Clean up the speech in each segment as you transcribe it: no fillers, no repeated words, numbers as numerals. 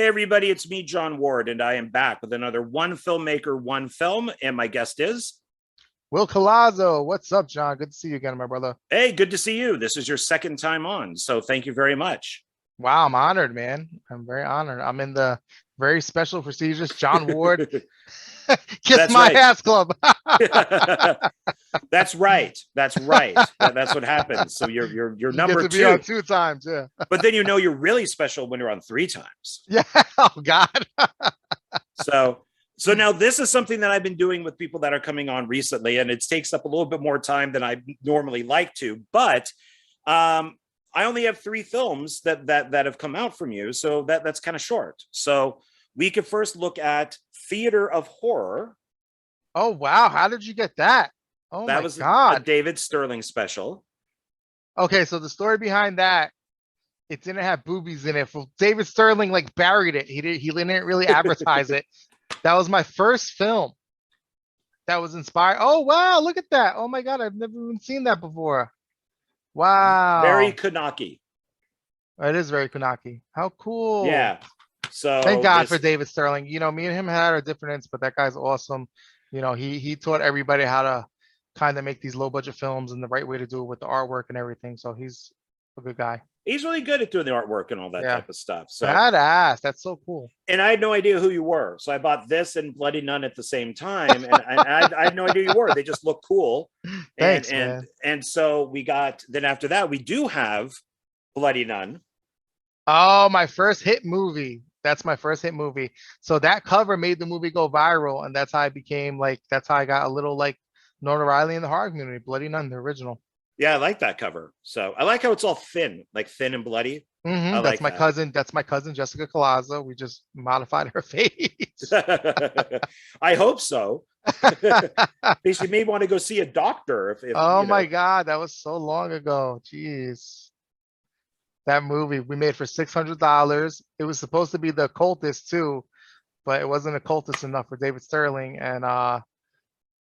Hey, everybody, it's me, John Ward, and I am back with another One Filmmaker, One Film. And my guest is, Will Collazo. What's up, John? Good to see you again, my brother. hey, good to see you. This is your second time on, so thank you very much. Wow, I'm honored, man. I'm very honored. I'm in the very special, prestigious John Ward Kiss That's My right. Ass Club. That's right. That's right. That's what happens. So you're You get number to be on two, 2 times, yeah. but then you're really special when you're on 3 times. Yeah. Oh God. So so now this is something that I've been doing with people that are coming on recently, and it takes up a little bit more time than I normally like to, but I only have 3 films that have come out from you, so that's kind of short. So we could first look at Theater of Horror. Oh wow. How did you get that? Oh That my was a God. David Sterling special. Okay, so the story behind that, it didn't have boobies in it. David Sterling like buried it. He didn't really advertise it. That was my first film that was inspired. Oh wow, look at that. Oh my God, I've never even seen that before. Very Wow. Kanaki. It is very Kunaki. How cool. Yeah. Thank So God for this, David Sterling. Me and him had our difference, but that guy's awesome. He taught everybody how to kind of make these low budget films and the right way to do it with the artwork and everything. So he's a good guy. he's really good at doing the artwork and all that Yeah. type of stuff. So, Badass. That's so cool. and I had no idea who you were. So I bought this and Bloody Nun at the same time, and I had no idea who you were. They just look cool. And Thanks, and man. and so we got, then after that we do have Bloody Nun. Oh, my first hit movie. That's my first hit movie. So that cover made the movie go viral, and that's how I became that's how I got a little notoriety in the horror community. Bloody Nun, the original. Yeah, I like that cover. So I like how it's all thin, like thin and bloody. I That's like my that. cousin. That's my cousin Jessica Collazo. We just modified her face. I hope so. Because you may want to go see a doctor if Oh my God, that was so long ago. Jeez. That movie we made for $600. It was supposed to be the occultist too, but it wasn't occultist enough for David Sterling, and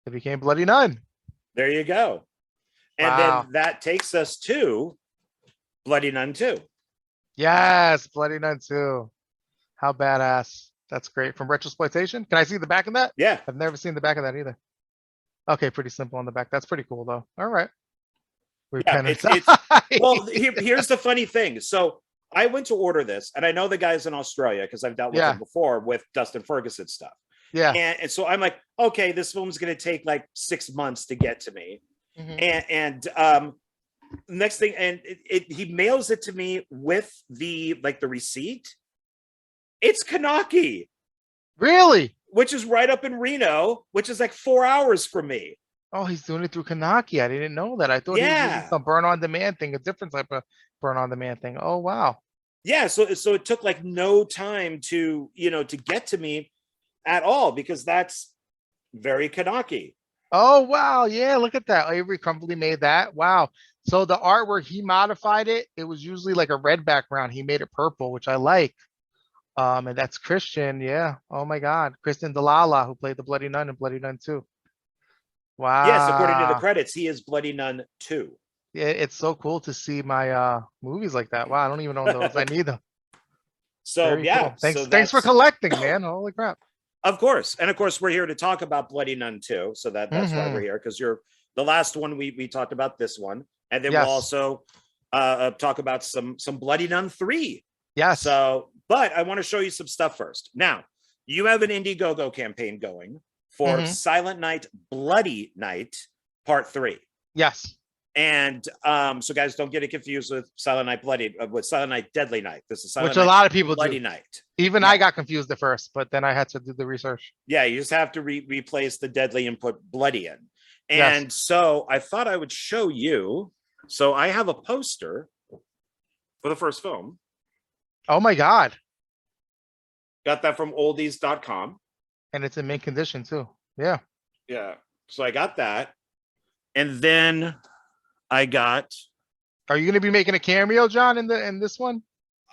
it became Bloody Nun. There you go. And then Wow. that takes us to Bloody Nun 2. Yes, Bloody Nun 2. How badass. That's great. From Retrosploitation. Can I see the back of that? Yeah. I've never seen the back of that either. Okay, pretty simple on the back. That's pretty cool though. All right. Yeah, Repentance. well, here's the funny thing. So I went to order this, and I know the guys in Australia because I've dealt with Yeah. them before with Dustin Ferguson stuff. Yeah. And so I'm like, okay, this film's going to take like 6 months to get to me. Mhm. And next thing, and he mails it to me with the receipt. It's Kanaki, Really? which is right up in Reno, which is like 4 hours from me. Oh, he's doing it through Kanaki. I didn't know that. I thought he was using Yeah. some burn on demand thing, a different type of burn on demand thing. Oh, wow. Yeah, so it took like no time to get to me at all, because that's very Kanaki. Oh, wow. Yeah, look at that. Avery Crumpley made that. Wow. So the artwork, he modified it. It was usually like a red background. He made it purple, which I like. And that's Christian. Yeah. Oh my God. Kristen Dalala, who played the Bloody Nun in Bloody Nun 2. Yes, according to the Wow. credits, he is Bloody Nun 2. Yeah, it's so cool to see my movies like that. Wow, I don't even own those. I need them. So Very yeah, cool. so Thanks for that's, collecting, man. Holy crap. of course, and of course we're here to talk about Bloody Nun 2. So that's why we're Hmm. here, because you're the last one we talked about, this one, and then we'll Yes. also talk about some Bloody Nun 3. Yes. So, but I want to show you some stuff first. Now, you have an Indiegogo campaign going for Mhm. Silent Night, Bloody Night Part 3. Yes. And so guys, don't get it confused with Silent Night with Silent Night Deadly Night. This is Silent Which a Night lot of people Bloody do. Night. Even Yeah. I got confused at first, but then I had to do the research. Yeah, you just have to replace the deadly and put bloody in. Yes. And so I thought I would show you. So I have a poster for the first film. Oh my God. Got that from oldies.com. And it's in mint condition too. Yeah. Yeah. So I got that. And then I got, Are you going to be making a cameo, John, in this one?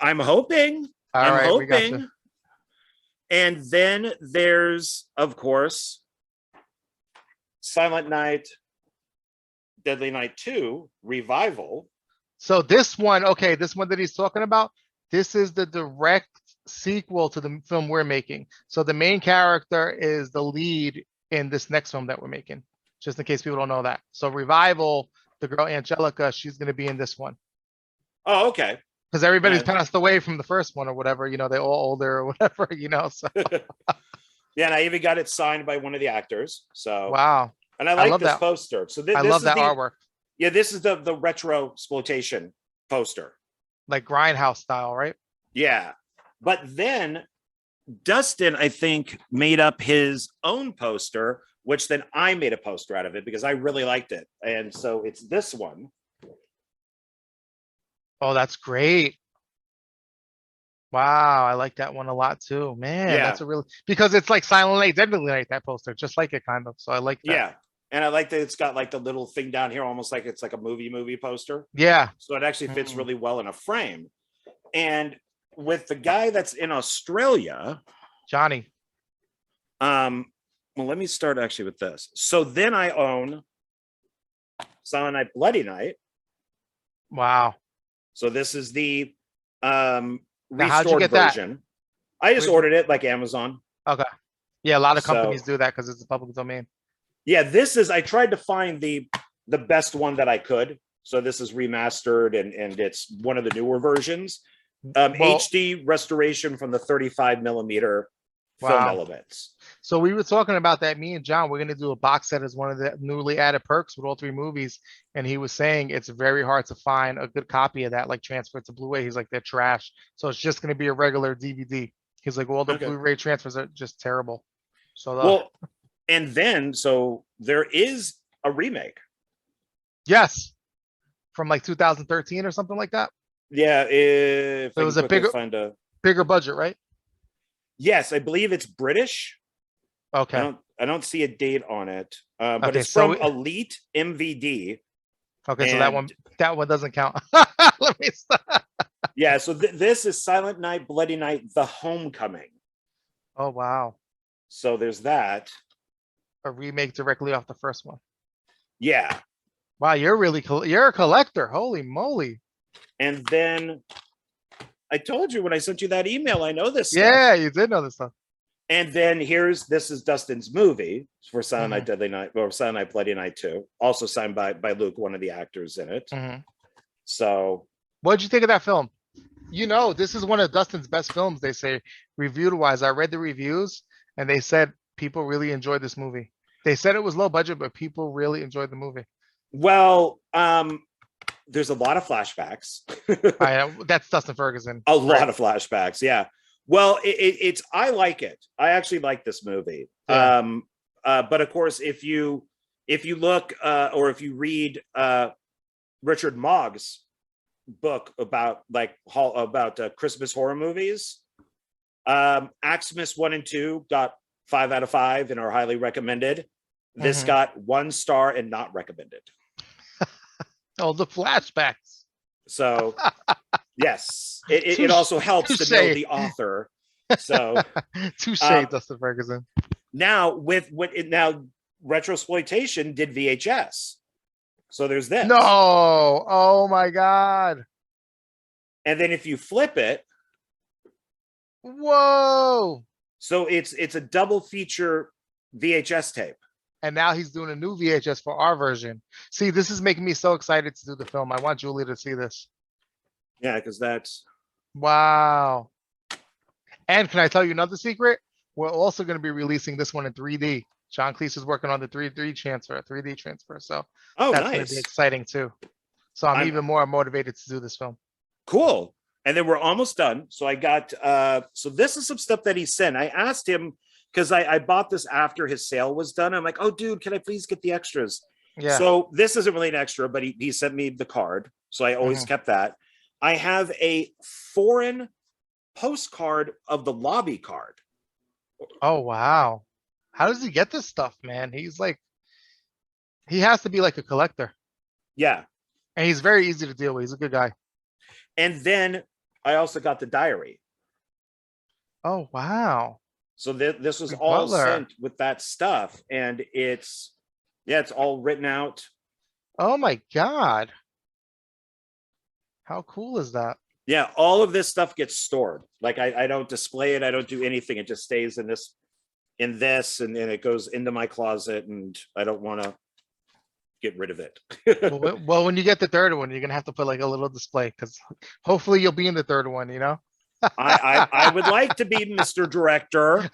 I'm hoping. All I'm right, we got you. hoping. And then there's, of course, Silent Night, Deadly Night 2 Revival. So this one, okay, this one that he's talking about, this is the direct sequel to the film we're making. So the main character is the lead in this next film that we're making, just in case people don't know that. So Revival, the girl Angelica, she's going to be in this one Oh, okay. because everybody's And passed away from the first one or whatever. You know, they're all older or whatever. You know, so yeah, and I even got it signed by one of the actors. So, wow, and I I like love this that. poster. So I this love is that the artwork, yeah, this is the retro exploitation poster. like Grindhouse style, right? Yeah, but then Dustin, I think, made up his own poster, which then I made a poster out of it because I really liked it, and so it's this one. Oh, that's great. Wow, I like that one a lot too. Man, Yeah, that's a really because it's like Silent Night, Deadly Night, that poster, just like it kind of. So I like that. yeah, and I like that it's got like the little thing down here, almost like it's like a movie poster. Yeah. So it actually fits Mm. really well in a frame. And with the guy that's in Australia, Johnny. well, let me start actually with this. So then I own Silent Night, Bloody Night. Wow. So this is the Now, how'd you restored get that? version. I just Where'd you- ordered it like Amazon. Okay. Yeah, a lot of So companies do that because it's a public domain. yeah, this is I tried to find the best one that I could. So this is remastered and it's one of the newer versions. Well, HD restoration from the 35 millimeter film wow. elements. So we were talking about that. Me and John, we're gonna do a box set as one of the newly added perks with all three movies. And he was saying it's very hard to find a good copy of that, like transferred to Blu-ray. He's like, they're trash. So it's just gonna be a regular DVD. He's like, all the Okay. Blu-ray transfers are just terrible. So Well, and then so there is a remake. yes, from like 2013 or something like that. Yeah, if It I was can a quickly find a bigger budget, right? yes, I believe it's British. Okay. I don't see a date on it, but Okay, it's so from Elite MVD. okay, so And that one doesn't count. Let me stop. yeah, so this is Silent Night, Bloody Night, The Homecoming. Oh wow. So there's that. A remake directly off the first one. Yeah, Wow, you're a collector. Holy moly. and then I told you when I sent you that email, I know this stuff. Yeah, you did know this stuff. And then this is Dustin's movie for Silent Night, Mhm, Deadly Night, or Silent Night, Bloody Night 2, also signed by Luke, one of the actors in it. mhm. So What'd you think of that film? You know, this is one of Dustin's best films, they say, reviewed wise. I read the reviews and they said people really enjoyed this movie. They said it was low budget, but people really enjoyed the movie. well, there's a lot of flashbacks. That's Dustin Ferguson. A right? lot of flashbacks, yeah. Well, it's I like it. I actually like this movie. Yeah. But of course, if you look or if you read Richard Mogg's book about Christmas horror movies, Xmas 1 and 2 got 5 out of 5 and are highly recommended. This Mhm. got 1 star and not recommended. Oh, the flashbacks. So yes, it also helps to know the author. So Touche, Dustin Ferguson. now now Retrosploitation did VHS. So there's this. No. Oh my God. And then if you flip it, Whoa. so it's a double feature VHS tape. And now he's doing a new VHS for our version. See, this is making me so excited to do the film. I want Julie to see this. Yeah, because that's Wow. And can I tell you another secret? We're also going to be releasing this one in 3D. John Cleese is working on the 3D transfer. So that's going to nice. be exciting too. So I'm I'm- even more motivated to do this film. Cool. And then we're almost done. So I got so this is some stuff that he sent. I asked him because I bought this after his sale was done. I'm like, oh dude, can I please get the extras? Yeah. So this isn't really an extra, but he sent me the card. So I always kept that. I have a foreign postcard of the lobby card. Oh wow. How does he get this stuff, man? He's like, he has to be like a collector. Yeah. And he's very easy to deal with. He's a good guy. And then I also got the diary. Oh wow. So this was Big all Butler. sent with that stuff. And it's all written out. Oh my God. How cool is that? Yeah, all of this stuff gets stored. Like I don't display it. I don't do anything. It just stays in this, and then it goes into my closet, and I don't want to get rid of it. Well, when you get the third one, you're gonna have to put like a little display because hopefully you'll be in the third one, you know? I would like to be Mr. Director.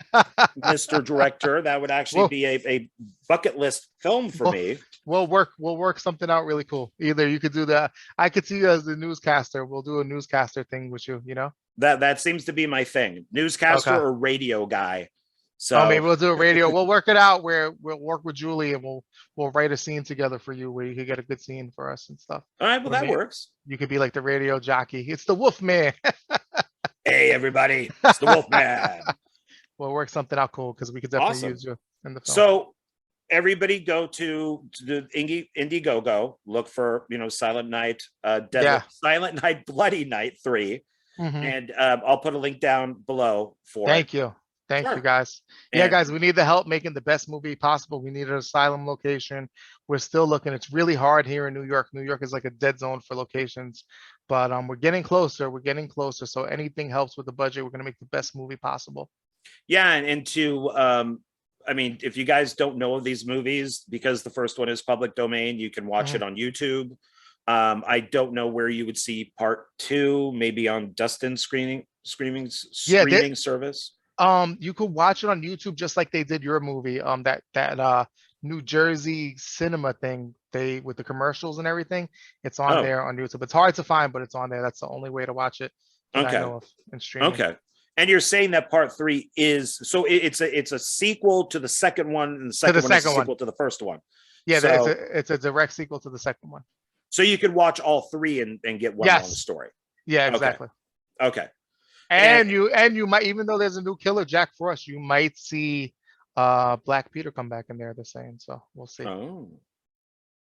Mr. Director, that would actually We'll, be a bucket list film for we'll, me. we'll work something out really cool. Either you could do that. I could see you as the newscaster. We'll do a newscaster thing with you, you know? That seems to be my thing. Newscaster Okay. or radio guy. Oh, maybe So we'll do a radio. We'll work it out where we'll work with Julie and we'll write a scene together for you where you could get a good scene for us and stuff. all right, well Or that maybe works. you could be like the radio jockey. It's the Wolf Man. Hey everybody, it's the Wolfman. We'll work something out cool because we could definitely Awesome. use you in the film. So everybody go to the Indiegogo, look for Silent Night, Yeah. Silent Night, Bloody Night 3, Mhm. and I'll put a link down below for Thank it. you. Thank Sure. you guys. Yeah, And guys, we need the help making the best movie possible. We need an asylum location. We're still looking. It's really hard here in New York. New York is like a dead zone for locations, but we're getting closer. We're getting closer. So anything helps with the budget. We're gonna make the best movie possible. yeah, and to I mean, if you guys don't know of these movies, because the first one is public domain, you can watch Mhm. it on YouTube. I don't know where you would see part 2, maybe on Dustin's Yeah, streaming service. You could watch it on YouTube just like they did your movie. That New Jersey cinema thing, they with the commercials and everything, it's on Oh, there on YouTube. It's hard to find, but it's on there. That's the only way to watch it that I okay. know of in streaming. Okay. And you're saying that part 3 is so it's a sequel to the second one, and the To the second one is a second one. sequel to the first one. Yeah, So it's a direct sequel to the second one. so you could watch all 3 and get one long Yes. story. Yeah, Okay. exactly. Okay. And you might, even though there's a new killer, Jack Frost, you might see Black Peter come back in there, they're saying. So we'll see. Oh.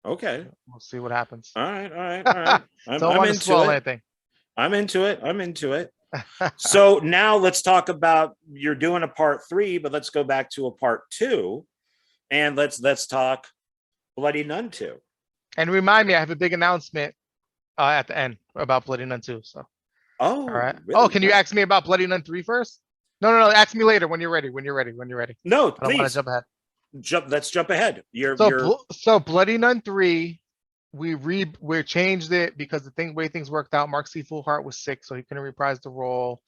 Okay. We'll see what happens. All right. All right. All right. Don't I'm want to into spoil it. anything. I'm into it. I'm into it. So now let's talk about, you're doing a part 3, but let's go back to a part 2, and let's talk Bloody Nun 2. And remind me, I have a big announcement at the end about Bloody Nun 2. So Oh, all right. really? Oh, can you ask me about Bloody Nun 3 first? No. Ask me later when you're ready. When you're ready. When you're ready. No, I don't want please to jump ahead. let's jump ahead. So Bloody Nun 3, we changed it because the way things worked out, Mark C. Fullhart was sick, so he couldn't reprise the role.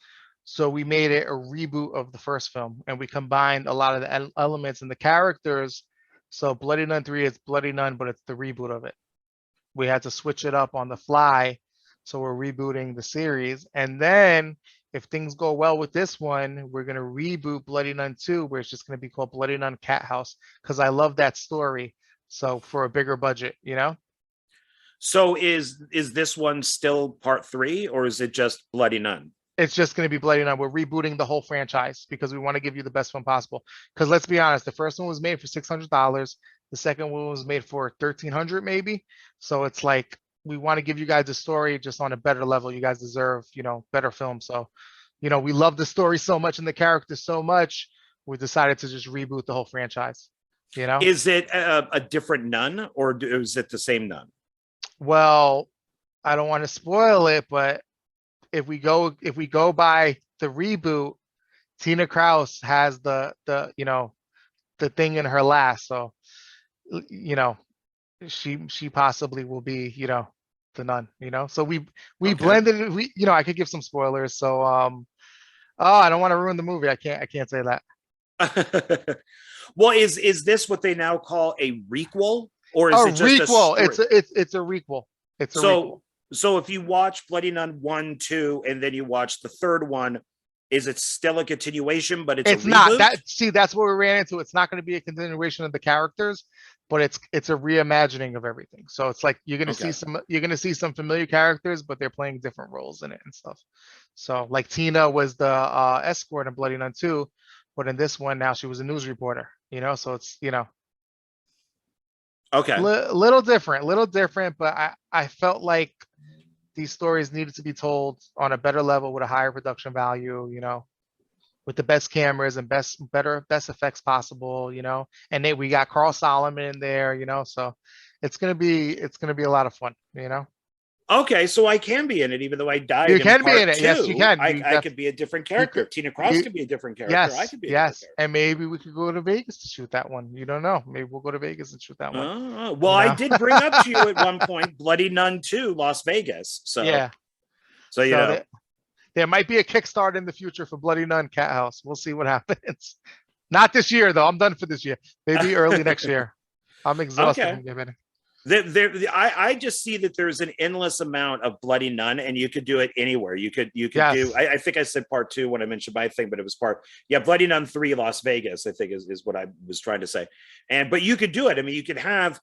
So we made it a reboot of the first film, and we combined a lot of the elements and the characters. So Bloody Nun 3 is Bloody Nun, but it's the reboot of it. We had to switch it up on the fly, so we're rebooting the series. And then if things go well with this one, we're gonna reboot Bloody Nun 2, where it's just gonna be called Bloody Nun Cat House, because I love that story. So for a bigger budget, you know? So is this one still part 3, or is it just Bloody Nun? It's just going to be Bloody Nun. We're rebooting the whole franchise because we want to give you the best one possible. Because let's be honest, the first one was made for $600. The second one was made for $1,300 maybe. So it's like we want to give you guys a story just on a better level. You guys deserve, better film. So, we love the story so much and the characters so much. We decided to just reboot the whole franchise. Is it a different nun, or is it the same nun? Well, I don't want to spoil it, but if we go by the reboot, Tina Kraus has the thing in her last, so she possibly will be the nun, so we Okay. blended it. I could give some spoilers, so oh, I don't want to ruin the movie. I can't say that. Well, is this what they now call a requel, or is A it just requel. a story? It's a requel. It's a requel. So if you watch Bloody Nun 1, 2, and then you watch the third one, is it still a continuation, but it's a not reboot? that's what we ran into. It's not going to be a continuation of the characters, but it's a reimagining of everything. So it's like you're going to see some familiar characters, but they're playing different roles in it and stuff. So like Tina was the escort in Bloody Nun 2, but in this one now she was a news reporter, so it's Okay. little different, but I felt like these stories needed to be told on a better level with a higher production value, with the best cameras and best effects possible, and then we got Carl Solomon in there, so it's gonna be a lot of fun. Okay, so I can be in it, even though I You died in can be in part it. Yes, you two. can. I could be a different You character. could, If Tina Cross you, could be a different character, I yes, could be a different yes. character. And maybe we could go to Vegas to shoot that one. You don't know. Maybe we'll go to Vegas and shoot that one. Well, You I know? did bring up to you at one point Bloody Nun 2, Las Vegas. So, Yeah. so you So know, there might be a Kickstart in the future for Bloody Nun Cat House. We'll see what happens. Not this year though. I'm done for this year. Maybe early next year. I'm exhausted okay. from giving it. I just see that there's an endless amount of Bloody Nun, and you could do it anywhere. You could do. Yes. I think I said part two when I mentioned my thing, but it was part. Yeah, Bloody Nun 3, Las Vegas. I think is what I was trying to say. But you could do it. I mean, you could have,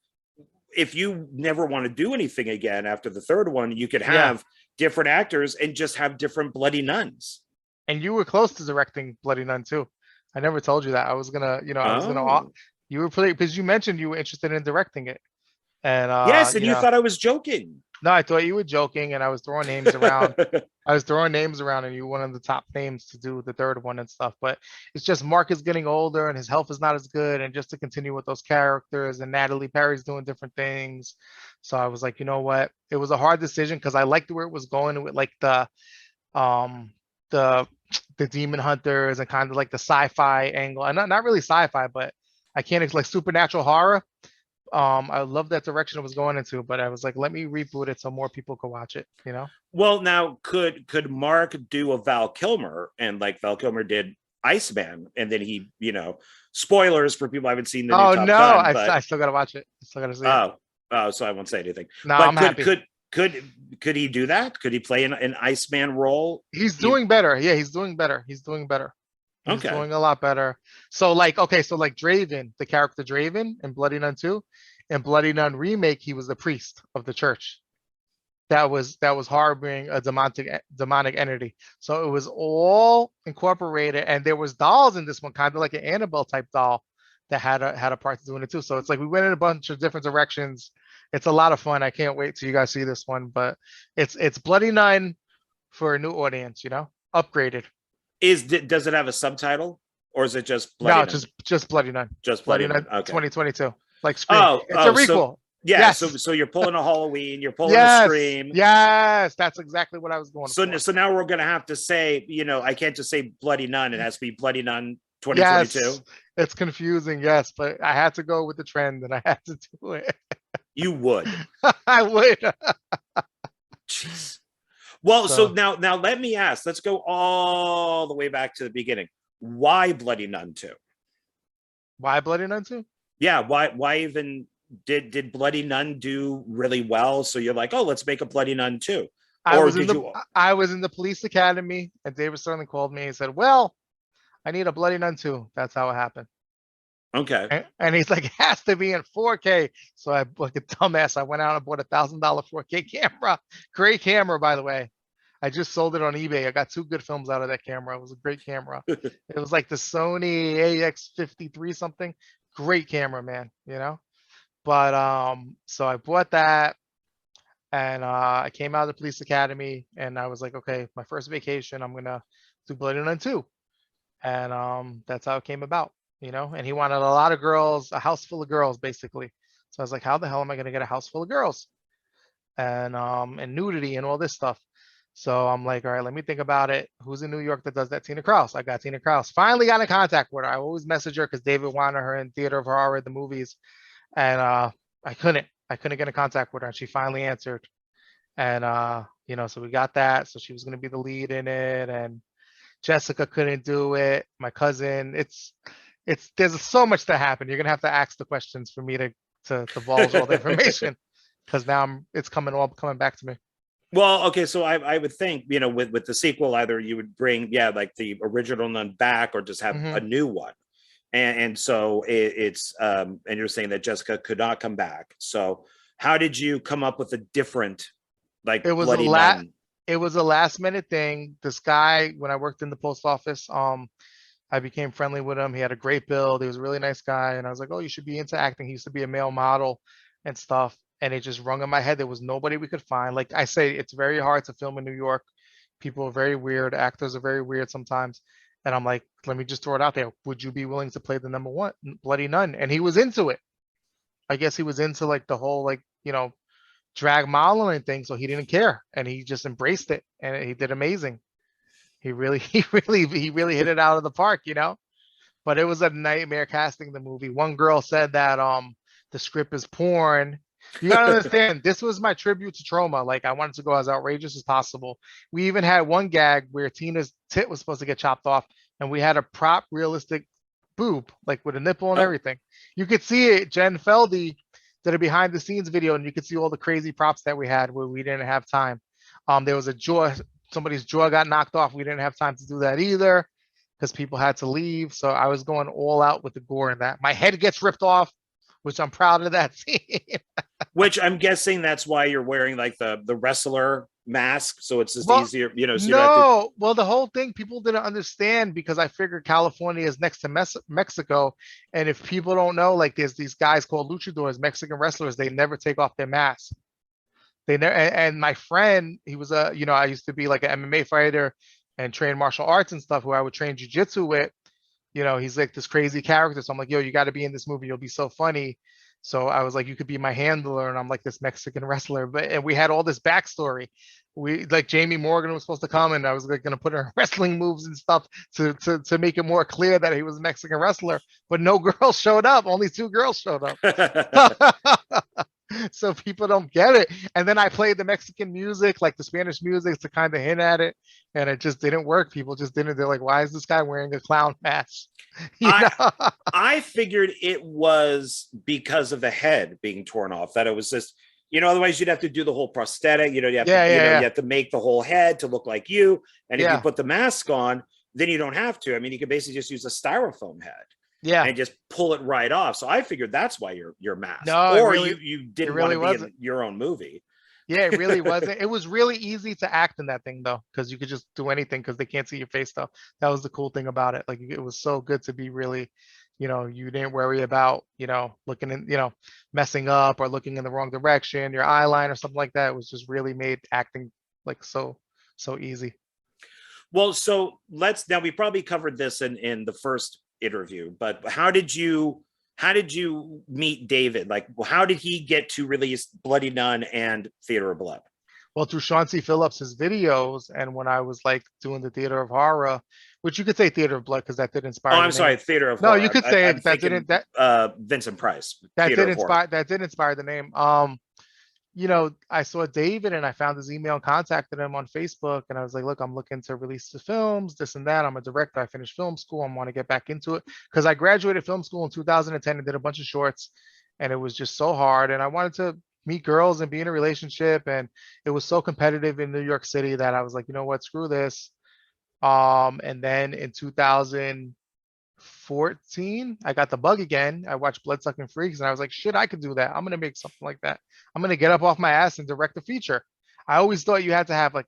if you never want to do anything again after the third one, you could Yeah. have different actors and just have different Bloody Nuns. And you were close to directing Bloody Nun too. I never told you that. I was gonna, I was gonna. Oh, You were pretty because you mentioned you were interested in directing it, and yes, and you thought I was joking. no, I thought you were joking, and I was throwing names around. I was throwing names around, and you were one of the top names to do the third one and stuff. But it's just Mark is getting older, and his health is not as good, and just to continue with those characters, and Natalie Perry's doing different things. So I was like, you know what? It was a hard decision because I liked where it was going with like um the the demon hunters and kind of like the sci-fi angle, and not really sci-fi, but I can't like supernatural horror. I love that direction it was going into, but I was like, let me reboot it so more people could watch it. Well, now could Mark do a Val Kilmer, and like Val Kilmer did Iceman, and then he, spoilers for people who haven't seen the new Oh Top no, Gun, I but still gotta watch it. I still gotta see it. so I won't say anything. No, But I'm happy. could he do that? Could he play an Iceman role? He's doing better. Yeah, he's doing better. He's doing better. He's Okay. doing a lot better. So like, okay, so like Draven, the character Draven in Bloody Nun 2, in Bloody Nun remake, he was the priest of the church that was harboring a demonic entity. So it was all incorporated, and there was dolls in this one, kind of like an Annabelle type doll that had a part to do in it too. So it's like we went in a bunch of different directions. It's a lot of fun. I can't wait till you guys see this one. But it's Bloody Nun for a new audience, upgraded. Does it have a subtitle, or is it just Bloody No, Nun? just Bloody Nun. Just Bloody Bloody Nun Nun. Okay. 2022. Like Scream. Oh, It's a so requel. yeah, Yes. so you're pulling a Halloween, you're pulling a Yes. Scream. Yes. That's exactly what I was going for. So now we're gonna have to say, I can't just say Bloody Nun. It has to be Bloody Nun 2022. Yes. It's confusing, yes, but I had to go with the trend and I had to do it. You would. I would. Jeez. Well, so So now let me ask. Let's go all the way back to the beginning. Why Bloody Nun 2? why Bloody Nun 2? Yeah, why even did Bloody Nun do really well? So you're like, oh, let's make a Bloody Nun 2. Or did you? I was in the police academy and David Sterling called me and said, well, I need a Bloody Nun 2. That's how it happened. Okay. And he's like, it has to be in 4K. So I, like a dumbass, I went out and bought $1,000 4K camera. Great camera, by the way. I just sold it on eBay. I got 2 good films out of that camera. It was a great camera. It was like the Sony AX53 something. Great camera, man. But so I bought that and I came out of the police academy and I was like, okay, my first vacation, I'm gonna do Bloody Nun 2. And that's how it came about. And he wanted a lot of girls, a house full of girls, basically. So I was like, how the hell am I gonna get a house full of girls? And nudity and all this stuff. So I'm like, all right, let me think about it. Who's in New York that does that? Tina Kraus. I got Tina Kraus. Finally got in contact with her. I always message her because David wanted her in Theater of Horror, the movies. And I couldn't get in contact with her. And she finally answered. And so we got that. So she was gonna be the lead in it. And Jessica couldn't do it. My cousin. There's so much that happened. You're gonna have to ask the questions for me to divulge all the information. Because now it's coming back to me. Well, okay, so I would think, with the sequel, either you would bring, like the original Nun back, or just have a new one. And so it's and you're saying that Jessica could not come back. So how did you come up with a different, like, It was Bloody Nun? it was a last minute thing. This guy, when I worked in the post office, I became friendly with him. He had a great build. He was a really nice guy. And I was like, oh, you should be into acting. He used to be a male model and stuff. And it just rung in my head. There was nobody we could find. Like I say, it's very hard to film in New York. People are very weird. Actors are very weird sometimes. And I'm like, let me just throw it out there. Would you be willing to play the number one Bloody Nun? And he was into it. I guess he was into like the whole, like, drag modeling and things, so he didn't care, and he just embraced it, and he did amazing. He really, he really hit it out of the park, you know. But it was a nightmare casting the movie. One girl said that the script is porn. You gotta understand, this was my tribute to Trauma. Like, I wanted to go as outrageous as possible. We even had one gag where Tina's tit was supposed to get chopped off, and we had a prop realistic boob, like with a nipple and Oh, everything. You could see it. Jen Feldy did a behind the scenes video, and you could see all the crazy props that we had where we didn't have time. There was a jaw, somebody's jaw got knocked off. We didn't have time to do that either because people had to leave. So I was going all out with the gore in that. My head gets ripped off, which I'm proud of that scene. which I'm guessing that's why you're wearing like the wrestler mask, so it's just Well, easier, you know. So you don't have to. no, well, the whole thing people didn't understand because I figured California is next to Mexico, and if people don't know, like there's these guys called luchadors, Mexican wrestlers, they never take off their mask. They never. And my friend, he was a, you know, I used to be like an MMA fighter and train martial arts and stuff, who I would train jujitsu with. You know, he's like this crazy character. So I'm like, yo, you got to be in this movie. You'll be so funny. So I was like, you could be my handler, and I'm like this Mexican wrestler. But and we had all this backstory. We like Jamie Morgan was supposed to come, and I was like gonna put her wrestling moves and stuff to make it more clear that he was a Mexican wrestler. But no girls showed up. Only two girls showed up. So people don't get it. And then I played the Mexican music, like the Spanish music, to kind of hint at it, and it just didn't work. People just didn't. They're like, "Why is this guy wearing a clown mask?" You I know? I figured it was because of the head being torn off, that it was just, you know, otherwise you'd have to do the whole prosthetic, you know, you have Yeah, to, you know, yeah, you have to make the whole head to look like you. And if you yeah, put the mask on, then you don't have to. I mean, you could basically just use a styrofoam head yeah. and just pull it right off. So I figured that's why you're masked, No, or you it didn't want really to be wasn't. in your own movie. Yeah, it really wasn't. It was really easy to act in that thing though, because you could just do anything because they can't see your face stuff. That was the cool thing about it. Like it was so good to be really, you know, you didn't worry about, you know, looking in, you know, messing up or looking in the wrong direction, your eye line or something like that. It was just really made acting like so easy. Well, so let's, now we probably covered this in the first interview, but how did you meet David? Like, how did he get to release Bloody Nun and Theater of Blood? Well, through Sean C. Phillips' videos, and when I was like doing the Theater of Horror, which you could say Theater of Blood because that did Oh, inspire the I'm name. sorry, Theater of No, Horror. you could say I'm it. That thinking didn't that Vincent Price, that Theater did of Horror. inspire the name. You know, I saw David and I found his email and contacted him on Facebook, and I was like, look, I'm looking to release the films, this and that. I'm a director. I finished film school. I want to get back into it because I graduated film school in 2010 and did a bunch of shorts, and it was just so hard. And I wanted to meet girls and be in a relationship, and it was so competitive in New York City that I was like, you know what, screw this. And then in 2014, I got the bug again. I watched Bloodsucking Freaks and I was like, shit, I could do that. I'm gonna make something like that. I'm gonna get up off my ass and direct a feature. I always thought you had to have like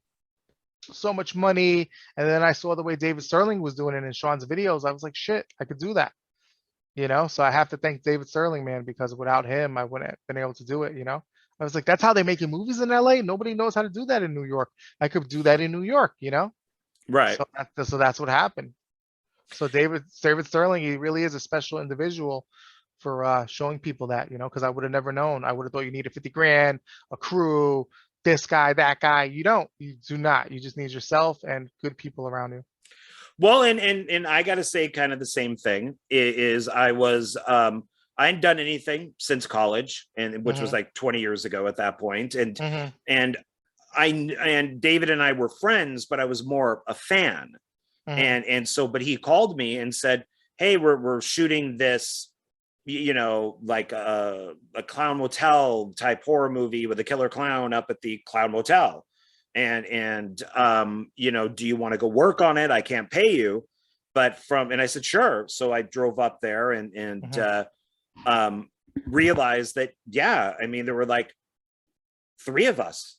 so much money. And then I saw the way David Sterling was doing it in Sean's videos. I was like, shit, I could do that. You know, so I have to thank David Sterling, man, because without him, I wouldn't have been able to do it. You know, I was like, that's how they making movies in LA. Nobody knows how to do that in New York. I could do that in New York, you know? Right. So that's what happened. So David Sterling, he really is a special individual for showing people that, you know, because I would have never known. I would have thought you needed 50 grand, a crew, this guy, that guy. You don't. You do not. You just need yourself and good people around you. Well, and I got to say, kind of the same thing is I hadn't done anything since college, and which was Hmm. like 20 years ago at that point, Hmm. and and David and I were friends, but I was more a fan, Hmm. and so, but he called me and said, hey, we're shooting this, you know, like a clown motel type horror movie with a killer clown up at the clown motel, and you know, do you want to go work on it? I can't pay you, but from, and I said sure. So I drove up there and Hmm. um realized that, yeah, I mean, there were like three of us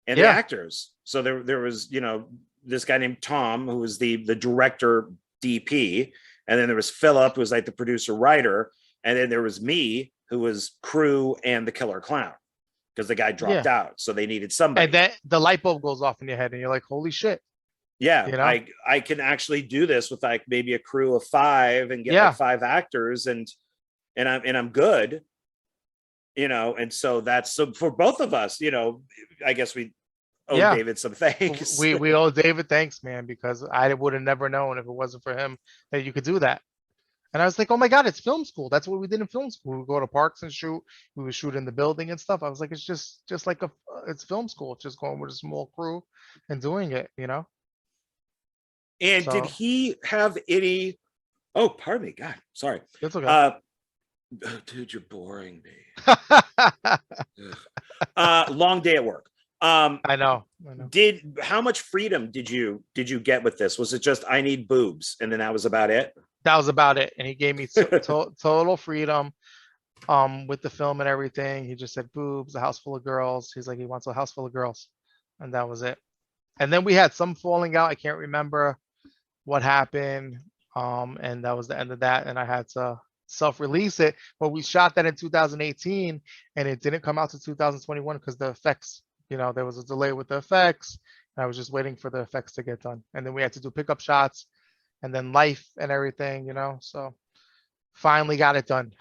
and the Yeah. actors. So there was, you know, this guy named Tom, who was the director DP, and then there was Philip, who was like the producer writer, and then there was me, who was crew and the killer clown, because the guy dropped Yeah. out, so they needed And somebody. then the light bulb goes off in your head and you're like, holy shit, Yeah, you know? I can actually do this with like maybe a crew of five and get like Yeah. five actors, and I'm good. and so that's so for both of us, I guess we owe Yeah, David some thanks. we owe David thanks, man, because I would have never known if it wasn't for him that you could do that. And I was like, oh my God, it's film school. That's what we did in film school. We would go to parks and shoot. We would shoot in the building and stuff. I was like, it's just like it's film school. It's just going with a small crew and doing it, And did So he have any? Oh, pardon me. God, sorry. it's okay. Oh, dude, you're boring me. Long day at work. I know. How much freedom did you get with this? Was it just I need boobs and then that was about it? That was about it. And he gave me total freedom with the film and everything. He just said boobs, a house full of girls. He's like, he wants a house full of girls. And that was it. And then we had some falling out. I can't remember what happened. And that was the end of that. And I had to self-release it. But we shot that in 2018 and it didn't come out to 2021 because the effects, there was a delay with the effects. And I was just waiting for the effects to get done. And then we had to do pickup shots and then life and everything, so finally got it done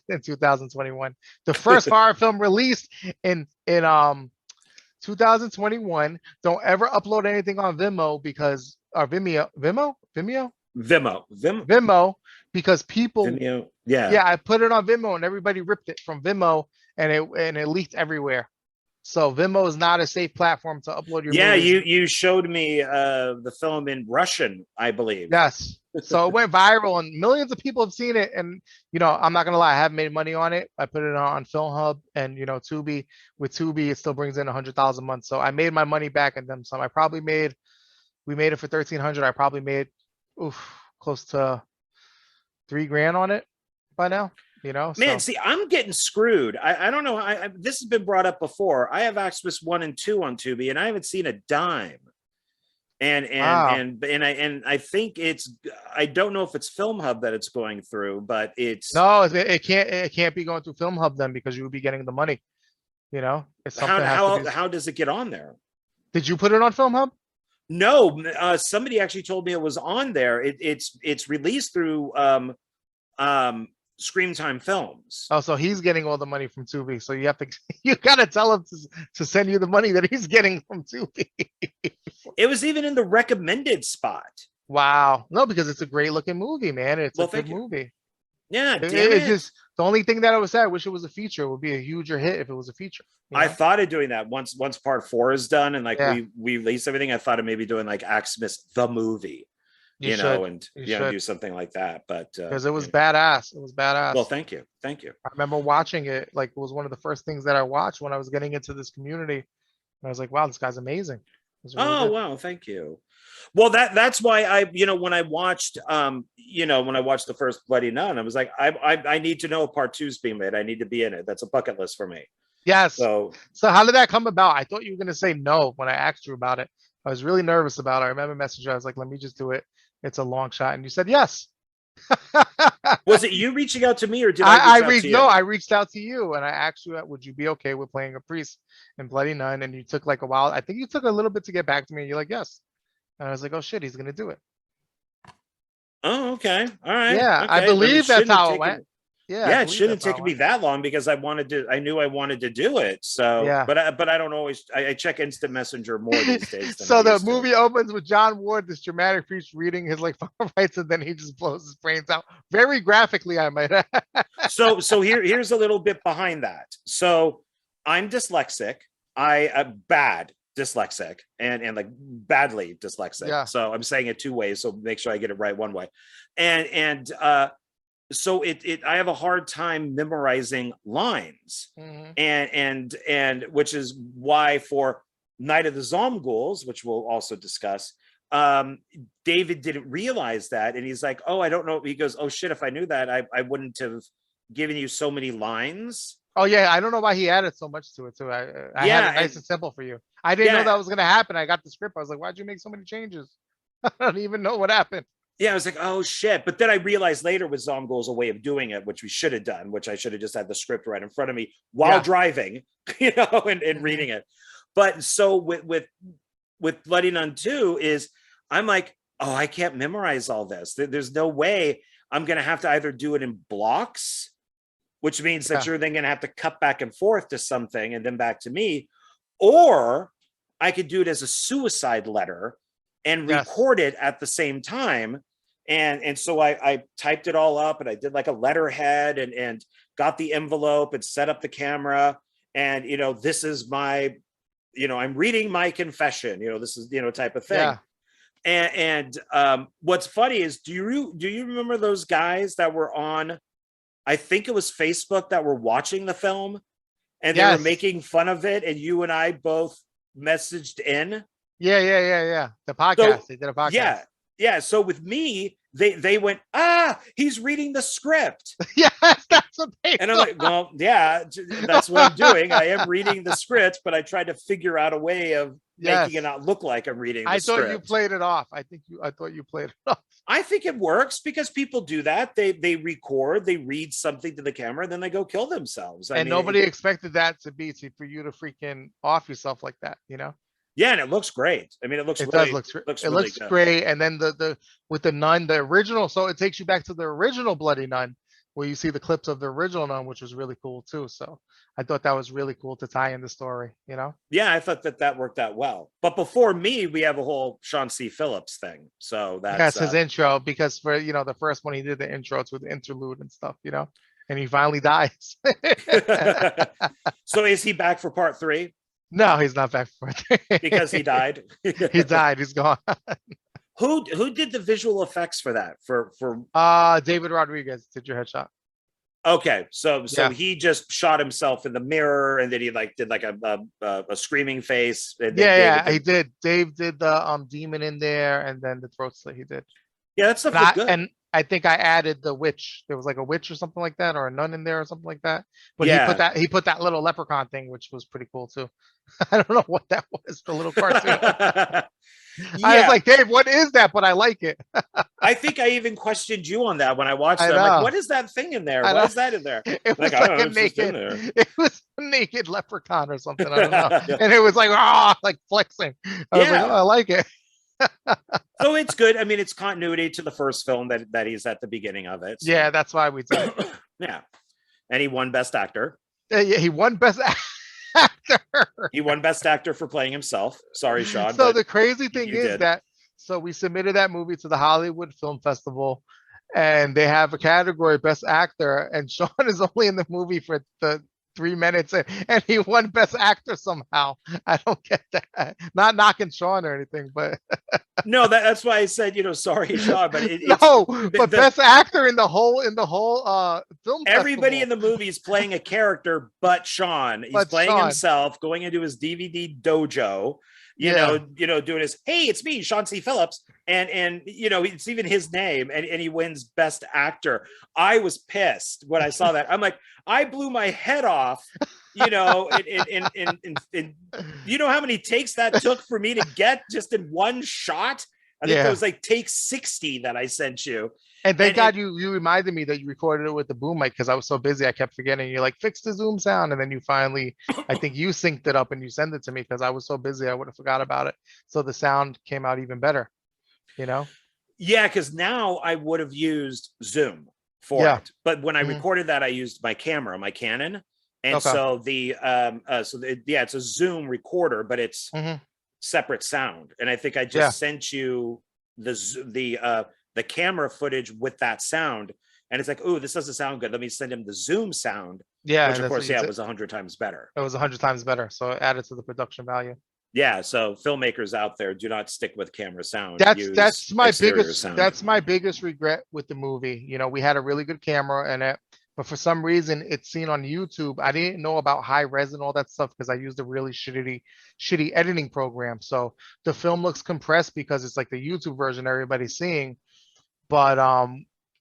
in 2021. The first horror film released in 2021. Don't ever upload anything on Vimeo because Vimeo because people Vimeo. Yeah. Yeah, I put it on Vimeo and everybody ripped it from Vimeo and it leaked everywhere. So Vimeo is not a safe platform to upload your movies. You showed me the film in Russian, I believe. Yes. So it went viral and millions of people have seen it. And I'm not gonna lie, I haven't made money on it. I put it on Film Hub and Tubi. With Tubi, it still brings in 100,000 a month. So I made my money back and then some. We made it for 1,300. I probably made close to $3,000 on it by now. Man, so. See, I'm getting screwed. I don't know. This has been brought up before. I have Axis 1 and 2 on Tubi, and I haven't seen a dime. And I think I don't know if it's Film Hub that it's going through, but it's no, it can't be going through Film Hub then because you would be getting the money. It's something. How does it get on there? Did you put it on Film Hub? No, somebody actually told me it was on there. It's released through Scream Time Films. Oh, so he's getting all the money from Tubi. So you gotta tell him to send you the money that he's getting from Tubi. It was even in the recommended spot. Wow. No, because it's a great looking movie, man. It's a good movie. Yeah, it's just the only thing that I would say, I wish it was a feature. It would be a huger hit if it was a feature. I thought of doing that once part 4 is done and we release everything. I thought of maybe doing like Axmas the movie. You do something like that, but because it was badass. It was badass. Well, thank you. I remember watching it. Like it was one of the first things that I watched when I was getting into this community. And I was like, wow, this guy's amazing. Really good. Wow, thank you. Well, that's why I, when I watched, the first Bloody Nun, I was like, I need to know if part 2's being made. I need to be in it. That's a bucket list for me. Yes. So how did that come about? I thought you were gonna say no when I asked you about it. I was really nervous about it. I remember messaging. I was like, let me just do it. It's a long shot, and you said yes. Was it you reaching out to me, or did I reach out to you? No, I reached out to you, and I asked you, would you be okay with playing a priest in Bloody Nun? And you took like a while. I think you took a little bit to get back to me. And you're like, yes. And I was like, oh shit, he's gonna do it. Oh, okay, all right. Yeah, okay. I believe that's how it went. Yeah, it shouldn't have taken me that long because I knew I wanted to do it. So, yeah. but I don't always. I check instant messenger more these days. So the movie opens with John Ward, this dramatic priest reading his like rights, and then he just blows his brains out very graphically. I might add. So here's a little bit behind that. So I'm dyslexic. Bad dyslexic and like badly dyslexic. Yeah. So I'm saying it 2 ways. So make sure I get it right one way. And so I have a hard time memorizing lines. And which is why for Night of the Zomghouls, which we'll also discuss, David didn't realize that. And he's like, oh, I don't know. He goes, oh shit, if I knew that, I wouldn't have given you so many lines. Oh yeah, I don't know why he added so much to it too. I had it nice and simple for you. I didn't know that was gonna happen. I got the script. I was like, why'd you make so many changes? I don't even know what happened. Yeah, I was like, oh shit. But then I realized later with Zomghouls a way of doing it, which we should have done, which I should have just had the script right in front of me while driving, and reading it. But so with Bloody Nun 2 is I'm like, oh, I can't memorize all this. There's no way. I'm gonna have to either do it in blocks which means that Yeah. you're then going to have to cut back and forth to something and then back to me. Or I could do it as a suicide letter and Yes. record it at the same time. And so I typed it all up and I did like a letterhead and got the envelope and set up the camera. And, this is my, I'm reading my confession, this is, type of thing. Yeah. And what's funny is, do you remember those guys that were on, I think it was Facebook, that were watching the film and they were making fun of it, and you and I both messaged in? Yeah. The podcast. They did a podcast. Yeah. So with me, they went, he's reading the script. Yes, that's what they And I'm like, well, yeah, that's what I'm doing. I am reading the script, but I tried to figure out a way of making it not look like I'm reading the script. I thought you played it off. I thought you played it off. I think it works because people do that. They record, they read something to the camera, and then they go kill themselves. I mean, nobody expected that for you to freaking off yourself like that, Yeah, and it looks great. I mean, it looks It really, looks really good. great. And then the with the nun, the original, so it takes you back to the original Bloody Nun, where you see the clips of the original nun, which was really cool too. So I thought that was really cool to tie in the story, Yeah, I thought that worked out well. But before me, we have a whole Sean C. Phillips thing. So that's his intro, because for the first one he did the intro, it's with the interlude and stuff, and he finally dies. So is he back for part 3? No, he's not back for it. Because he died. He died. He's gone. Who did the visual effects for that? For David Rodriguez did your headshot. Okay, so he just shot himself in the mirror, and then he did like a screaming face. And he did. Dave did the demon in there, and then the throat slit he did. Yeah, that stuff was good. And I think I added the witch. There was like a witch or something like that, or a nun in there or something like that. But he put that little leprechaun thing, which was pretty cool too. I don't know what that was, the little cartoon. I was like, Dave, what is that? But I like it. I think I even questioned you on that when I watched it. I'm like, what is that thing in there? What is that in there? It was like a naked, it was a naked leprechaun or something. I don't know. And it was like, like flexing. I was like, I like it. So it's good. I mean, it's continuity to the first film that he's at the beginning of it. So. Yeah, that's why we did it. Yeah. And he won Best Actor. Yeah, he won Best Actor. He won Best Actor for playing himself. Sorry, Sean. So the crazy thing is that, so we submitted that movie to the Hollywood Film Festival, and they have a category Best Actor, and Sean is only in the movie for the 3 minutes, and he won Best Actor somehow. I don't get that. Not knocking Sean or anything, but no, that's why I said, sorry, Sean, but Best Actor in the whole film. Everybody festival. in the movie is playing a character, but Sean. He's playing himself, going into his DVD dojo. Doing his, hey, it's me, Sean C. Phillips, and it's even his name, and he wins Best Actor. I was pissed when I saw that. I'm like, I blew my head off, and you know how many takes that took for me to get just in one shot? I think it was like take 60 that I sent you. And thank God you reminded me that you recorded it with the boom mic, because I was so busy I kept forgetting. You're like, fix the zoom sound, and then you finally, I think you synced it up and you sent it to me, because I was so busy I would have forgot about it. So the sound came out even better, Yeah, because now I would have used Zoom for it, but when I recorded that, I used my camera, my Canon, and so it's a Zoom recorder, but it's separate sound, and I think I just sent you the camera footage with that sound, and it's like, oh, this doesn't sound good. Let me send him the Zoom sound. Yeah, which of course, it was 100 times better. It was 100 times better, so it added to the production value. Yeah, so filmmakers out there, do not stick with camera sound. That's my biggest regret with the movie. We had a really good camera in it, but for some reason it's seen on YouTube. I didn't know about high res and all that stuff because I used a really shitty editing program. So the film looks compressed because it's like the YouTube version everybody's seeing. But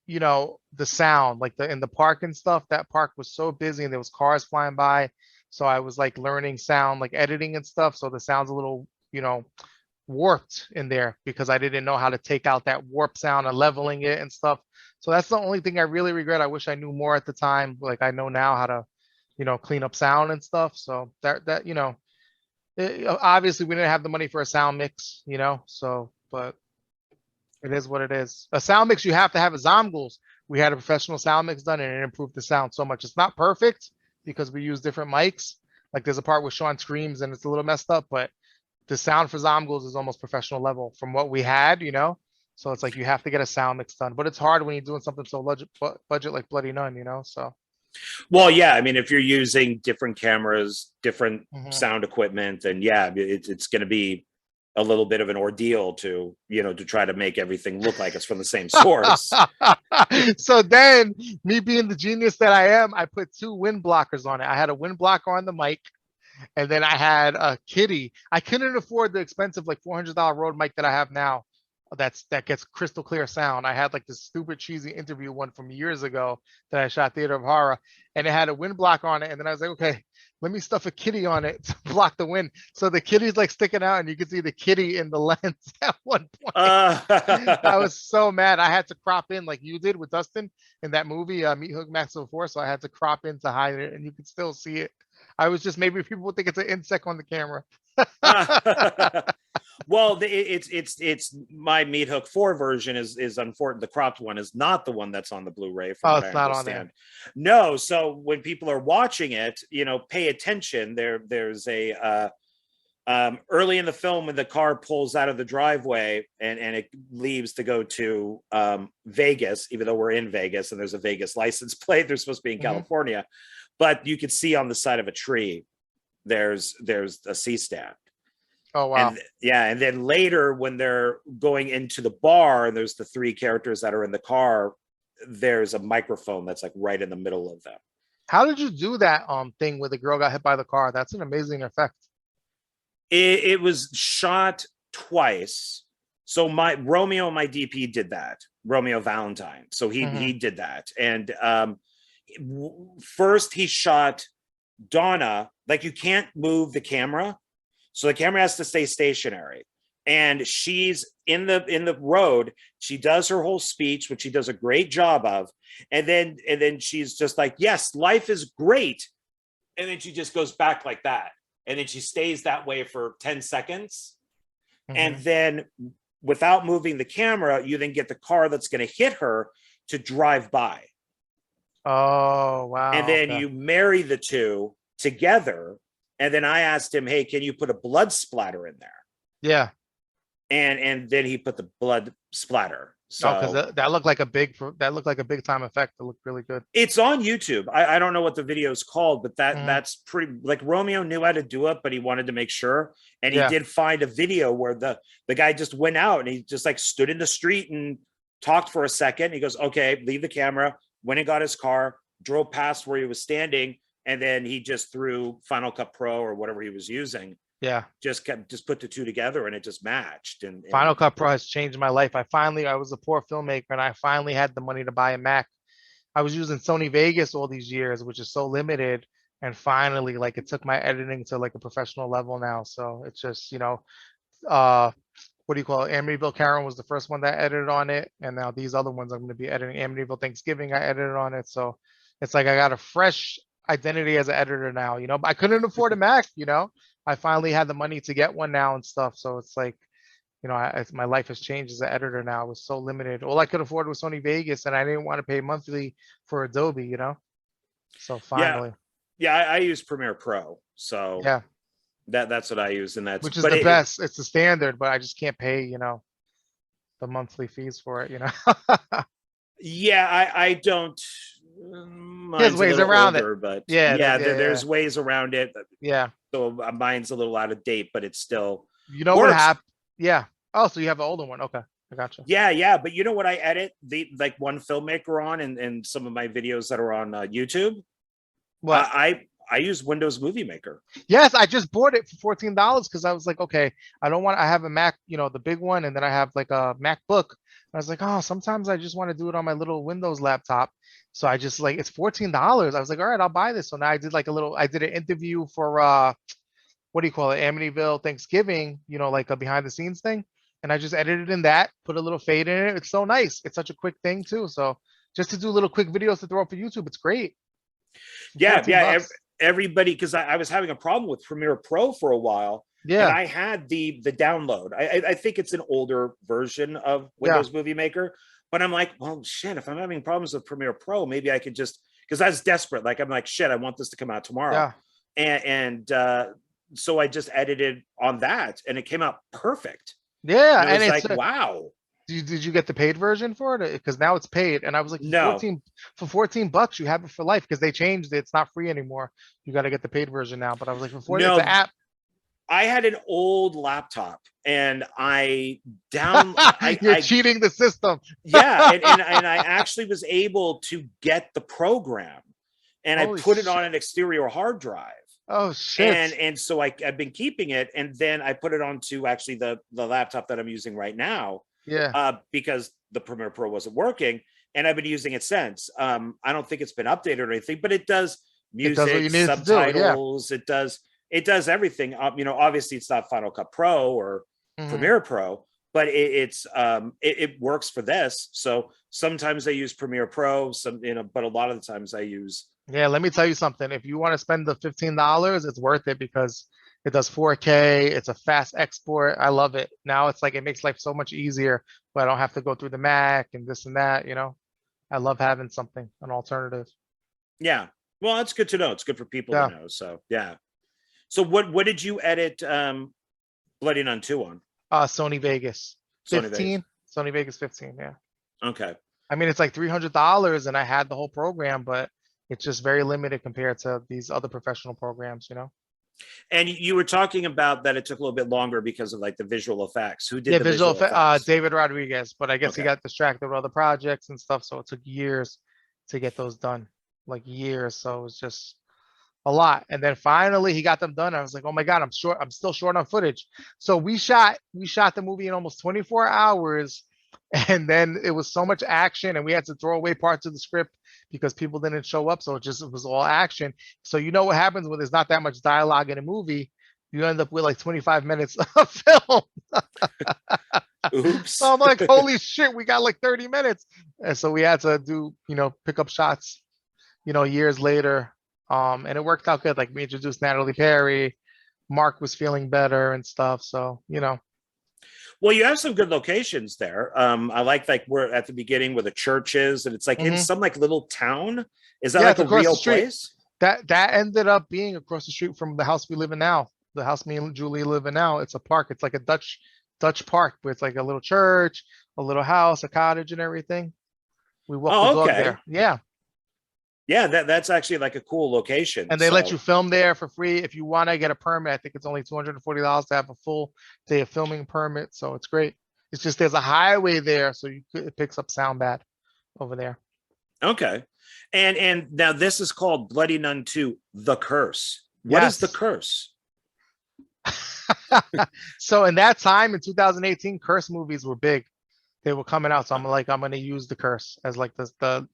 the sound, like in the park and stuff, that park was so busy and there was cars flying by. So I was like learning sound, like editing and stuff. So the sound's a little, warped in there because I didn't know how to take out that warp sound and leveling it and stuff. So that's the only thing I really regret. I wish I knew more at the time. Like I know now how to, clean up sound and stuff. So obviously we didn't have the money for a sound mix, but it is what it is. A sound mix, you have to have a Zomgools, we had a professional sound mix done and it improved the sound so much. It's not perfect because we use different mics. Like there's a part where Sean screams and it's a little messed up, but the sound for Zomgos is almost professional level from what we had, you know? So it's like you have to get a sound mix done, but it's hard when you're doing something so budget like Bloody Nun, you know? So. Well, yeah, I mean, if you're using different cameras, different Mhm. sound equipment, then yeah, it's going to be a little bit of an ordeal to, you know, to try to make everything look like it's from the same source. So then, me being the genius that I am, I put 2 wind blockers on it. I had a wind blocker on the mic, and then I had a kitty. I couldn't afford the expensive like $400 Rode mic that I have now. That gets crystal clear sound. I had like this stupid cheesy interview one from years ago that I shot Theater of Horror, and it had a wind block on it. And then I was like, okay, let me stuff a kitty on it to block the wind. So the kitty's like sticking out, and you can see the kitty in the lens at one point. I was so mad. I had to crop in like you did with Dustin in that movie, Meat Hook Maximum Force. So I had to crop in to hide it, and you can still see it. I was just maybe people would think it's an insect on the camera. Well, it's my Meat Hook 4 version is unfortunate. The cropped one is not the one that's on the Blu-ray. From Oh, what it's I not understand. on there. No, so when people are watching it, you know, pay attention. There's a early in the film when the car pulls out of the driveway and it leaves to go to Vegas, even though we're in Vegas and there's a Vegas license plate. They're supposed to be in California, but you could see on the side of a tree there's a C-stand. Oh wow. And yeah, and then later when they're going into the bar and there's the 3 characters that are in the car, there's a microphone that's like right in the middle of them. How did you do that thing where the girl got hit by the car? That's an amazing effect. It was shot twice. So my Romeo, my DP did that. Romeo Valentine. So he did that. And first he shot Donna, like you can't move the camera. So the camera has to stay stationary. And she's in the road. She does her whole speech, which she does a great job of. And then she's just like, yes, life is great. And then she just goes back like that. And then she stays that way for 10 seconds. And then without moving the camera, you then get the car that's going to hit her to drive by. Oh, wow. And then you marry the two together. And then I asked him, hey, can you put a blood splatter in there? Yeah. And then he put the blood splatter. So because that looked like a big time effect. It looked really good. it's on YouTube. I don't know what the video is called, but that's pretty, like Romeo knew how to do it, but he wanted to make sure. And he did find a video where the guy just went out and he just like stood in the street and talked for a second. He goes, okay, leave the camera, went and got his car, drove past where he was standing. And then he just threw Final Cut Pro or whatever he was using. Yeah. Just put the two together and it just matched. And Final Cut Pro has changed my life. I was a poor filmmaker and I finally had the money to buy a Mac. I was using Sony Vegas all these years, which is so limited. And finally, like it took my editing to like a professional level now. So it's just, what do you call it? Amityville Karen was the first one that I edited on it. And now these other ones I'm going to be editing. Amityville Thanksgiving, I edited on it. So it's like I got a fresh identity as an editor now, but I couldn't afford a Mac, I finally had the money to get one now and stuff. So it's like, my life has changed as an editor now. I was so limited. All I could afford was Sony Vegas and I didn't want to pay monthly for Adobe, So finally. Yeah, I use Premiere Pro. So yeah, that's what I use. And that's which is the best. It's the standard, but I just can't pay, the monthly fees for it, Yeah, I don't. There's ways around older, it, but there's ways around it. Yeah. So mine's a little out of date, but it's still. What happened? Yeah. Oh, so you have an older one? Okay, I gotcha. Yeah. But you know what I edit like one filmmaker on, and some of my videos that are on YouTube. What I use Windows Movie Maker. Yes, I just bought it for $14 because I was like, okay, I have a Mac, the big one, and then I have like a MacBook. I was like, oh, sometimes I just want to do it on my little Windows laptop. So I just like, it's $14. I was like, all right, I'll buy this. So now I did I did an interview for what do you call it? Amityville Thanksgiving, like a behind the scenes thing. And I just edited in that, put a little fade in it. It's so nice. It's such a quick thing too. So just to do little quick videos to throw up for YouTube, it's great. Yeah. Everybody, because I was having a problem with Premiere Pro for a while. Yeah. And I had the download. I think it's an older version of Windows Movie Maker, but I'm like, well, shit, if I'm having problems with Premiere Pro, maybe I could just, because I was desperate. Like, I'm like, shit, I want this to come out tomorrow. Yeah. And so I just edited on that and it came out perfect. Yeah. And it And was it's, like, wow. did you get the paid version for it? Because now it's paid. And I was like, No, for 14 bucks, you have it for life because they changed it. It's not free anymore. You got to get the paid version now. But I was like, it's an no, app. I had an old laptop and I You're cheating the system. yeah, and I actually was able to get the program and I Holy put it shit. on an exterior hard drive. Oh shit. And so I've been keeping it, and then I put it onto actually the laptop that I'm using right now, Yeah. because the Premiere Pro wasn't working, and I've been using it since. I don't think it's been updated or anything, but it does It does what you music, need it to do. Yeah. subtitles, it does everything. You know, obviously it's not Final Cut Pro or Mhm. Premiere Pro, but it works for this. So sometimes I use Premiere Pro, but a lot of the times I use. Yeah, let me tell you something. If you want to spend the $15, it's worth it because it does 4K. It's a fast export. I love it. Now it's like it makes life so much easier, but I don't have to go through the Mac and this and that, you know. I love having something, an alternative. Yeah, well, that's good to know. It's good for people to Yeah. know. So yeah. So what did you edit Bloody Nun 2 on? Sony Vegas Sony Vegas. 15. Sony Vegas 15. Yeah. Okay. I mean, it's like $300 and I had the whole program, but it's just very limited compared to these other professional programs, you know. And you were talking about that it took a little bit longer because of like the visual effects. Who did Yeah, the visual effects? David Rodriguez, but I guess he Okay. got distracted with other projects and stuff, so it took years to get those done, like years. So it was just a lot. And then finally he got them done. I was like, oh my God, I'm still short on footage. So we shot the movie in almost 24 hours. And then it was so much action and we had to throw away parts of the script because people didn't show up. So it was all action. So you know what happens when there's not that much dialogue in a movie? You end up with like 25 minutes of film. So Oops. I'm like, holy shit, we got like 30 minutes. And so we had to do, pick up shots, years later. And it worked out good. Like we introduced Natalie Perry, Mark was feeling better and stuff. So, Well, you have some good locations there. I like we're at the beginning where the church is, and it's like in Mhm. some like little town. Is that Yeah, like it's a across the real street. place? That ended up being across the street from the house we live in now. The house me and Julie live in now. It's a park. It's like a Dutch park, where it's like a little church, a little house, a cottage, and everything. We walk the Oh, dog okay. there. Yeah. Yeah, that's actually like a cool location. And they let you film there for free. If you want to get a permit, I think it's only $240 to have a full day of filming permit. So it's great. It's just there's a highway there, so it picks up sound bad over there. Okay. And now this is called Bloody Nun 2, The Curse. What is the Yes. curse? So in that time in 2018, curse movies were big. They were coming out. So I'm going to use the curse as like the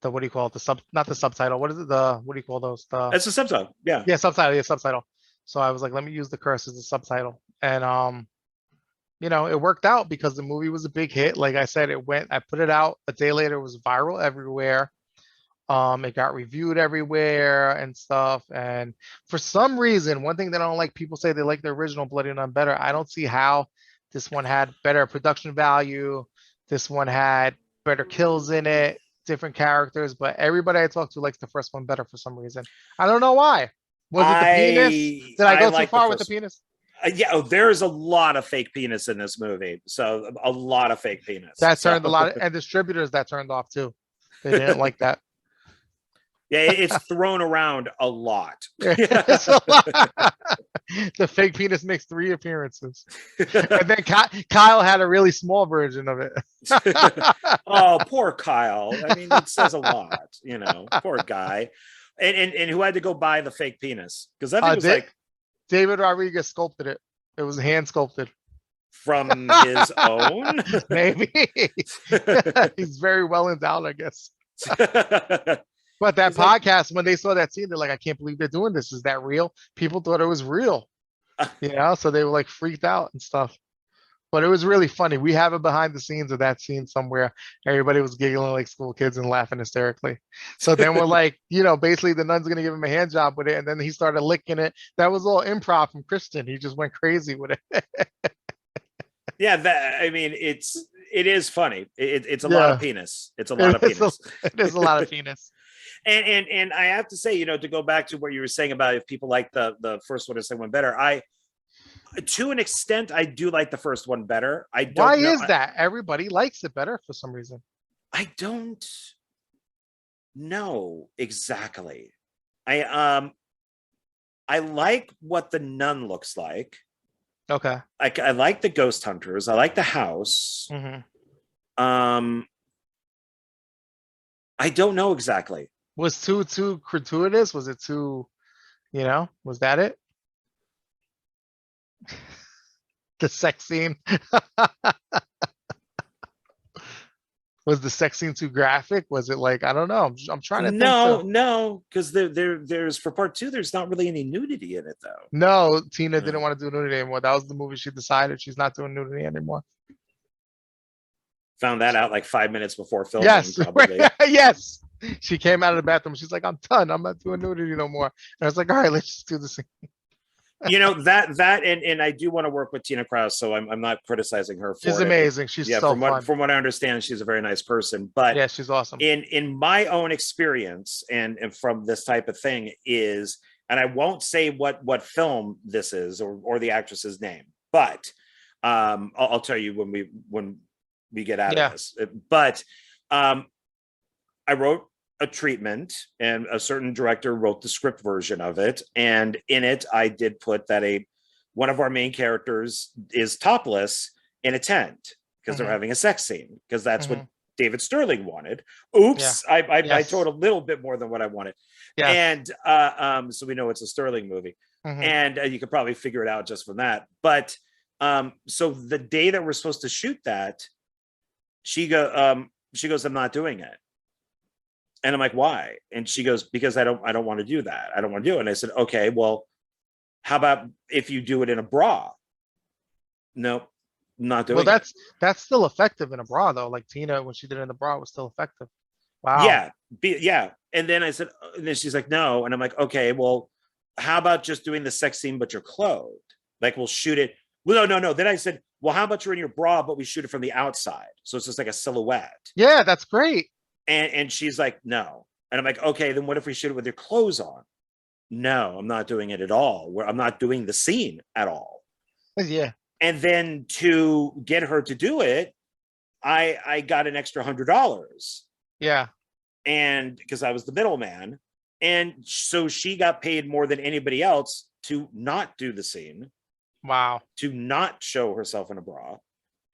what do you call it? Not the subtitle. What is it? What do you call those? It's a subtitle. Yeah. Yeah, subtitle. Yeah, subtitle. So I was like, let me use the curse as a subtitle. And it worked out because the movie was a big hit. Like I said, I put it out a day later, it was viral everywhere. It got reviewed everywhere and stuff. And for some reason, one thing that I don't like, people say they like the original Bloody Nun better. I don't see how. This one had better production value. This one had better kills in it, different characters, but everybody I talk to likes the first one better for some reason. I don't know why. Was it the penis? Did I go too far with the penis? Yeah, there's a lot of fake penis in this movie. So a lot of fake penis. That turned a lot and distributors that turned off too. They didn't like that. Yeah, it's thrown around a lot. The fake penis makes 3 appearances. And then Kyle had a really small version of it. Oh, poor Kyle. I mean, it says a lot, poor guy. And who had to go buy the fake penis? Because I think it was like David Rodriguez sculpted it. It was hand sculpted. From his own? Maybe. He's very well endowed, I guess. But that podcast, when they saw that scene, they're like, I can't believe they're doing this. Is that real? People thought it was real. So they were like freaked out and stuff. But it was really funny. We have it behind the scenes of that scene somewhere. Everybody was giggling like school kids and laughing hysterically. So then we're like, basically the nun's going to give him a hand job with it. And then he started licking it. That was all improv from Christian. He just went crazy with it. Yeah, I mean, it's it is funny. It's a lot of Yeah, penis. It's a lot of it penis. is a lot of penis. And I have to say, you know, to go back to what you were saying about if people like the first one or second one better, I to an extent I do like the first one better. I Why don't know. is that? Everybody likes it better for some reason. I don't know exactly. I like what the nun looks like. Okay. I like the ghost hunters. I like the house. Hmm. Um, I don't know exactly. Was too gratuitous? Was it too, was that it? The sex scene? Was the sex scene too graphic? Was it like, I don't know. I'm trying to think too. No, because there's for part two, there's not really any nudity in it though. No, Tina didn't No. want to do nudity anymore. That was the movie she decided she's not doing nudity anymore. Found that out like 5 minutes before filming, Yes. probably. Yes. She came out of the bathroom. She's like, I'm done. I'm not doing nudity no more. And I was like, all right, let's just do this. You know, that and I do want to work with Tina Kraus, so I'm not criticizing her for She's it. amazing. She's Yeah, so from fun. what I understand, she's a very nice person. But Yeah, she's awesome. in my own experience and from this type of thing is, and I won't say what film this is or the actress's name, but I'll tell you when we get out Yeah. of this. But I wrote a treatment and a certain director wrote the script version of it, and in it I did put that one of our main characters is topless in a tent because they're having a sex scene, because that's what David Sterling wanted. Oops, Yeah. I Yes. told a little bit more than what I wanted. Yes. And so we know it's a Sterling movie. And you could probably figure it out just from that. But so the day that we're supposed to shoot that, she goes, I'm not doing it. And I'm like, why? And she goes, because I don't want to do that. I don't want to do it. And I said, okay, well, how about if you do it in a bra? No, not doing Well, it. that's still effective in a bra though. Like Tina, when she did it in the bra, was still effective. Wow. Yeah. And then I said, and then she's like, no. And I'm like, okay, well, how about just doing the sex scene, but you're clothed? Like we'll shoot it. Well, no. Then I said, well, how about you're in your bra, but we shoot it from the outside. So it's just like a silhouette. Yeah, that's great. And she's like, no. And I'm like, okay, then what if we shoot it with your clothes on? No, I'm not doing it at all. I'm not doing the scene at all. Yeah. And then to get her to do it, I got an extra $100. Yeah. And because I was the middleman. And so she got paid more than anybody else to not do the scene. Wow. To not show herself in a bra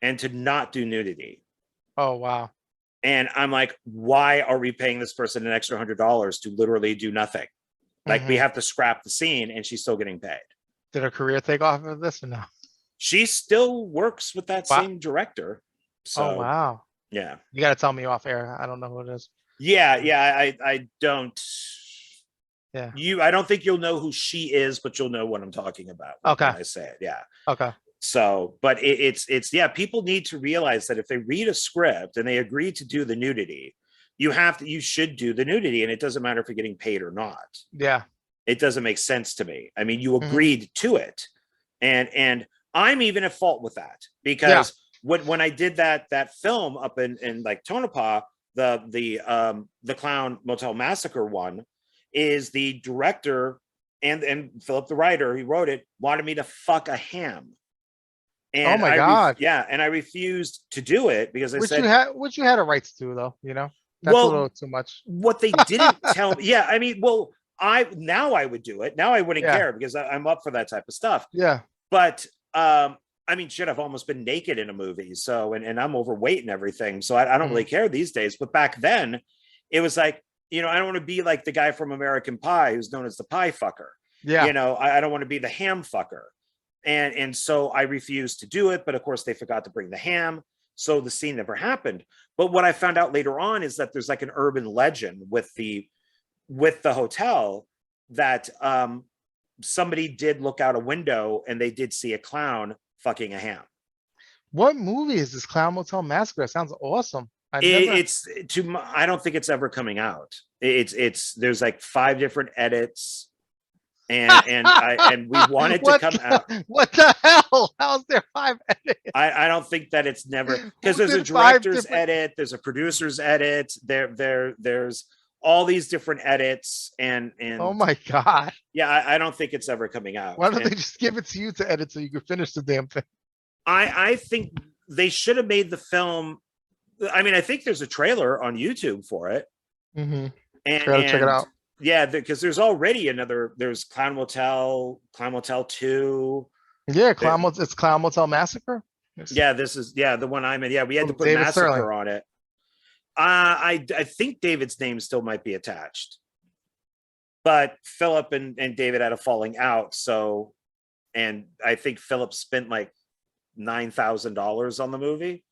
and to not do nudity. Oh, wow. And I'm like, why are we paying this person an extra $100 to literally do nothing? Like we have to scrap the scene and she's still getting paid. Did her career take off of this or no? She still works with that same director. So, oh, wow. Yeah. You got to tell me off air. I don't know who it is. Yeah. I don't. Yeah. I don't think you'll know who she is, but you'll know what I'm talking about. Okay. When I say it. Yeah. Okay. So, but it's people need to realize that if they read a script and they agree to do the nudity, you should do the nudity, and it doesn't matter if you're getting paid or not. Yeah. It doesn't make sense to me. I mean, you agreed to it. And I'm even at fault with that, because when I did that film up in like Tonopah, the Clown Motel Massacre one, is the director and Philip the writer, he wrote it, wanted me to fuck a ham. And oh my God. And I refused to do it because I said, which you had a rights to though, that's a little too much. What they didn't tell me. Yeah. I mean, well, I would do it. Now I wouldn't care because I'm up for that type of stuff. Yeah. But, I mean, shit, I've almost been naked in a movie. So, and I'm overweight and everything. So I don't really care these days. But back then it was like, I don't want to be like the guy from American Pie who's known as the pie fucker. Yeah. I don't want to be the ham fucker. And so I refused to do it. But of course they forgot to bring the ham. So the scene never happened. But what I found out later on is that there's like an urban legend with the hotel that somebody did look out a window and they did see a clown fucking a ham. What movie is this? Clown Motel Massacre? That sounds awesome. I don't think it's ever coming out. There's like 5 different edits. and we want it to come out. What the hell? How's there 5 edits? I don't think that it's never, because Who there's a did 5 director's different? edit, there's a producer's edit, there's all these different edits, Oh and my God. yeah, I don't think it's ever coming out. Why don't And they just give it to you to edit so you can finish the damn thing? I think they should have made the film. I mean, I think there's a trailer on YouTube for it, Mm-hmm. and Gotta check it out. yeah, because there's already there's Clown Motel, Clown Motel 2. Yeah, it's Clown Motel Massacre. Yes. Yeah, this is the one I'm in. Yeah, we had to From put David Massacre Sterling. on it. I think David's name still might be attached, but Philip and David had a falling out. So, and I think Philip spent like $9,000 on the movie.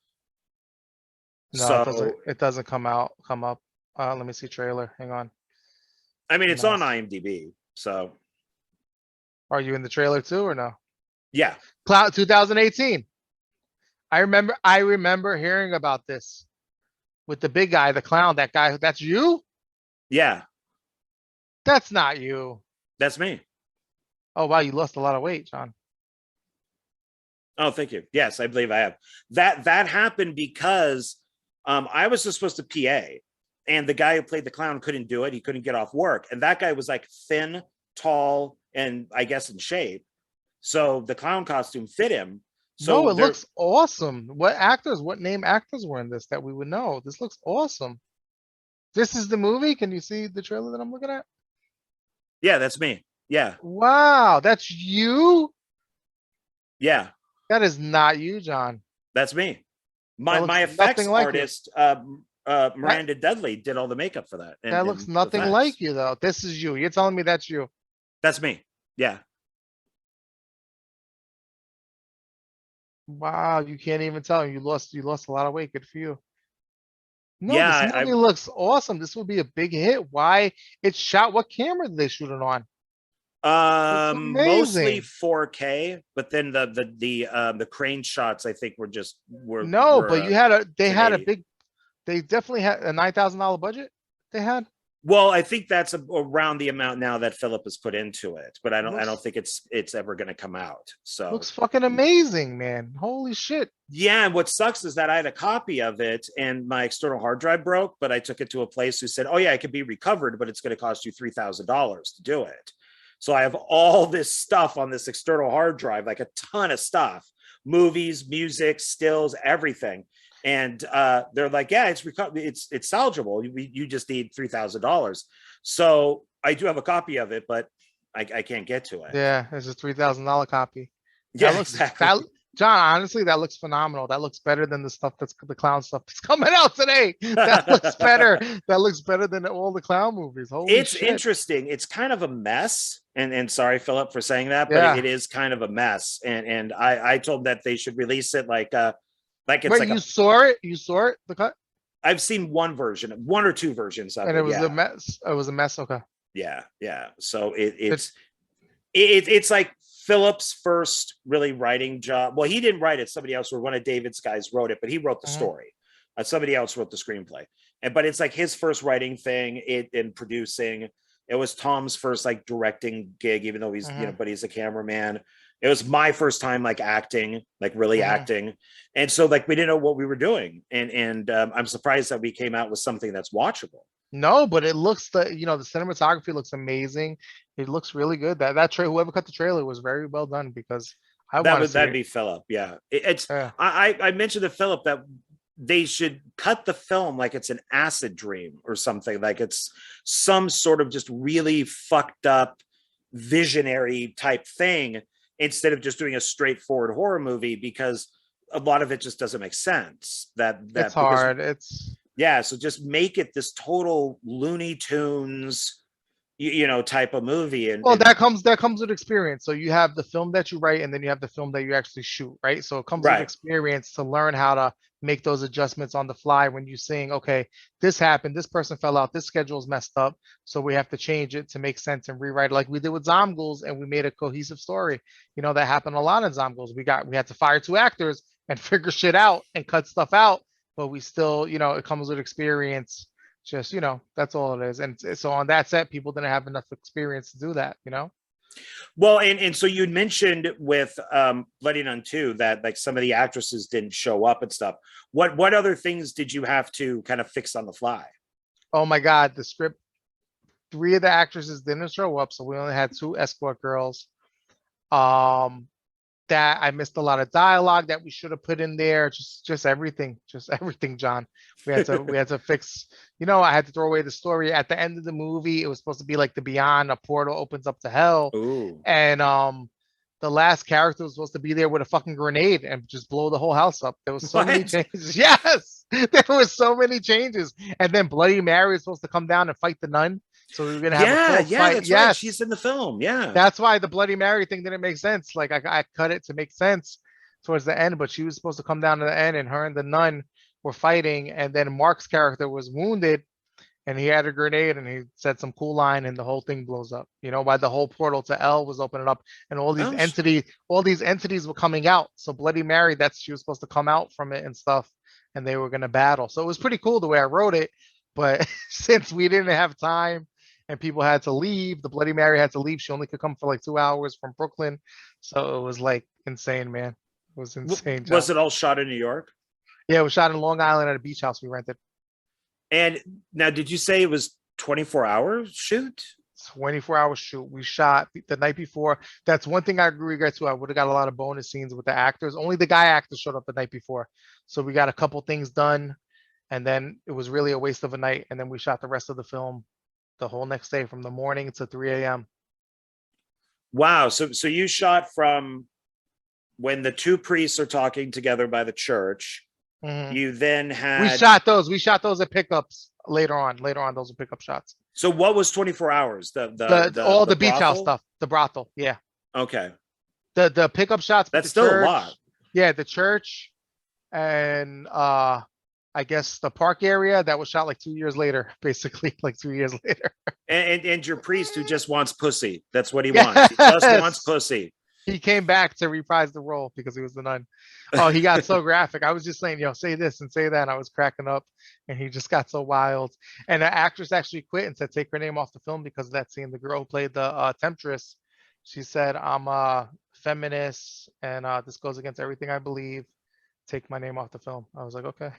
No, So it doesn't come up. Let me see trailer. Hang on. I mean, it's on Nice. IMDb. So Are you in the trailer too or no? yeah, Cloud 2018. I remember hearing about this with the big guy, the clown, that guy. That's you? yeah, That's not you. that's me. Oh wow, you lost a lot of weight, John. Oh, thank you. Yes, I believe I have. That happened because I was just supposed to PA, and the guy who played the clown couldn't do it. He couldn't get off work, and that guy was like thin, tall, and I guess in shape. So the clown costume fit him. So No, it looks awesome. What name actors were in this that we would know? This looks awesome. This is the movie. Can you see the trailer that I'm looking at? yeah, that's me. Yeah, Wow, that's you? yeah, That is not you, John. that's me. That My looks effects nothing like you. artist, Miranda Dudley, did all the makeup for that. That looks nothing like you, though. This is you. You're telling me that's you. That's me. Yeah. Wow, you can't even tell. You lost a lot of weight. Good for you. No, Yeah, this movie looks awesome. This will be a big hit. Why? It's shot. What camera did they shoot it on? It's mostly amazing. 4K, but then the crane shots I think No, but they had a 1080. big, they definitely had a $9,000 budget. They had. Well, I think that's around the amount now that Philip has put into it, but I don't think it's ever going to come out. So Looks fucking amazing, man. Holy shit. yeah, and what sucks is that I had a copy of it and my external hard drive broke, but I took it to a place who said, "Oh yeah, it could be recovered, but it's going to cost you $3,000 to do it." So I have all this stuff on this external hard drive, like a ton of stuff, movies, music, stills, everything. And they're like, yeah, it's salvageable. You just need $3,000. So I do have a copy of it, but I can't get to it. Yeah, it's a $3,000 copy. Yeah, That looks exactly. John, honestly, that looks phenomenal. That looks better than the clown stuff that's coming out today. That looks better. That looks better than all the clown movies. Holy It's shit. interesting. It's kind of a mess. And sorry, Philip, for saying that, but Yeah. it is kind of a mess. And I told them that they should release it like it's Wait, like you saw it? You saw it? The cut? I've seen one or two versions of And it. it was Yeah. a mess. It was a mess. Okay. Yeah. So it's like Philip's first really writing job. Well, he didn't write it. Somebody else, or one of David's guys wrote it, but he wrote the story. Somebody else wrote the screenplay. But it's like his first writing thing, in producing. It was Tom's first like directing gig, even though he's but he's a cameraman. It was my first time like acting, like really acting, and so like we didn't know what we were doing, and I'm surprised that we came out with something that's watchable. No, but it looks the cinematography looks amazing. It looks really good. That trailer, whoever cut the trailer was very well done because I want to see That'd it. be Philip. Yeah, it's Yeah. I mentioned to Philip that they should cut the film like it's an acid dream or something, like it's some sort of just really fucked up visionary type thing, instead of just doing a straightforward horror movie, because a lot of it just doesn't make sense. It's hard. Yeah, so just make it this total Looney Tunes, type of movie. And Well, that comes with experience. So you have the film that you write, and then you have the film that you actually shoot, right? So it comes with right. experience to learn how to make those adjustments on the fly when you're saying, okay, this happened, this person fell out, this schedule's messed up, so we have to change it to make sense and rewrite it, like we did with Zomgoals, and we made a cohesive story. That happened a lot in Zomgoals. We had to fire 2 actors and figure shit out and cut stuff out, but we still, it comes with experience. Just, that's all it is. And so on that set, people didn't have enough experience to do that. Well, and so you mentioned with Bloody Nun 2 that like some of the actresses didn't show up and stuff. What other things did you have to kind of fix on the fly? Oh my God, the script. Three of the actresses didn't show up, so we only had two escort girls. Um, that I missed a lot of dialogue that we should have put in there. Just everything, John. We had to fix. I had to throw away the story at the end of the movie. It was supposed to be like the beyond, a portal opens up to hell, Ooh. and the last character was supposed to be there with a fucking grenade and just blow the whole house up. There was so many What? changes. Yes, there was so many changes. And then Bloody Mary was supposed to come down and fight the nun. So we were gonna have a Yeah, full yeah, fight. that's right. Yes, She's in the film. Yeah. that's why the Bloody Mary thing didn't make sense. Like I cut it to make sense towards the end, but she was supposed to come down to the end, and her and the nun were fighting, and then Mark's character was wounded, and he had a grenade, and he said some cool line, and the whole thing blows up. Why the whole portal to L was opening up, and Oh, all these entities were coming out. So Bloody Mary, she was supposed to come out from it and stuff, and they were gonna battle. So it was pretty cool the way I wrote it, but since we didn't have time and people had to leave, the Bloody Mary had to leave. She only could come for like 2 hours from Brooklyn. So it was like insane, man. It was insane, John. was it all shot in New York? Yeah, it was shot in Long Island at a beach house we rented. And now, did you say it was 24-hour shoot? 24-hour shoot. We shot the night before. That's one thing I regret too. I would have got a lot of bonus scenes with the actors. Only the guy actors showed up the night before. So we got a couple things done. And then it was really a waste of a night. And then we shot the rest of the film the whole next day from the morning to 3 a.m. Wow. So you shot from when the two priests are talking together by the church. Mhm. You then had We shot those at pickups later on. Those are pickup shots. So what was 24 hours? All the beach house brothel? stuff. The brothel. Yeah. Okay. The pickup shots. That's the still church, a lot. Yeah, the church and I guess the park area that was shot like 2 years later, basically like 2 years later. And your priest who just wants pussy. That's what he wants. He just wants pussy. He came back to reprise the role because he was the nun. Oh, he got so graphic. I was just saying, say this and say that. And I was cracking up, and he just got so wild. And the actress actually quit and said, take her name off the film because of that scene. The girl who played the temptress, she said, I'm a feminist, and this goes against everything I believe. Take my name off the film. I was like, okay.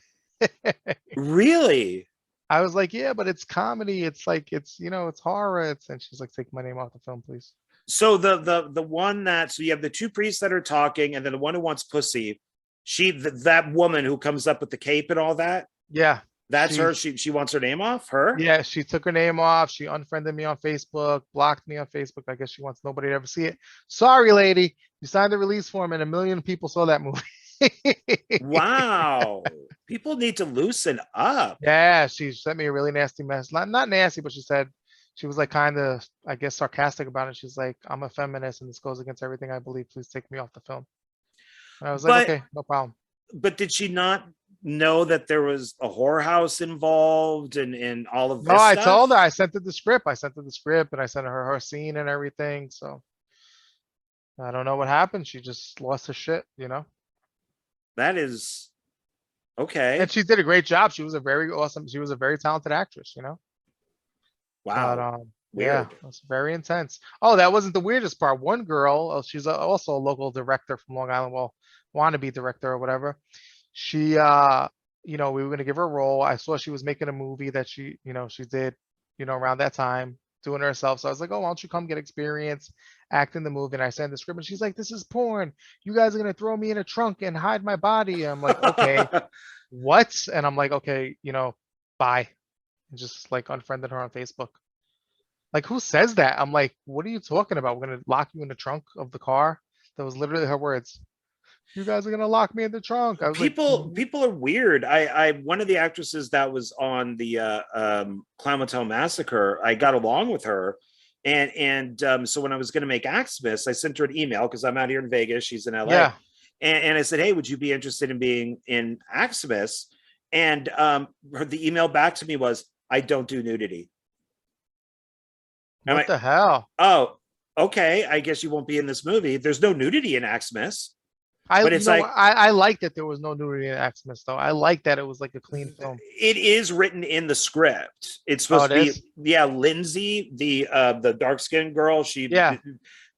Really? I was like, yeah, but it's comedy. It's like, it's horror. And she's like, take my name off the film, please. So the one so you have the two priests that are talking, and then the one who wants pussy, that woman who comes up with the cape and all that. Yeah, that's her. She wants her name off. Her. Yeah, she took her name off. She unfriended me on Facebook, blocked me on Facebook. I guess she wants nobody to ever see it. Sorry, lady. You signed the release form, and 1 million people saw that movie. Wow. People need to loosen up. Yeah, she sent me a really nasty mess. Not nasty, but she was like kind of, I guess, sarcastic about it. She's like, I'm a feminist and this goes against everything I believe. Please take me off the film. And I was like, okay, no problem. But did she not know that there was a whorehouse involved and all of this? No, I stuff? told her. I sent her the script. And I sent her scene and everything. So I don't know what happened. She just lost her shit, That is okay. And she did a great job. She was a very talented actress, Wow. But, yeah, it's very intense. Oh, that wasn't the weirdest part. One girl, she's also a local director from Long Island, well, wannabe director or whatever. She, we were going to give her a role. I saw she was making a movie that she did, around that time, doing it herself. So I was like, oh, why don't you come get experience, act in the movie? And I sent the script, and she's like, this is porn. You guys are going to throw me in a trunk and hide my body. I'm like, okay, what? And I'm like, okay, bye. And just like unfriended her on Facebook. Like, who says that? I'm like, what are you talking about? We're gonna lock you in the trunk of the car? That was literally her words. You guys are gonna lock me in the trunk. I was people are weird. I one of the actresses that was on the Clown Motel Massacre, I got along with her. And so when I was going to make Axmas, I sent her an email because I'm out here in Vegas. She's in LA. Yeah. And I said, hey, would you be interested in being in Axmas? And the email back to me was, I don't do nudity. What the hell? Oh, okay. I guess you won't be in this movie. There's no nudity in Axmas. But it's like I like that there was no nudity in Xmas though. I like that it was like a clean film. it is written in the script. It's Oh, supposed it to be, is? yeah, Lindsay, the dark skinned girl. Yeah,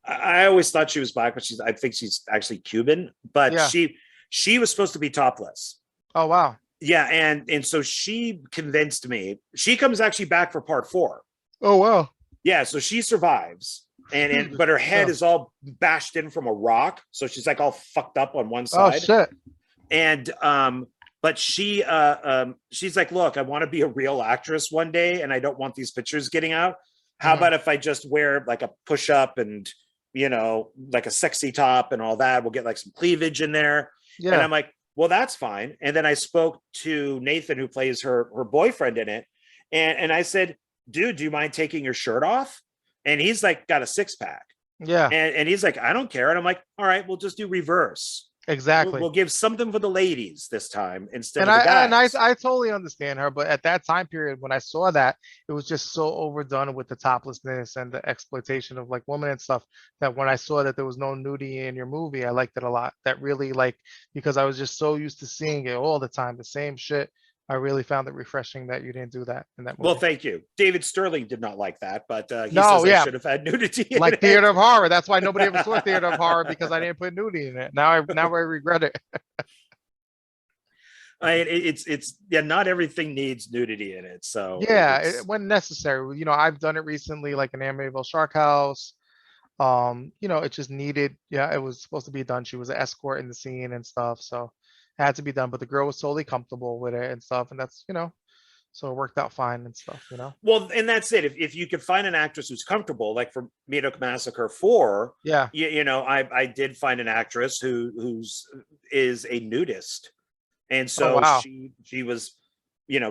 I always thought she was black, but I think she's actually Cuban. But yeah. she was supposed to be topless. Oh wow. Yeah, and so she convinced me. She comes actually back for part 4. Oh wow. Yeah, so she survives, and but her head Oh, is all bashed in from a rock, so she's like all fucked up on one oh side. shit. And but she's like, look, I want to be a real actress one day, and I don't want these pictures getting out. How about if I just wear like a push up and like a sexy top and all that? We'll get like some cleavage in there. And Yeah. I'm like, well, that's fine. And then I spoke to Nathan, who plays her boyfriend in it, and I said, dude, do you mind taking your shirt off? And he's like, got a 6-pack. Yeah. And he's like, I don't care. And I'm like, all right, we'll just do reverse. Exactly. We'll give something for the ladies this time instead And of the I guys. I totally understand her, but at that time period when I saw that, it was just so overdone with the toplessness and the exploitation of like women and stuff that when I saw that there was no nudity in your movie, I liked it a lot. That really like because I was just so used to seeing it all the time, the same shit. I really found it refreshing that you didn't do that in that Well, movie. thank you. David Sterling did not like that, but he No, says I yeah, should have had nudity in like it. Theater of Horror. That's why nobody ever saw Theater of Horror because I didn't put nudity in it. Now I regret it. It's yeah, not everything needs nudity in it. So Yeah, it's when necessary. I've done it recently, like in Amityville Shark House. It just needed. Yeah, it was supposed to be done. She was an escort in the scene and stuff, so it had to be done. But the girl was totally comfortable with it and stuff, and that's so it worked out fine and stuff. well, and that's it. If you could find an actress who's comfortable, like for Meathook Massacre 4, Yeah. I did find an actress who's is a nudist. And Oh so wow. she was,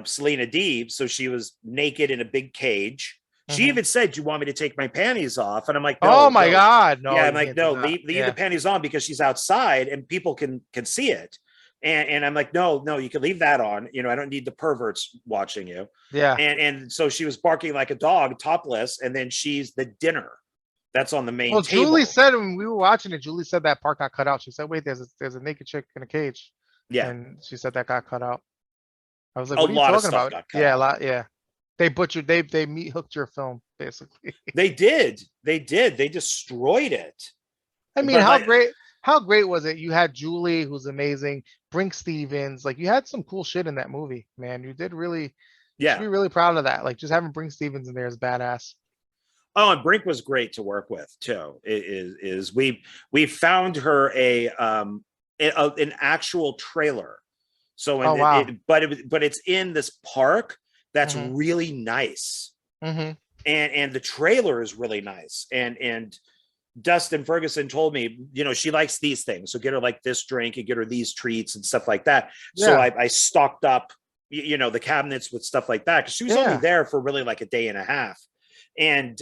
Selena Deeb. So she was naked in a big cage. She Hmm. even said, "Do you want me to take my panties off?" And I'm like, Oh "No, my no." God, no, Yeah, I'm you like, can't do "No, that. leave the Yeah, panties on because she's outside and people can see it." And I'm like, "No, no, you can leave that on. I don't need the perverts watching you." yeah. And so she was barking like a dog, topless, and then she's the dinner that's on the main Well, Julie table. said when we were watching it, Julie said that part got cut out. She said, "Wait, there's a naked chick in a cage," Yeah, and she said that got cut out. I was like, a "What are you lot of talking stuff about?" got cut Yeah, a out. lot. Yeah, they butchered. They meat hooked your film basically. They did. They did. They destroyed it. I mean, But like, how great was it? You had Julie, who's amazing, Brink Stevens, like you had some cool shit in that movie, man. You did really, you should yeah. be really proud of that. Like just having Brink Stevens in there is badass. Oh, and Brink was great to work with too. Is we found her an actual trailer. So Oh wow. but it's in this park that's Hmm. really nice, Hmm. and the trailer is really nice. And Dustin Ferguson told me, she likes these things, so get her like this drink and get her these treats and stuff like that. So Yeah. I stocked up, the cabinets with stuff like that because she was only Yeah. there for really like a day and a half. And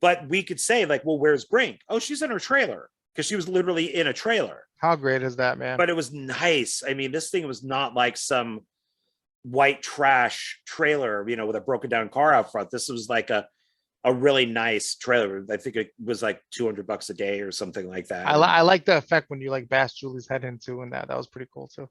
but we could say like, well, where's Brink? Oh, she's in her trailer because she was literally in a trailer. How great is that, man? But it was nice. I mean, this thing was not like some white trash trailer, with a broken down car out front. This was like a really nice trailer. I think it was like $200 a day or something like that. I like the effect when you like bash Julie's head into and that was pretty cool too.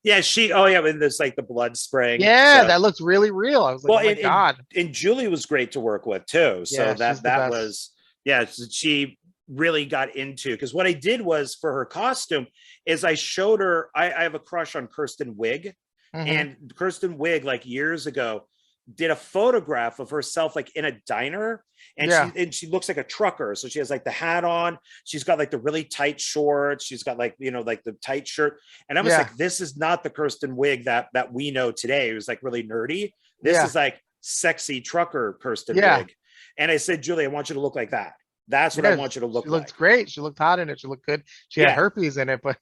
Yeah, oh yeah, and there's like the blood spraying. Yeah, So that looks really real. I was like, well, oh my God. and Julie was great to work with too. So Yeah, she's the that best. was, yeah, so she really got into, because what I did was for her costume is I showed her, I have a crush on Kirsten Wiig, Hmm. and Kirsten Wiig like years ago did a photograph of herself like in a diner, and Yeah. she looks like a trucker. So she has like the hat on, she's got like the really tight shorts, she's got like like the tight shirt, and I was Yeah. like, this is not the Kirsten Wiig that we know today. It was like really nerdy. This Yeah. is like sexy trucker Kirsten Yeah. Wiig. And I said, Julie, I want you to look like that. That's what I Yeah. want you to She look looked like. great. She looked hot in it. She looked good. She had Yeah. herpes in it, but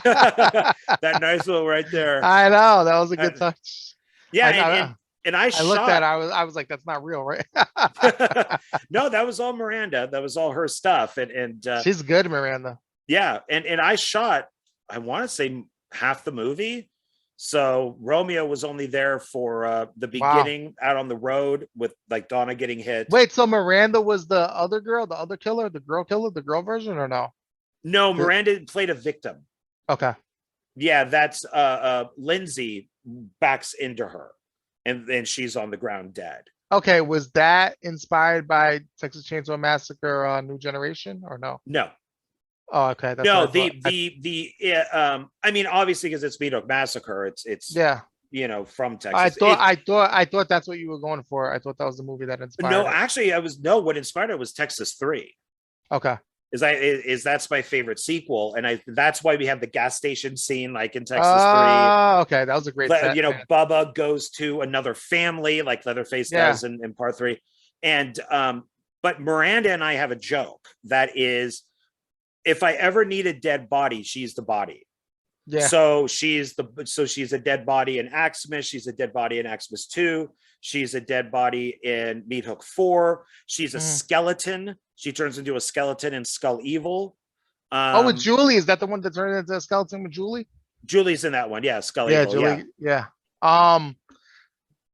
That nice little right there. I know that was a Uh, good touch. yeah, I and know. and I I looked at shot. it, I was like, that's not real, right? No, that was all Miranda. That was all her stuff. And She's good, Miranda. yeah, and I shot, I want to say half the movie. So Romeo was only there for the Wow. beginning out on the road with like Donna getting hit. Wait, so Miranda was the other girl, the other killer, the girl killer, the girl version, or no? No, Miranda played a victim. Okay. Yeah, that's Lindsay backs into her, and then she's on the ground dead. Okay, was that inspired by Texas Chainsaw Massacre New Generation or no? No, Oh, okay, that's no, what I thought. I mean, obviously, because it's Meat Hook Massacre, it's Yeah, from Texas. It I thought that's what you were going for. I thought that was the movie that inspired No, it. actually, I was no. What inspired it was Texas 3. Okay. That's my favorite sequel, and that's why we have the gas station scene like in Texas 3. Okay, that was a great set. Man. Bubba goes to another family like Leatherface Yeah. does in part 3, and but Miranda and I have a joke that is, if I ever need a dead body, she's the body. Yeah. So she's a dead body in Axmas. She's a dead body in Axmas 2. She's a dead body in Meat Hook 4. She's a skeleton. She turns into a skeleton in Skull Evil. With Julie, is that the one that turned into a skeleton with Julie? Julie's in that one. Yeah, Skull Yeah, Evil. Julie. Yeah.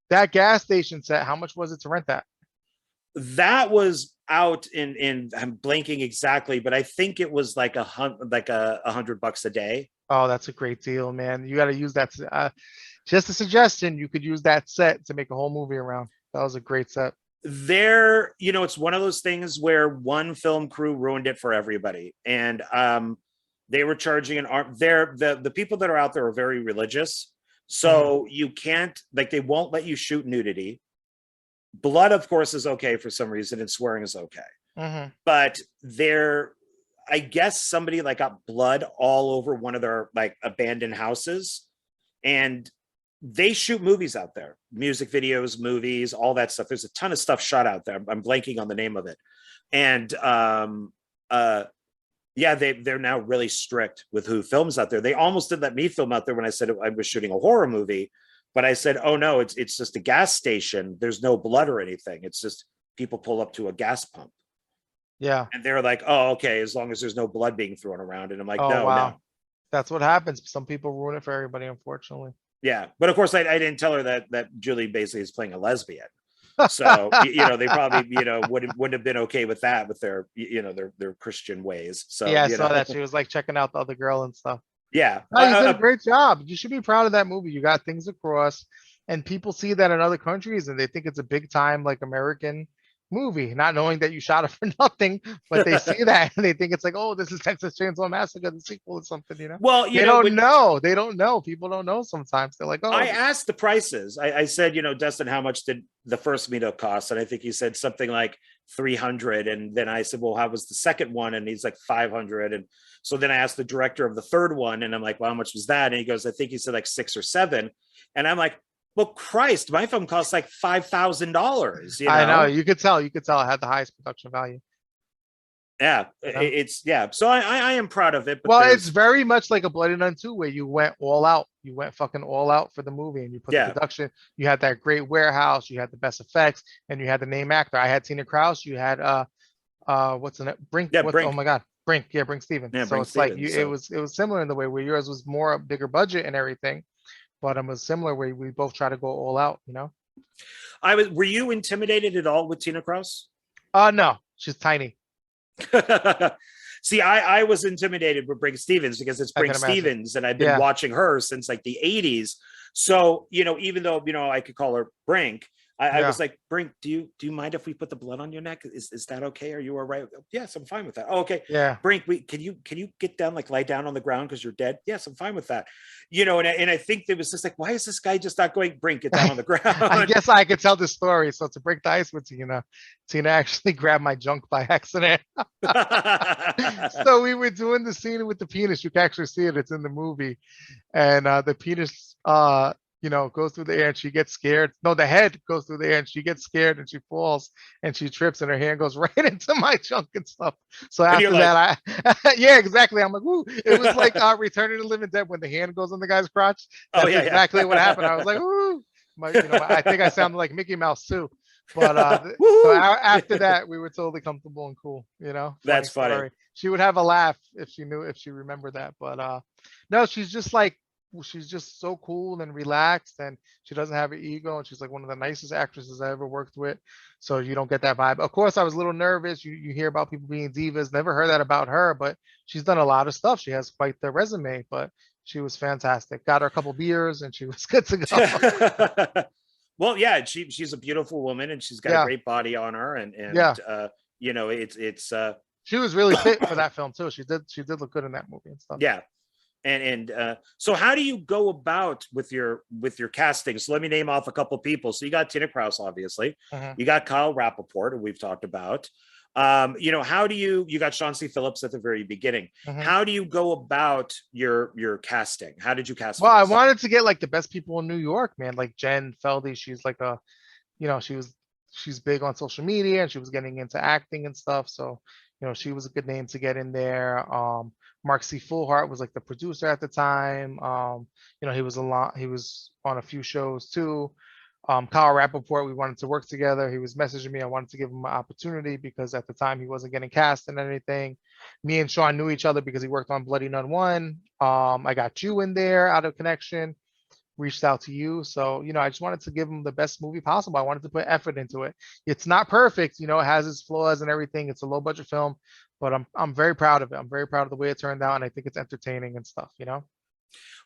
That gas station set, how much was it to rent that? That was out in I'm blanking exactly, but I think it was like $100 a day. Oh, that's a great deal, man. You got to use that. Just a suggestion, you could use that set to make a whole movie around. That was a great set. It's one of those things where one film crew ruined it for everybody, and they were charging an arm. The people that are out there are very religious, so you can't, like, they won't let you shoot nudity. Blood, of course, is okay for some reason, and swearing is okay. But I guess somebody like got blood all over one of their like abandoned houses, and they shoot movies out there, music videos, movies, all that stuff. There's a ton of stuff shot out there. I'm blanking on the name of it. And they're now really strict with who films out there. They almost didn't let me film out there when I said I was shooting a horror movie, but I said, oh no, it's just a gas station. There's no blood or anything. It's just people pull up to a gas pump. Yeah. And they're like, oh, okay, as long as there's no blood being thrown around. And I'm like, oh, no, wow. no. That's what happens. Some people ruin it for everybody, unfortunately. Yeah. But of course, I didn't tell her that Julie basically is playing a lesbian. So, they probably, wouldn't have been okay with that with their, their Christian ways. So, yeah, I saw that. She was like checking out the other girl and stuff. Yeah. No, you did a great job. You should be proud of that movie. You got things across, and people see that in other countries and they think it's a big time, like, American movie, not knowing that you shot it for nothing, but they see that and they think it's like, oh, this is Texas Chainsaw Massacre, the sequel or something, Well, they don't know. They don't know. People don't know sometimes. They're like, oh. I asked the prices. I said, Dustin, how much did the first meetup cost? And I think he said something like 300. And then I said, well, how was the second one? And he's like 500. And so then I asked the director of the third one, and I'm like, well, how much was that? And he goes, I think he said like 6 or 7. And I'm like, well, Christ, my film costs like $5,000. I know. You could tell. It had the highest production value. Yeah, it's So I am proud of it. But well, it's very much like a Bloody Nun 2, where you went all out. You went fucking all out for the movie, and you put the production. You had that great warehouse. You had the best effects, and you had the name actor. I had Tina Kraus. You had what's in it? Brink. Yeah, Brink. Oh my God, Brink. Yeah, Brink Stevens. Yeah, so Brink it's like Stevens, it was similar in the way where yours was more bigger budget and everything. But it was similar where we both try to go all out, Were you intimidated at all with Tina Kraus? No, she's tiny. See, I was intimidated with Brink Stevens because it's Brink Stevens, and I've been watching her since like the 80s. So, even though, I could call her Brink, I was like, Brink, do you mind if we put the blood on your neck? Is that okay? Are you all right? Yes, I'm fine with that. Oh, okay. Yeah. Brink, can you get down, like lie down on the ground because you're dead? Yes, I'm fine with that. And I think there was just like, why is this guy just not going, Brink, get down on the ground? I guess I could tell the story. So to break the ice with Tina actually grabbed my junk by accident. So we were doing the scene with the penis. You can actually see it. It's in the movie. And the penis goes through the air and she gets scared. No, the head goes through the air and she gets scared and she falls and she trips and her hand goes right into my junk and stuff. So after that, yeah, exactly. I'm like, woo. It was like Return of the Living Dead when the hand goes on the guy's crotch. That's exactly what happened. I was like, woo. I think I sounded like Mickey Mouse too. But so after that, we were totally comfortable and cool. That's funny. She would have a laugh if she remembered that. But no, she's just like, she's just so cool and relaxed, and she doesn't have an ego, and she's like one of the nicest actresses I ever worked with. So you don't get that vibe. Of course, I was a little nervous. You hear about people being divas. Never heard that about her, but she's done a lot of stuff. She has quite the resume, but she was fantastic. Got her a couple beers, and she was good to go. Well, yeah, she's a beautiful woman, and she's got a Yeah, great body on her, and yeah. you know, it's She was really fit for that film too. She did look good in that movie and stuff. yeah. And so how do you go about with your casting? So let me name off a couple of people. So you got Tina Kraus, obviously. Mhm, You got Kyle Rappaport, who we've talked about. You know, how do you got Sean C. Phillips at the very beginning? mhm. How do you go about your casting? How did you cast for Well, I this? wanted to get like the best people in New York, man. Like Jen Feldy, she's like a, she's big on social media and she was getting into acting and stuff. So, she was a good name to get in there. Mark C. Fullhart was like the producer at the time. He was on a few shows too. Kyle Rappaport, we wanted to work together. He was messaging me. I wanted to give him an opportunity because at the time he wasn't getting cast and anything. Me and Sean knew each other because he worked on Bloody Nun 1. I got you in there out of connection, reached out to you. So, I just wanted to give him the best movie possible. I wanted to put effort into it. It's not perfect, it has its flaws and everything. It's a low budget film, but I'm very proud of it. I'm very proud of the way it turned out, and I think it's entertaining and stuff.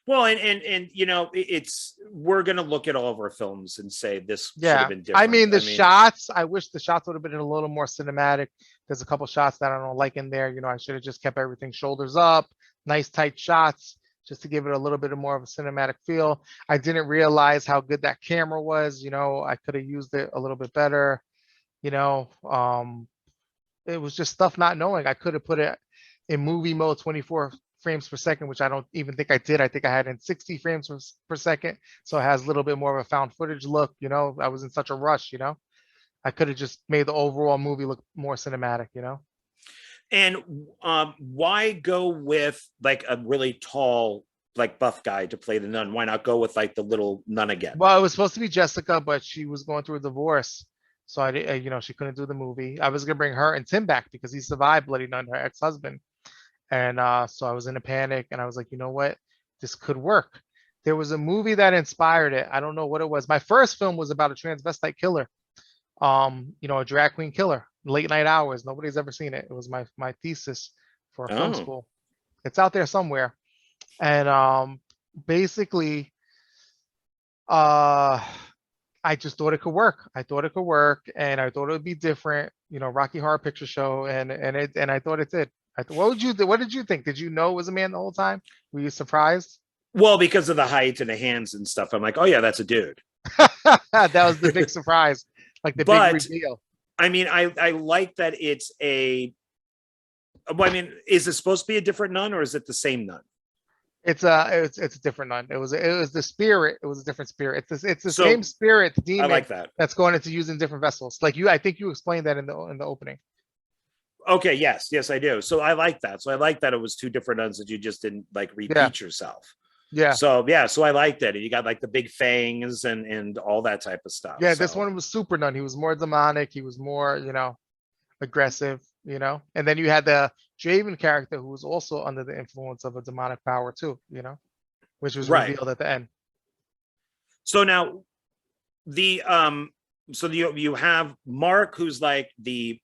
Well, and you know, it's we're gonna look at all of our films and say this should have Yeah. been I different. mean, the shots, I wish the shots would have been a little more cinematic. There's a couple shots that I don't like in there. I should have just kept everything shoulders up, nice tight shots, just to give it a little bit of more of a cinematic feel. I didn't realize how good that camera was. I could have used it a little bit better. You know, it was just stuff not knowing. I could have put it in movie mode, 24 frames per second, which I don't even think I did. I think I had in 60 frames per second. So it has a little bit more of a found footage look. I was in such a rush. I could have just made the overall movie look more cinematic. And why go with like a really tall, like buff guy to play the nun? Why not go with like the little nun again? Well, it was supposed to be Jessica, but she was going through a divorce. So she couldn't do the movie. I was gonna bring her and Tim back because he survived Bloody Nun, her ex-husband. And so I was in a panic and I was like, you know what? This could work. There was a movie that inspired it. I don't know what it was. My first film was about a transvestite killer, a drag queen killer, late night hours. Nobody's ever seen it. It was my thesis for film Oh, school. It's out there somewhere. And basically, uh, I just thought it could work. I thought it could work, and I thought it would be different. Rocky Horror Picture Show, and I thought it did. What did you think? Did you know it was a man the whole time? Were you surprised? well, because of the height and the hands and stuff, I'm like, oh yeah, that's a dude. That was the big surprise, like the big But reveal. I mean, I like that it's a. Well, I mean, is it supposed to be a different nun or is it the same nun? It's a different nun. It was the spirit. It was a different spirit. It's the same So spirit, the I demon like that. that's going into using different vessels. Like I think you explained that in the opening. Okay, yes, I do. So I like that. So I like that it was two different nuns that you just didn't like Yeah, repeat yourself. yeah, So yeah, so I like that. And you got like the big fangs and all that type of stuff. yeah. This So one was super nun. He was more demonic. He was more, aggressive. And then you had the Javen character who was also under the influence of a demonic power too. Which was right. revealed at the end. So now the so you have Mark, who's like the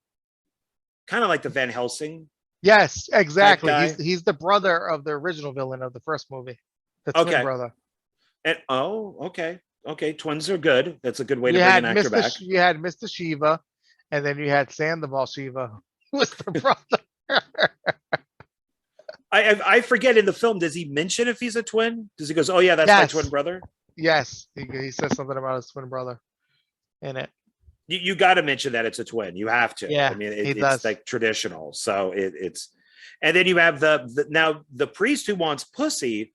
kind of like the Van Helsing Yes, type exactly. guy. He's the brother of the original villain of the first movie, the twin Okay. brother. And okay. Twins are good. That's a good way to bring an actor back. You had Mr. Shiva, and then you had Sandoval Shiva, who was the brother. I forget in the film, does he mention if he's a twin? Does he goes, oh yeah, that's my Yes, twin brother? yes. He says something about his twin brother in it. You got to mention that it's a twin. You have to. I Yeah, mean, he it's does. like traditional. So it's, and then you have now the priest who wants pussy.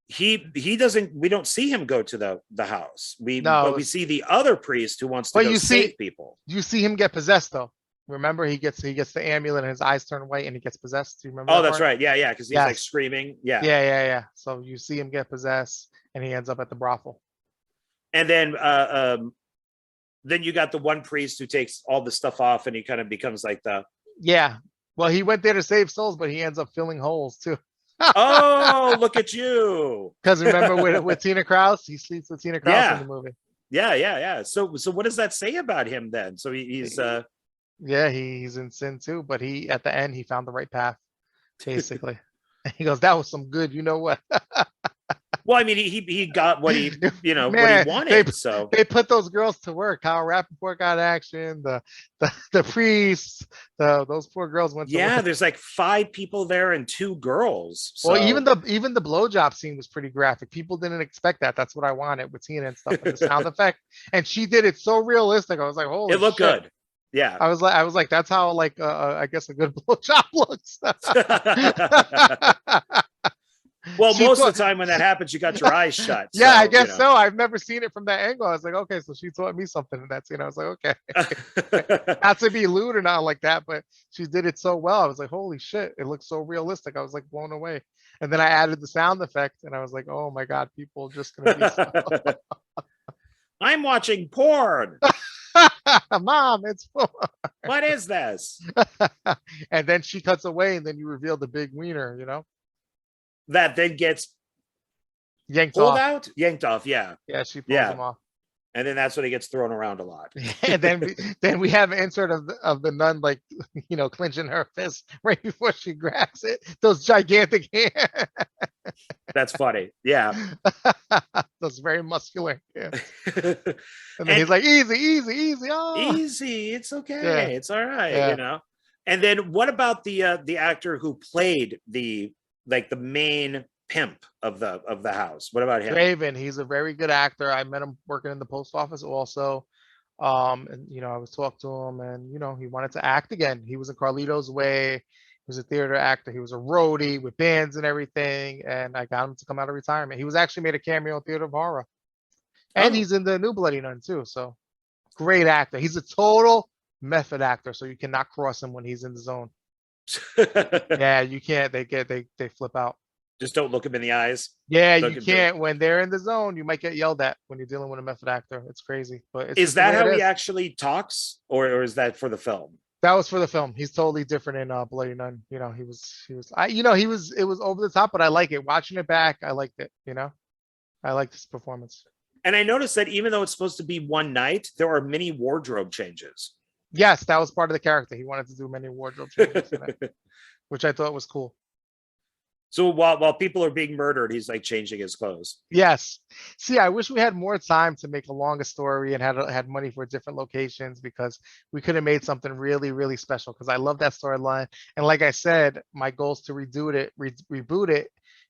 He doesn't. We don't see him go to the house. But No, we see the other priest who wants to but go save people. you see him get possessed though. Remember, he gets the amulet and his eyes turn white and he gets possessed. Do you remember Oh, that that's part? right. Yeah, because he's like Yes. screaming. Yeah, Yeah. So you see him get possessed and he ends up at the brothel. and then you got the one priest who takes all the stuff off and he kind of becomes like the Yeah. Well, he went there to save souls, but he ends up filling holes too. Oh, look at you. Because remember with Tina Kraus, he sleeps with Tina Kraus in Yeah. the movie. Yeah. So what does that say about him then? So he's Yeah, he's in sin too, but he at the end he found the right path, basically. He goes, that was some good, you know what? well, I mean, he got what he what he Man, wanted. So they put those girls to work. Kyle Rappaport got action. The priests, those poor girls went to yeah, work. there's like 5 people there and 2 girls. Well, So even the blowjob scene was pretty graphic. People didn't expect that. That's what I wanted with Tina and stuff, and the sound effect. And she did it so realistic. I was like, it holy looked shit. good. Yeah. I was like, that's how like I guess a good blowjob looks. well, She most of taught, the time when that happens, you got your eyes shut. yeah, I So, guess so. I've never seen it from that angle. I was like, okay, so she taught me something in that scene. I was like, okay, not to be lewd or not like that, but she did it so well. I was like, holy shit, it looks so realistic. I was like blown away. And then I added the sound effect, and I was like, oh my god, people are just gonna be so. I'm watching porn. Mom, it's What is this? and then she cuts away, and then you reveal the big wiener, That then gets yanked pulled off. out, yanked off. Yeah. Yeah, she pulls Yeah. him off. And then that's when he gets thrown around a lot. And then we have an insert of the nun like clenching her fist right before she grabs it. Those gigantic hands. That's funny. Yeah. Those very muscular hands. And then And he's like, easy, easy, easy. Oh, easy. It's yeah, okay. It's all right. yeah. And then what about the actor who played the main pimp of the house? What about him? Draven, he's a very good actor. I met him working in the post office also. And I was talking to him, and he wanted to act again. He was in Carlito's Way. He was a theater actor. He was a roadie with bands and everything. And I got him to come out of retirement. He was actually made a cameo in Theater of Horror, and Oh. he's in the new Bloody Nun too. So great actor. He's a total method actor, so you cannot cross him when he's in the zone. Yeah, you can't. They flip out. Just don't look him in the eyes. Yeah, Look you at can't. When they're in the zone, you might get yelled at when you're dealing with a method actor. It's crazy, but it's Is just the that way how it he is. actually talks, or is that for the film? That was for the film. He's totally different in Bloody Nun. It was over the top, but I like it. Watching it back, I liked it. I liked his performance. And I noticed that even though it's supposed to be one night, there are many wardrobe changes. Yes, that was part of the character. He wanted to do many wardrobe changes in it, which I thought was cool. So while people are being murdered, he's like changing his clothes. Yes. See, I wish we had more time to make a longer story and had money for different locations, because we could have made something really, really special. Because I love that storyline, and like I said, my goal is to reboot it,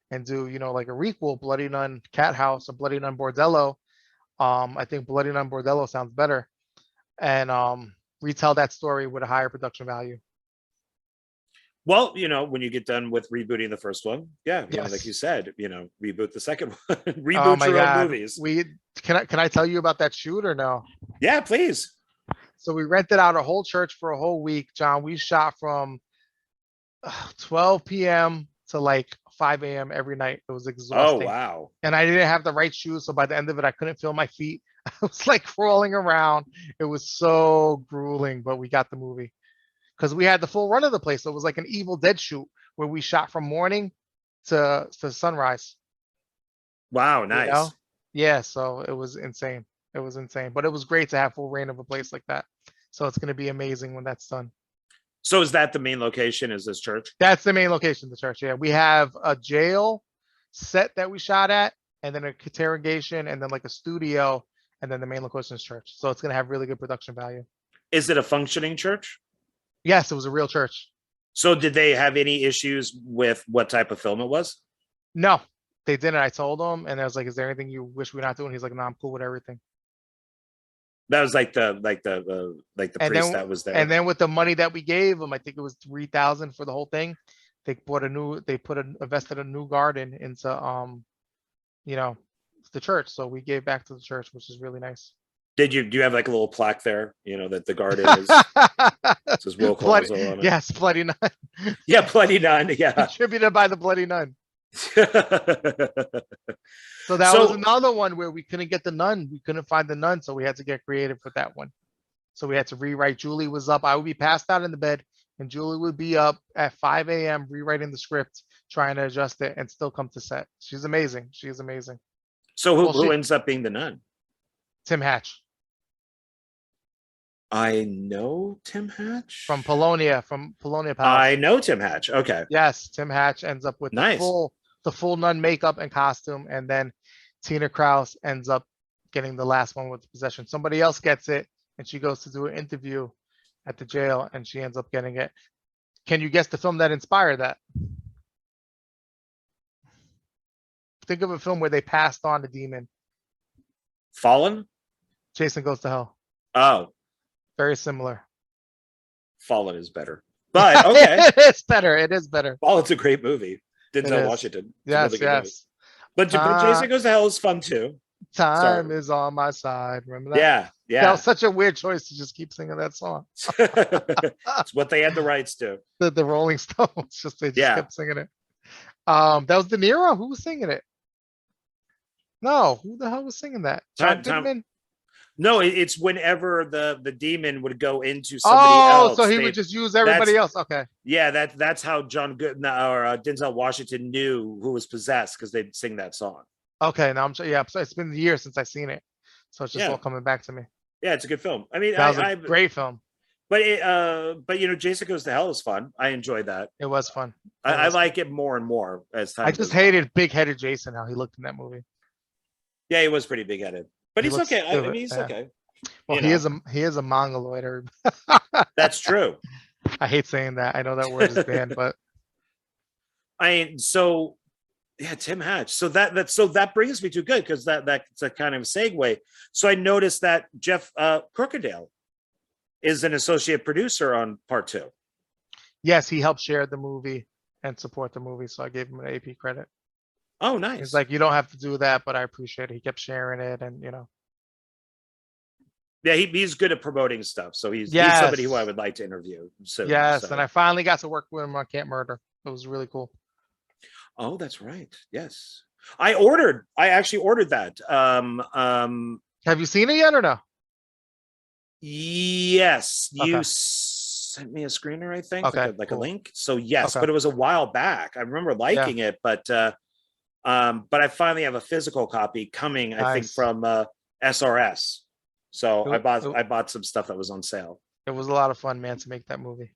and do like a requel, Bloody Nun Cat House or Bloody Nun Bordello. I think Bloody Nun Bordello sounds better, and retell that story with a higher production value. Well, when you get done with rebooting the first one, yeah, Yes. like you said, reboot the second one, Oh reboot my your own God. movies. Can I tell you about that shoot or no? Yeah, please. So we rented out a whole church for a whole week, John. We shot from 12 p.m. to like 5 a.m. every night. It was Oh, exhausting. wow. And I didn't have the right shoes, so by the end of it, I couldn't feel my feet. I was like crawling around. It was so grueling, but we got the movie because we had the full run of the place. So it was like an Evil Dead shoot where we shot from morning to sunrise. Wow, nice. Yeah, so it was insane. It was insane, but it was great to have full reign of a place like that. So it's going to be amazing when that's done. So is that the main location? Is this church? That's the main location, the church. Yeah, we have a jail set that we shot at, and then a interrogation, and then like a studio, and then the main location is church. So it's going to have really good production value. Is it a functioning church? Yes, it was a real church. So did they have any issues with what type of film it was? No, they didn't. I told them, and I was like, "Is there anything you wish we're not doing?" He's like, "No, I'm cool with everything." That was like the And priest then, that was there. and then with the money that we gave them, I think it was 3,000 for the whole thing. They invested a new garden into the church. So we gave back to the church, which is really nice. Do you have like a little plaque there? That the garden is says Will Collazo on it. Yes, Bloody Nun. Yeah, Bloody Nun. Yeah. Contributed by the Bloody Nun. So that was another one where we couldn't get the nun. We couldn't find the nun, so we had to get creative with that one. So we had to rewrite. Julie was up. I would be passed out in the bed, and Julie would be up at 5 a.m. rewriting the script, trying to adjust it and still come to set. She's amazing. She is amazing. So Well, who she- ends up being the nun? Tim Hatch I know Tim Hatch. from Polonia Palace. I know Tim Hatch. Okay, Yes, Tim Hatch ends up with nice. the full nun makeup and costume, and then Tina Kraus ends up getting the last one with the possession. Somebody else gets it, and she goes to do an interview at the jail, and she ends up getting it. Can you guess the film that inspired that? Think of a film where they passed on a demon. Fallen. Jason Goes to Hell. Oh, Very similar. Fallen is better, but okay. It's better. It is better. Fallen's a great movie. It Denzel is. Washington. It's a Yes, really good movie. yes. But Jason Goes to Hell is fun too. Time is on my side. Remember that? Yeah, That yeah. was such a weird choice to just keep singing that song. It's what they had the rights to. The Rolling Stones, they just Yeah. kept singing it. That was De Niro. Who was singing it? No, who the hell was singing that? John Goodman? No, it's whenever the demon would go into somebody Oh, else. so he would just use everybody else. Okay. Yeah, that's how John Good or Denzel Washington knew who was possessed, because they'd sing that song. Okay, now I'm sure. Yeah, so it's been years since I've seen it, so it's just all coming back to me. Yeah, it's a good film. I mean, That was a great film. But Jason Goes to Hell is fun. I enjoyed that. It was fun. I like it more and more as time. I just hated big-headed Jason, how he looked in that movie. Yeah, he was pretty big-headed, but he's okay. I mean, he's okay. Well, he is a mongoloid. That's true. I hate saying that. I know that word is banned, but Tim Hatch. So that brings me to good, because that's a kind of segue. So I noticed that Jeff Crookendale is an associate producer on part 2. yes, he helped share the movie and support the movie, so I gave him an AP credit. Oh, nice. He's like, you don't have to do that, but I appreciate it. He kept sharing it, and Yeah, he's good at promoting stuff. So he's somebody who I would like to interview. So yes, and I finally got to work with him on Can't Murder. It was really cool. Oh, that's right. Yes, I actually ordered that. Have you seen it yet or no? Yes, you Okay. sent me a screener, I think, Okay, like cool. a link. So yes, Okay. but it was a while back. I remember liking it, but I finally have a physical copy coming. I think Nice. from SRS. So It- I bought some stuff that was on sale. It was a lot of fun, man, to make that movie.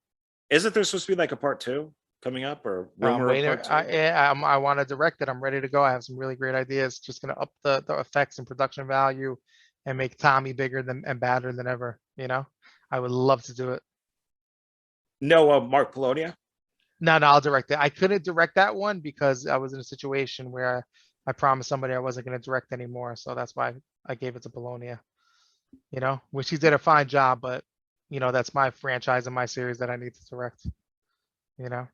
Isn't there supposed to be like a part 2 coming up, or I'm rumor of waiting. part 2? I want to direct it. I'm ready to go. I have some really great ideas. Just gonna up the effects and production value, and make Tommy bigger and badder than ever. I would love to do it. No, Mark Polonia. No, I'll direct it. I couldn't direct that one because I was in a situation where I promised somebody I wasn't going to direct anymore. So that's why I gave it to Polonia. Which he did a fine job, but that's my franchise and my series that I need to direct.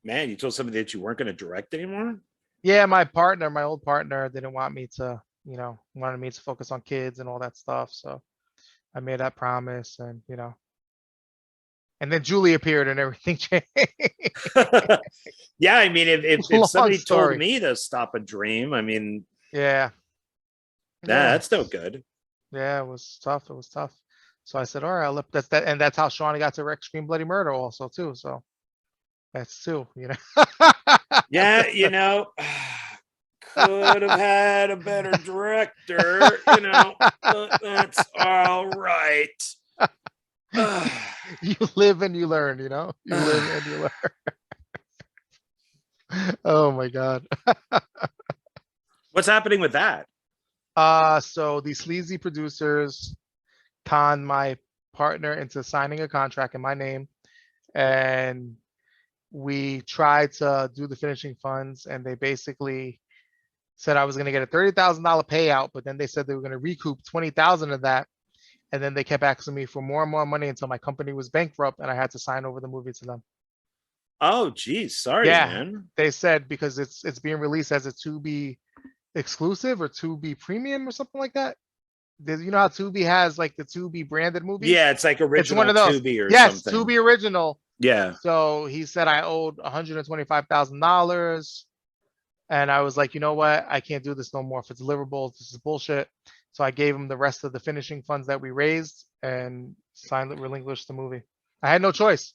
Man, you told somebody that you weren't going to direct anymore? Yeah, my old partner didn't want me to, wanted me to focus on kids and all that stuff. So I made that promise, and and then Julie appeared and everything changed. Yeah, I mean, if Long somebody story. told me to stop a dream, I mean, Yeah. that's no good. Yeah, it was tough. It was tough. So I said, all right, that's that. And that's how Shawnee got to direct Scream Bloody Murder also too. So that's two, Yeah, could have had a better director, but that's all right. You live and you learn, you live and you learn. Oh my God. What's happening with that? So these sleazy producers conned my partner into signing a contract in my name, and we tried to do the finishing funds, and they basically said I was going to get a $30,000 payout, but then they said they were going to recoup 20,000 of that, and then they kept asking me for more and more money until my company was bankrupt, and I had to sign over the movie to them. Oh, geez, sorry, man. They said because it's being released as a Tubi exclusive or Tubi premium or something like that. You know how Tubi has like the Tubi branded movies? Yeah, it's like original It's one of those. Tubi or Yes, something. Tubi original. Yeah. So he said I owed $125,000, and I was like, you know what? I can't do this no more. If it's deliverables, this is bullshit. So I gave him the rest of the finishing funds that we raised and relinquished the movie. I had no choice.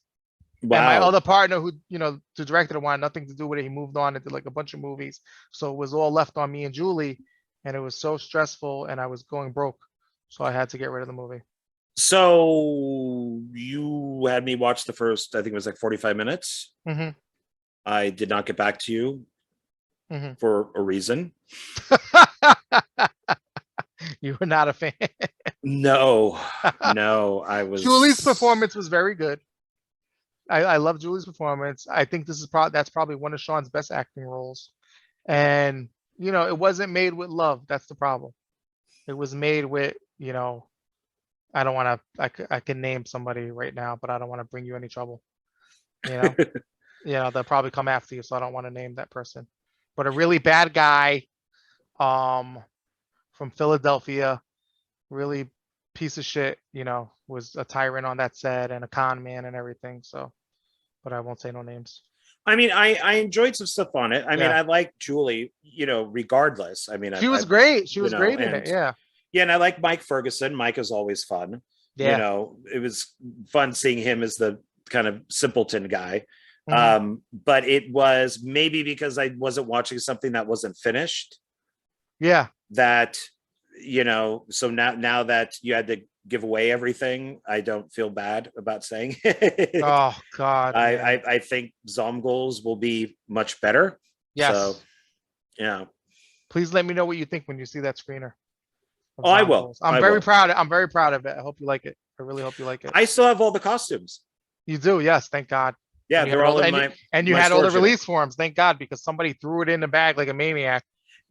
And my Wow. other partner who, the director wanted nothing to do with it. He moved on and did like a bunch of movies. So it was all left on me and Julie. And it was so stressful and I was going broke. So I had to get rid of the movie. So you had me watch the first, I think it was like 45 minutes. Hmm. I did not get back to you Hmm. for a reason. You were not a fan. No, no, I Julie's was. performance was very good. I love Julie's performance. I think that's probably one of Sean's best acting roles. And it wasn't made with love. That's the problem. It was made with, I don't want to. I can name somebody right now, but I don't want to bring you any trouble. You know, they'll probably come after you, so I don't want to name that person. But a really bad guy, um, from Philadelphia, really piece of shit. Was a tyrant on that set and a con man and everything. So, but I won't say no names. I mean, I enjoyed some stuff on it. I mean, Yeah, I like Julie, regardless. I mean, she was great. She was great in it. and Yeah, yeah, and I like Mike Ferguson. Mike is always fun. yeah. It was fun seeing him as the kind of simpleton guy. Hmm. But it was maybe because I wasn't watching something that wasn't finished Yeah. that, so now that you had to give away everything, I don't feel bad about saying it. Oh God, man. I think Zom goals will be much better. So Yes. yeah. Please let me know what you think when you see that screener of Oh, I will. Zomgoals. I'm I very will. proud. I'm very proud of it. I hope you like it. I really hope you like it. I still have all the costumes. You do, yes. Thank God. Yeah, And you they're had all all the, in and you my had all the storage unit. release forms. Thank God, because somebody threw it in the bag like a maniac.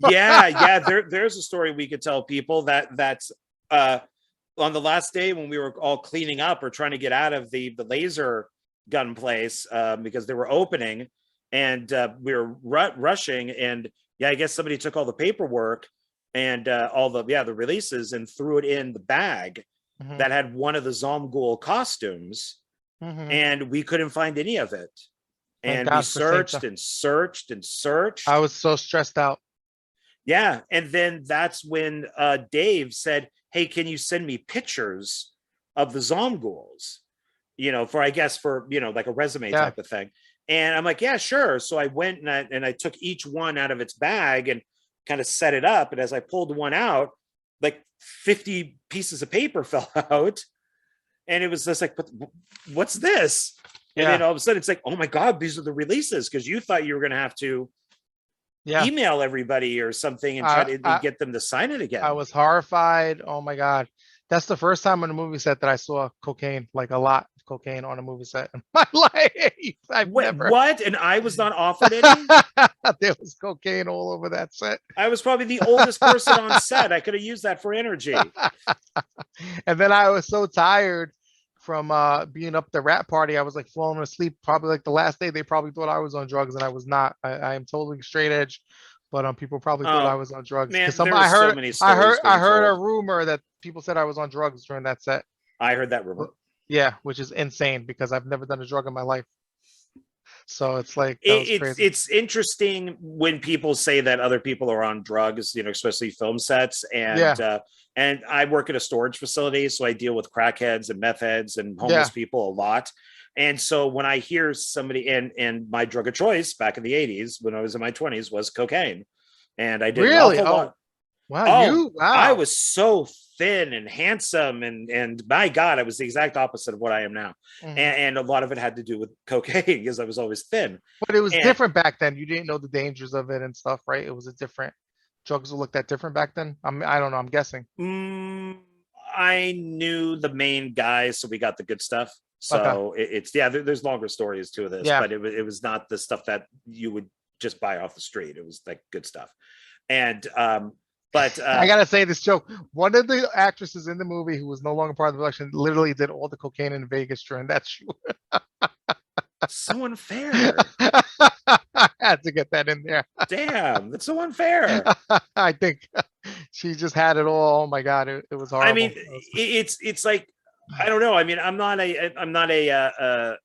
Yeah, yeah. There's a story we could tell people that's on the last day when we were all cleaning up or trying to get out of the laser gun place because they were opening, and we were rushing, and yeah, I guess somebody took all the paperwork and all the releases and threw it in the bag Hmm. that had one of the Zomgul costumes, Hmm. and we couldn't find any of it. Thank And we God for Saint searched John. and searched and I searched. was so stressed out. Yeah. And then that's when Dave said, "Hey, can you send me pictures of the Zomghouls?" For, I guess, for, like a resume Yeah. type of thing. And I'm like, yeah, sure. So I went and I took each one out of its bag and kind of set it up. And as I pulled one out, like 50 pieces of paper fell out. And it was just like, what's this? And then Yeah. all of a sudden it's like, oh my God, these are the releases. Because you thought you were going to have to Yeah. email everybody or something and try I, to I, get them to sign it I again. was horrified. Oh my God. That's the first time on a movie set that I saw cocaine, like a lot of cocaine on a movie set in my life. I've Wait, never. what? And I was not offered any? There was cocaine all over that set. I was probably the oldest person on set. I could have used that for energy. And then I was so tired from being up the rat party. I was like falling asleep. Probably like the last day, they probably thought I was on drugs, and I was not. I am totally straight edge, but people probably thought I Oh was on drugs because man, some there's so many stories I being heard a told. rumor that people said I was on drugs during that set. I heard that rumor. Yeah, which is insane because I've never done a drug in my life. So it's like that was It's crazy. it's interesting when people say that other people are on drugs, especially film sets, Yeah, and I work at a storage facility, so I deal with crackheads and meth heads and homeless yeah. people a lot. And so when I hear somebody, and my drug of choice back in the 80s when I was in my 20s was cocaine, and I did an Really? awful lot. Oh, wow. Oh, I Wow. was so thin and handsome, and my God, I was the exact opposite of what I am now. Mhm. And a lot of it had to do with cocaine because I was always thin. But it was And different back then. You didn't know the dangers of it and stuff, right? It was a different drugs looked that different back then. I don't know. I'm guessing. mm, I knew the main guys, so we got the good stuff. Okay. So it's yeah, there's longer stories to this, Yeah. but it was not the stuff that you would just buy off the street. It was like good stuff. And but I gotta say this joke. One of the actresses in the movie who was no longer part of the production literally did all the cocaine in Vegas during that shoot. so unfair. I had to get that in there. Damn, that's so unfair. I think she just had it all. Oh my God, it was I mean, horrible. It was- it's like, I don't know. I mean, I'm not a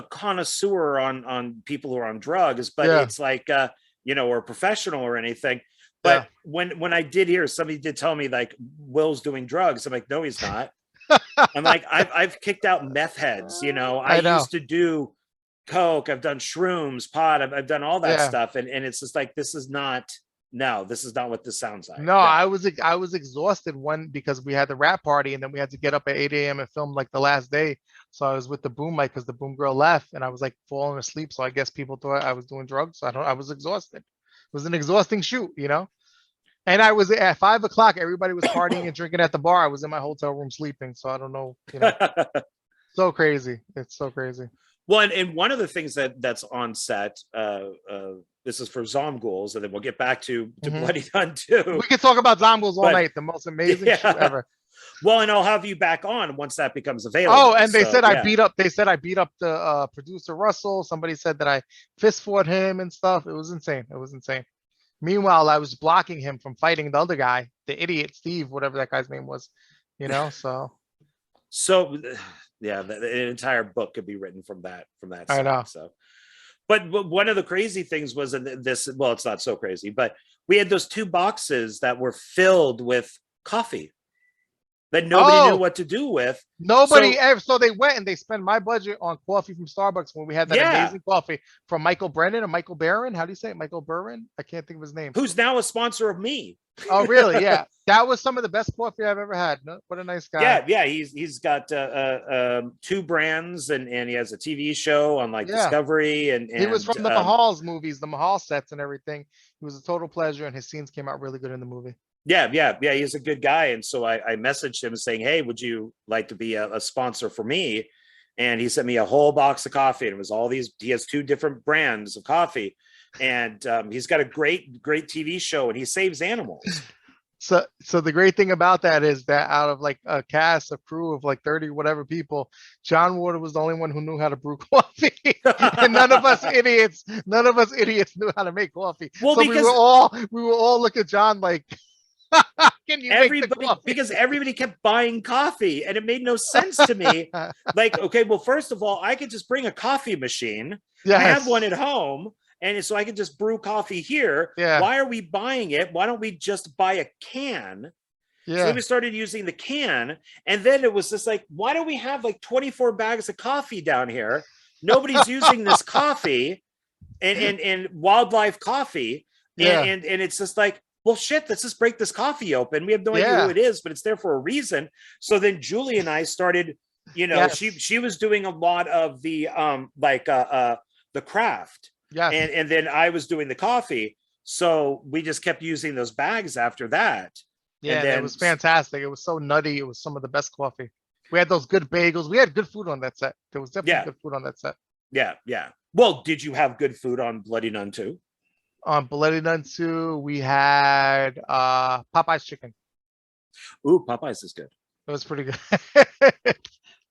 connoisseur on people who are on drugs, but yeah, it's like or a professional or anything. yeah. But when I did hear, somebody did tell me like Will's doing drugs, I'm like, no, he's not. I'm like, I've kicked out meth heads, you know. I I know. used to do coke, I've done shrooms, pot, I've done all that Yeah. stuff, and it's just like, this is not, no, this is not what this sounds like. No, No. I was exhausted one because we had the rap party and then we had to get up at 8 a.m. and film like the last day. So I was with the boom mic because the boom girl left and I was like falling asleep. So I guess people thought I was doing drugs. I was exhausted. It was an exhausting shoot, you know? And I was at 5 o'clock, everybody was partying and drinking at the bar. I was in my hotel room sleeping. So I don't know, you know, so crazy. It's so crazy. Well, and one of the things that's on set, this is for Zomghouls, and then we'll get back to Mhm. Bloody Nun too. We could talk about Zombies all But night. The most amazing shoot yeah, ever. well, and I'll have you back on once that becomes Oh, available. and they So said I yeah, beat up. They said I beat up the producer Russell. Somebody said that I fist fought him and stuff. It was insane. It was insane. Meanwhile, I was blocking him from fighting the other guy, the idiot Steve, whatever that guy's name was. You know, so so yeah, the entire book could be written from that I set. know. So, but one of the crazy things was in this. Well, it's not so crazy, but we had those two boxes that were filled with coffee that nobody knew Oh, what to do with. nobody So ever. So they went and they spent my budget on coffee from Starbucks when we had that yeah, amazing coffee from Michael Brennan or Michael Barron. How do you say it? Michael Burren? I can't think of his name. who's now a sponsor of me. Oh, really? Yeah. That was some of the best coffee I've ever had. What a nice guy. Yeah, he's got two brands, and he has a TV show on like Yeah. Discovery, He was and from the Mahal's movies, the Mahal sets and everything. He was a total pleasure, and his scenes came out really good in the movie. yeah, he's a good guy. And so I messaged him saying, hey, would you like to be a sponsor for me? And he sent me a whole box of coffee, and it was all these. He has two different brands of coffee, and he's got a great TV show, and he saves animals. So the great thing about that is that out of like a cast, a crew of like 30 whatever people, John Warder was the only one who knew how to brew coffee. And none of us idiots knew how to make coffee. Well, So because we were all look at John like, can you make the everybody, coffee? because everybody kept buying coffee, and it made no sense to me. Like, okay, well, first of all, I could just bring a coffee machine. I have one Yes. at home, and so I can just brew coffee here. Yeah. Why are we buying it? Why don't we just buy a can? So then Yeah. we started using the can, and then it was just like, why do we have like 24 bags of coffee down here? Nobody's using this coffee and wildlife coffee. Yeah. And it's just like, well, shit, let's just break this coffee open. We have no idea Yeah. who it is, but it's there for a reason. So then Julie and I started, you know, Yes. she was doing a lot of the the craft. Yes. And then I was doing the coffee. So we just kept using those bags after that. Yeah, And and it then was fantastic. It was so nutty. It was some of the best coffee. We had those good bagels. We had good food on that set. There was definitely yeah, good food on that set. yeah. Well, did you have good food on Bloody Nun too? On Bloody Nun 2, we had Popeye's chicken. Ooh, Popeyes is good. It was pretty good.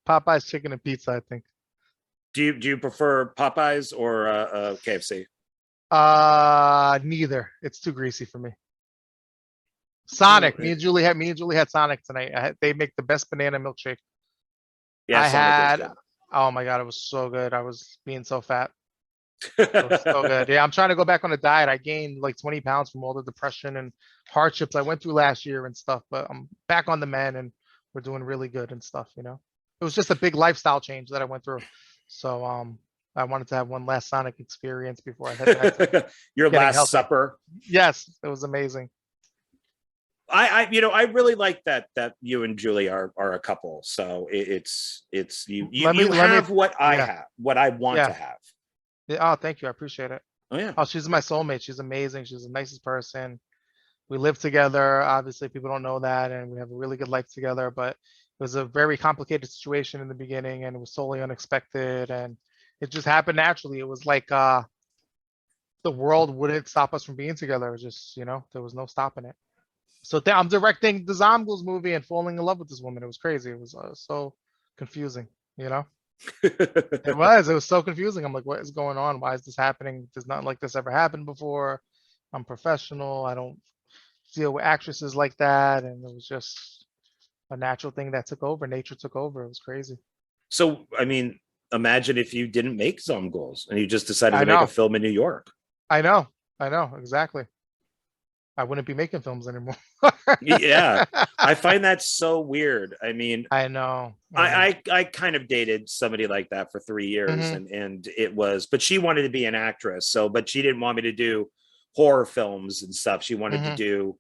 Popeye's chicken and pizza, I think. Do you prefer Popeyes or KFC? Neither. It's too greasy for me. Sonic. Okay. Me and Julie had Sonic tonight. They make the best banana milkshake. Yeah, I Sonic had. Oh my god, it was so good. I was being so fat. It was so good. Yeah, I'm trying to go back on a diet. I gained like 20 pounds from all the depression and hardships I went through last year and stuff, but I'm back on the mend and we're doing really good and stuff, you know. It was just a big lifestyle change that I went through. So I wanted to have one last Sonic experience before I head back to Your getting last healthy. supper. Yes, it was amazing. I really like that you and Julie are a couple. So it's you have what I yeah. have, what I want Yeah. to have. Yeah, oh, thank you. I appreciate it. Oh yeah. Oh, she's my soulmate. She's amazing. She's the nicest person. We live together. Obviously, people don't know that, and we have a really good life together. But it was a very complicated situation in the beginning, and it was totally unexpected, and it just happened naturally. It was like the world wouldn't stop us from being together. It was just, you know, there was no stopping it. So I'm directing the Zombies movie and falling in love with this woman. It was crazy. It was so confusing, you know. It was so confusing. I'm like, what is going on? Why is this happening? Does not like this ever happened before. I'm professional. I don't deal with actresses like that. And it was just a natural thing that took over. Nature took over. It was crazy. So I mean, imagine if you didn't make Zomgoals and you just decided I to make a know. film in New York. I know. I know. Exactly. I wouldn't be making films anymore. Yeah, I find that so weird. I mean, I know. I kind of dated somebody like that for 3 years, Hmm. and it was, but she wanted to be an actress, so but she didn't want me to do horror films and stuff. She wanted to Hmm. do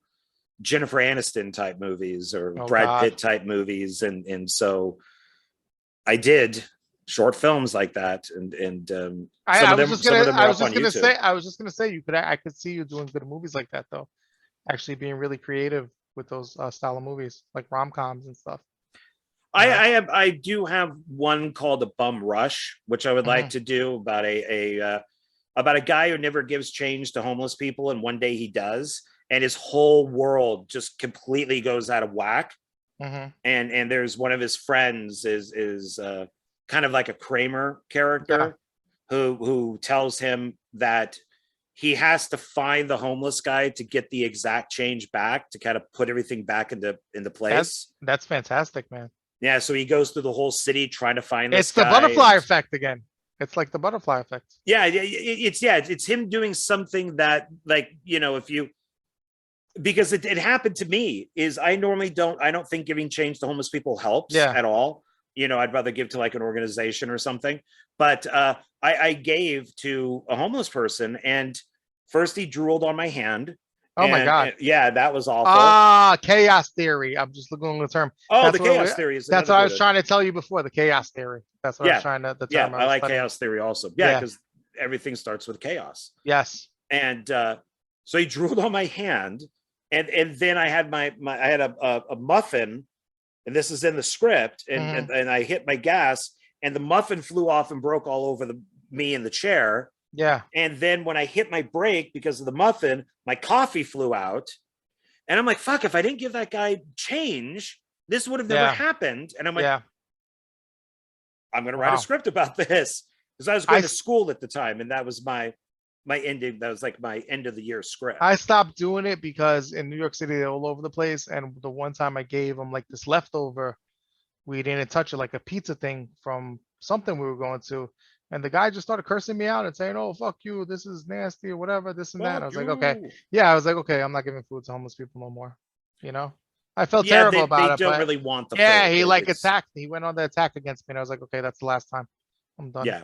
Jennifer Aniston type movies or Oh Brad God. Pitt type movies, and so I did short films like that, and some of them are I was up just on gonna YouTube. say, I was just gonna say, I could see you doing good movies like that though. Actually being really creative with those style of movies, like rom-coms and stuff, you know? I do have one called a Bum Rush, which I would Hmm. like to do about about a guy who never gives change to homeless people, and one day he does, and his whole world just completely goes out of whack. Hmm. And there's one of his friends is kind of like a Kramer Yeah. character who tells him that he has to find the homeless guy to get the exact change back to kind of put everything back into That place. that's fantastic, man. Yeah, so he goes through the whole city trying to find this It's the guy, butterfly and effect again. It's like the butterfly effect. it's him doing something that, like, if you, because it happened to me, is I don't think giving change to homeless people helps Yeah. at all. I'd rather give to like an organization or something. But I gave to a homeless person, and first he drooled on my hand, Oh my God. and yeah, that was awful. Ah, chaos theory. I'm just looking at the term. Oh, the That's what we, chaos theory is that's another what I good was one. trying to tell you before, the chaos theory. That's what I was Yeah, trying to, the yeah, term I I was like studying. chaos theory also. Yeah, Yeah. because everything starts with chaos. Yes. And so he drooled on my hand, and then I had I had a muffin, and this is in the script, and, Hmm. and and I hit my gas, and the muffin flew off and broke all over me in the chair. Yeah. And then when I hit my brake because of the muffin, my coffee flew out, and I'm like, fuck, if I didn't give that guy change, this would have never Yeah. happened. And I'm like, Yeah. I'm going to write a Wow. script about this, because I was I going to school at the time, and that was my ending. That was like my end of the year script. I stopped doing it because in New York City they're all over the place. And the one time I gave them like this leftover, we didn't touch it, like a pizza thing from something we were going to. And the guy just started cursing me out and saying, "Oh, fuck you, this is nasty," or whatever, this and that. And I Fuck was like, okay. you. Yeah, I was like, okay, I'm not giving food to homeless people no more. You know? I felt Yeah, terrible they about it, don't but really want the yeah, food. he like It's attacked. He went on the attack against me. And I was like, okay, that's the last time. I'm done. yeah,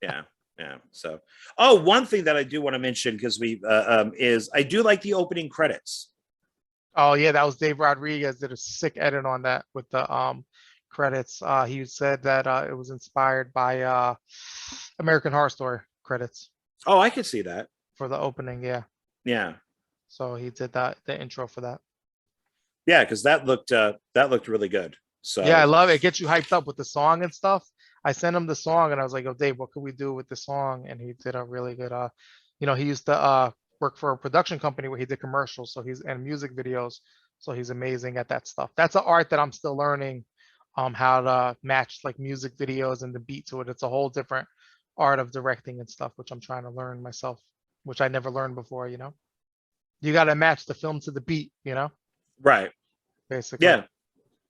yeah, yeah. So, oh, one thing that I do want to mention, because is I do like the opening credits. Oh yeah, that was Dave Rodriguez did a sick edit on that with the credits. He said that it was inspired by American Horror Story credits Oh, I could see that. for the opening. Yeah, Yeah, so he did that the intro for that. yeah, because that looked really good. Yeah, I So love it. It gets you hyped up with the song and stuff. I sent him the song and I was like, "Oh, Dave, what could we do with the song?" And he did a really good. He used to work for a production company where he did commercials, so he's and music videos. So he's amazing at that stuff. That's an art that I'm still learning, how to match like music videos and the beat to it. It's a whole different art of directing and stuff, which I'm trying to learn myself, which I never learned before. You got to match the film to the beat. right, Basically. yeah,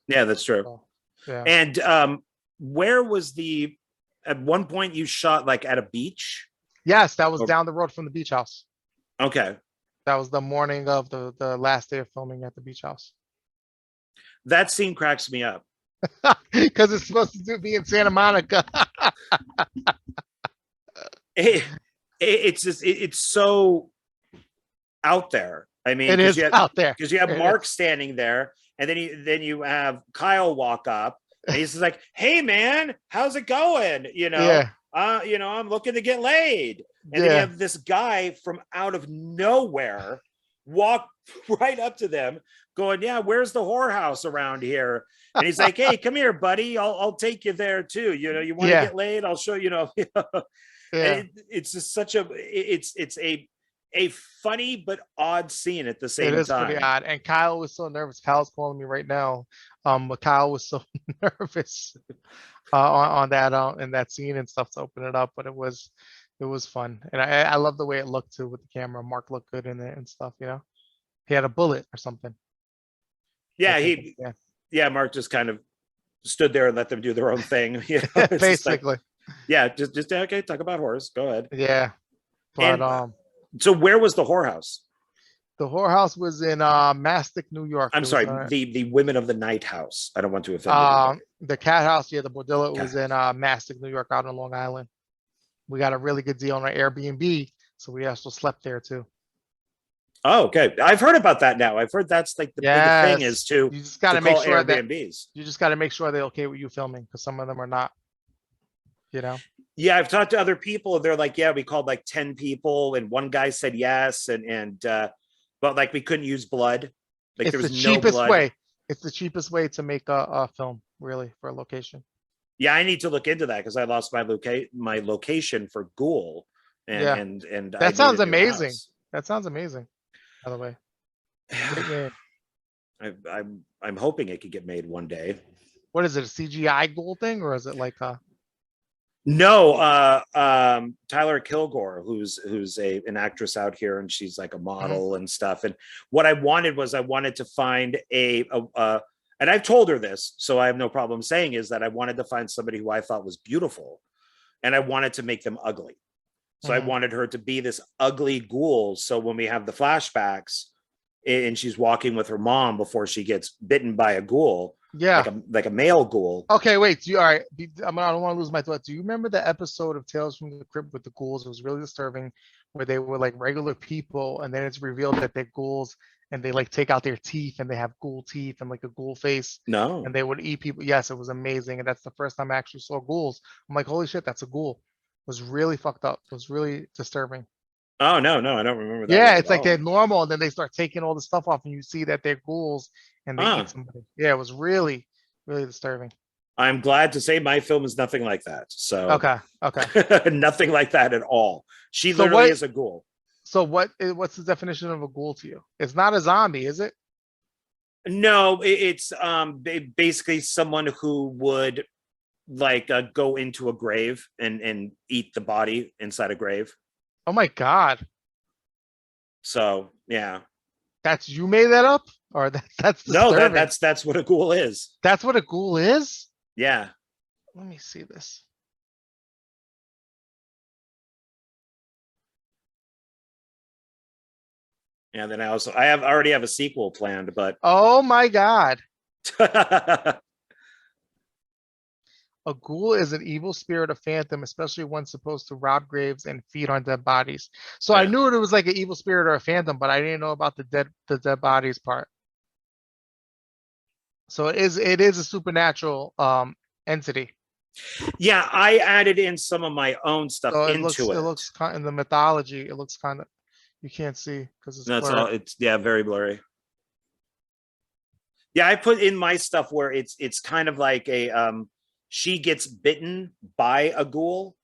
yeah, that's true. So, yeah. And where was the at one point you shot like at a beach? Yes, that was Or, down the road from the beach house. okay, That was the morning of the last day of filming at the beach house. that scene cracks me up. Because it's supposed to be in Santa Monica. It, it's just it's so out there. I mean, It is out there. because you have It Mark is. standing there, and then you have Kyle walk up, and he's just like, "Hey, man, how's it going? Yeah. I'm looking to get laid." And then you Yeah. have this guy from out of nowhere walk right up to them, going, "Yeah, where's the whorehouse around here?" And he's like, "Hey, come here, buddy. I'll take you there too. You want to Yeah. get laid? I'll show you." Yeah. It's just such it's a funny but odd scene at the It same is pretty time. odd. And Kyle was so nervous. Kyle's calling me right now. But Kyle was so nervous on that in that scene and stuff to open it up. But it was fun. And I love the way it looked too with the camera. Mark looked good in it and stuff. He had a bullet or something. I Yeah, think. Yeah. yeah, Mark just kind of stood there and let them do their own thing. It's just like, Basically. yeah, just okay, talk about horrors. Go ahead. Yeah. But And so where was the whorehouse? The whorehouse was in Mastic, New York. I'm It was sorry, the Women of the Night House. I don't want to offend anybody. the cat house, yeah, the bordello Okay. was in Mastic, New York, out on Long Island. We got a really good deal on our Airbnb, so we also slept there too. Oh, okay. I've heard about that now. I've heard that's like the biggest thing is Yes, you just got to to make call sure that Airbnbs. you just got to make sure they're okay with you filming because some of them are not. You know. Yeah, I've talked to other people. They're like, yeah, we called like 10 people, and one guy said yes, but like we couldn't use blood. Like It's there the was no cheapest blood. way. It's the cheapest way to make a film, really, for a location. Yeah, I need to look into that because I lost my location for Ghoul, Yeah, and I that need a sounds new amazing. house. That sounds amazing. By the way, great game. I'm hoping it could get made one day. What is it? A CGI gold thing, or is it like a? No, Tyler Kilgore, who's an actress out here, and she's like a model and stuff. And what I wanted to find and I've told her this, so I have no problem saying is that I wanted to find somebody who I thought was beautiful, and I wanted to make them ugly. So I wanted her to be this ugly ghoul. So when we have the flashbacks, and she's walking with her mom before she gets bitten by a ghoul, Yeah. like a male ghoul. Okay, wait. All right. I don't want to lose my thought. Do you remember the episode of Tales from the Crypt with the ghouls? It was really disturbing, where they were like regular people, and then it's revealed that they're ghouls, and they like take out their teeth, and they have ghoul teeth and like a ghoul face, No. and they would eat people. Yes, it was amazing, and that's the first time I actually saw ghouls. I'm like, holy shit, that's a ghoul. It was really fucked up. It was really disturbing. Oh no, I don't remember that. Yeah, One it's at like all. they're normal, and then they start taking all the stuff off, and you see that they're ghouls, and they eat somebody. Yeah, it was really, really disturbing. I'm glad to say my film is nothing like that. So Okay. nothing like that at all. She So literally what? is a ghoul. So what's the definition of a ghoul to you? It's not a zombie, is it? No, it's basically someone who would like go into a grave and eat the body inside a grave. Oh my God. So yeah. That's you made that up? Or that's No, disturbing. that's what a ghoul is. That's what a ghoul is? Yeah. Let me see this. Yeah, then I already have a sequel planned, but Oh my God. A ghoul is an evil spirit or phantom, especially one supposed to rob graves and feed on dead bodies. So I Yeah. knew it was like an evil spirit or a phantom, but I didn't know about the dead bodies part. So it is a supernatural entity. Yeah, I added in some of my own stuff So into it looks kind in the mythology. It looks kind of you can't see because it's That's blurred. all. It's very blurry. Yeah, I put in my stuff where it's kind of like she gets bitten by a ghoul,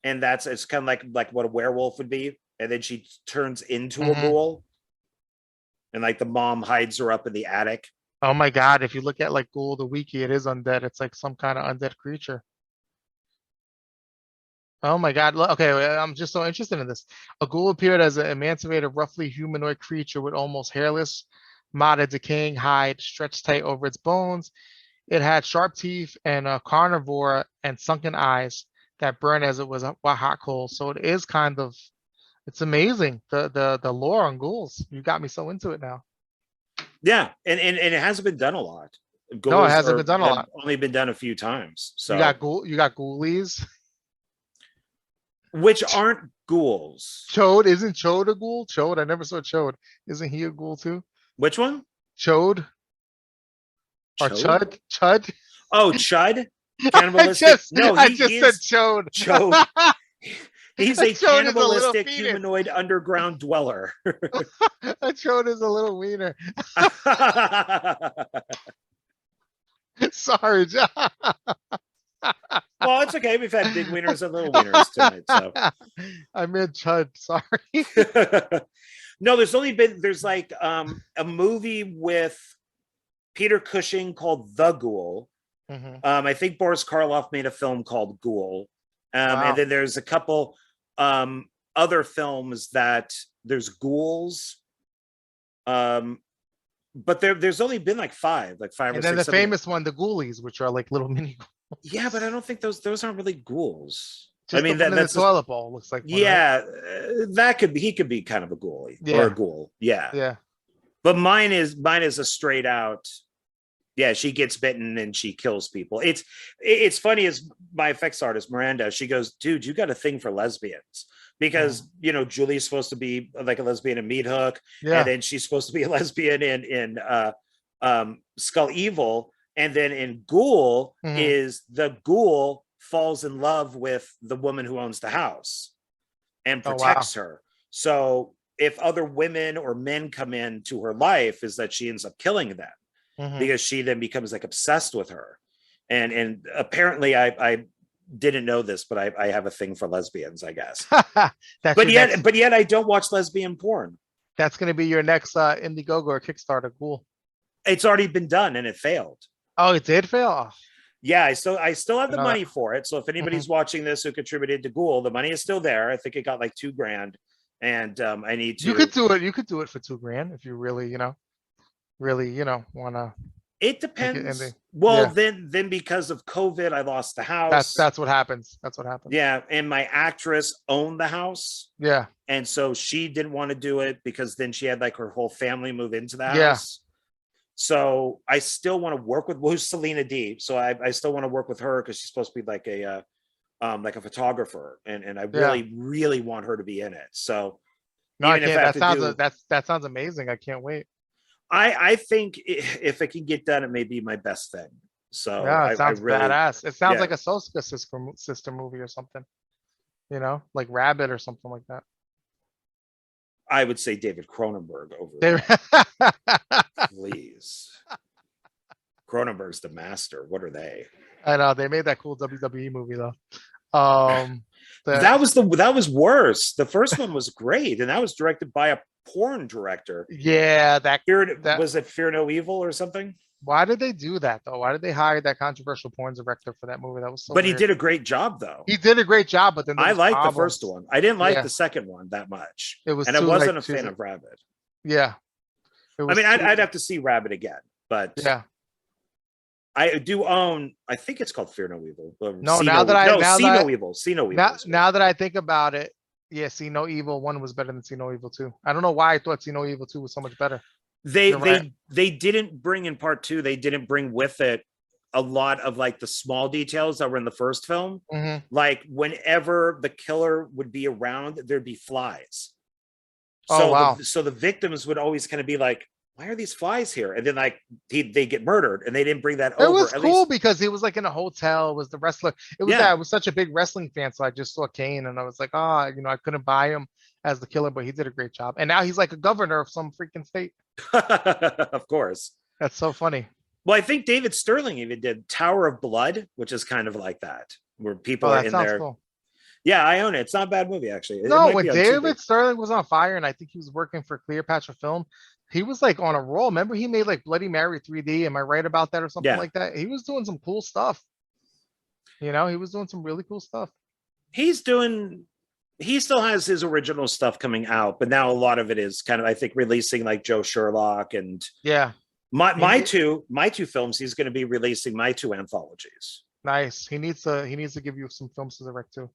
and it's kind of like what a werewolf would be, and then she turns into a ghoul, and like the mom hides her up in the attic. Oh my God! If you look at like Ghoul the Wiki, it is undead. It's like some kind of undead creature. Oh my God. Okay, I'm just so interested in this. A ghoul appeared as an emancipated, roughly humanoid creature with almost hairless, matted, decaying hide stretched tight over its bones. It had sharp teeth and a carnivore and sunken eyes that burned as it was a hot coal. So it is kind of, it's amazing. The lore on ghouls. You got me so into it now. Yeah, and it hasn't been done a lot. No, it Ghouls hasn't been done a have lot. only been done a few times. So You got ghoulies. which aren't ghouls. Chode, isn't Chode a ghoul? Chode, I never saw Chode. Isn't he a ghoul too? Which one? Chode or Chode? Chud? Oh, Chud. Cannibalistic. I just said Chode. Chode. He's a Chode is a little cannibalistic penis. humanoid underground dweller. A Chode is a little wiener. Sorry, John. Well, it's okay. We've had big wieners and little wieners tonight. So I meant Chud. Sorry. no, there's like a movie with Peter Cushing called The Ghoul. I think Boris Karloff made a film called Ghoul. Wow. And then there's a couple other films that there's ghouls. But there's only been like five And or then six. the famous one, the Ghoulies, which are like little mini. Yeah, but I don't think those aren't really ghouls. Just the mean, one in the that's toilet bowl looks like one, right? yeah, that could be, he could be kind of a ghoulie or a Yeah, ghoul. Yeah. yeah. But mine is a straight out, yeah, she gets bitten and she kills people. It's funny as my effects artist Miranda, she goes, dude, you got a thing for lesbians because Julie's supposed to be like a lesbian in Meat Hook, and Yeah. then she's supposed to be a lesbian in Skull Evil, and then in Ghoul Mhm. is the ghoul falls in love with the woman who owns the house and Oh wow. protects her. So if other women or men come into her life, is that she ends up killing them Mhm. because she then becomes like obsessed with her. And apparently I didn't know this, but I have a thing for lesbians, I guess. That's But your next. yet I don't watch lesbian porn. That's gonna be your next Indiegogo or Kickstarter. Cool. It's already been done and it failed. Oh, it did fail. Oh, Yeah, I still have I the know that. money for it. So if Mhm. anybody's watching this who contributed to Ghoul, the money is still there. I think it got like $2,000, and I need You could to. do it. You could do it for 2 grand if you really, really, wanna It make it indie. depends. Well, Yeah, then because of COVID, I lost the that's house. that's what happens. That's what happens. Yeah, and my actress owned the house, Yeah, and so she didn't want to do it because then she had like her whole family move into the yeah, house. So I still want to work with who's Selena D. So I still want to work with her because she's supposed to be like a photographer, and I yeah. really really want her to be in it. So No, I even if can't. I have That to sounds do, that sounds amazing. I can't wait. I think if it can get done, it may be my best thing. So Yeah, it I sounds really, badass. It sounds yeah, like a Soska sister movie or something. Like Rabbit or something like that. I would say David Cronenberg over They that. Please, Cronenberg's the master. What are they? I know they made that cool WWE movie though. Um, the That was worse. The first one was great, and that was directed by a porn director. yeah, that Was it Fear No Evil or something? why did they do that though? Why did they hire that controversial porn director for that movie? That was so But he weird. did a great job, though. He did a great job, but then there I was liked the first problems. one. I didn't like Yeah, the second one that much, it was and I too like wasn't a fan cheesy. of Rabbit. Yeah, it I was mean, too. I'd have to see Rabbit again, but Yeah. I do own. I think it's called Fear No Evil. Or No, See No. No, now See that No Evil. See No Evil now is good. now that I think about it, yeah, See No Evil 1 was better than See No Evil 2. I don't know why I thought See No Evil 2 was so much better. They You're right. they they didn't bring in part two. They didn't bring with it a lot of like the small details that were in the first film. Hmm. Like whenever the killer would be around, there'd be flies. Oh So wow. the victims would always kind of be like, "Why are these flies here?" And then like they get murdered, and they didn't bring that It over. was At cool least, because he was like in a hotel. It was the wrestler. It was that I yeah, was such a big wrestling fan, so I just saw Kane and I was like, I couldn't buy him as the killer, but he did a great job. And now he's like a governor of some freaking state. of course. That's so funny. Well, I think David Sterling even did Tower of Blood, which is kind of like that, where people Oh, are that in sounds there. cool. Yeah, I own it. It's not a bad movie, actually. It No, might when be on Tubi. David Sterling was on fire, and I think he was working for Cleopatra Film, he was like on a roll. Remember, he made like Bloody Mary 3D. Am I right about that or something Yeah, like that? He was doing some cool stuff. He was doing some really cool stuff. he's doing. He still has his original stuff coming out, but now a lot of it is kind of, I think, releasing like Joe Sherlock and Yeah, my he my need, two my two films. He's going to be releasing my two anthologies. nice. He needs to give you some films to direct too.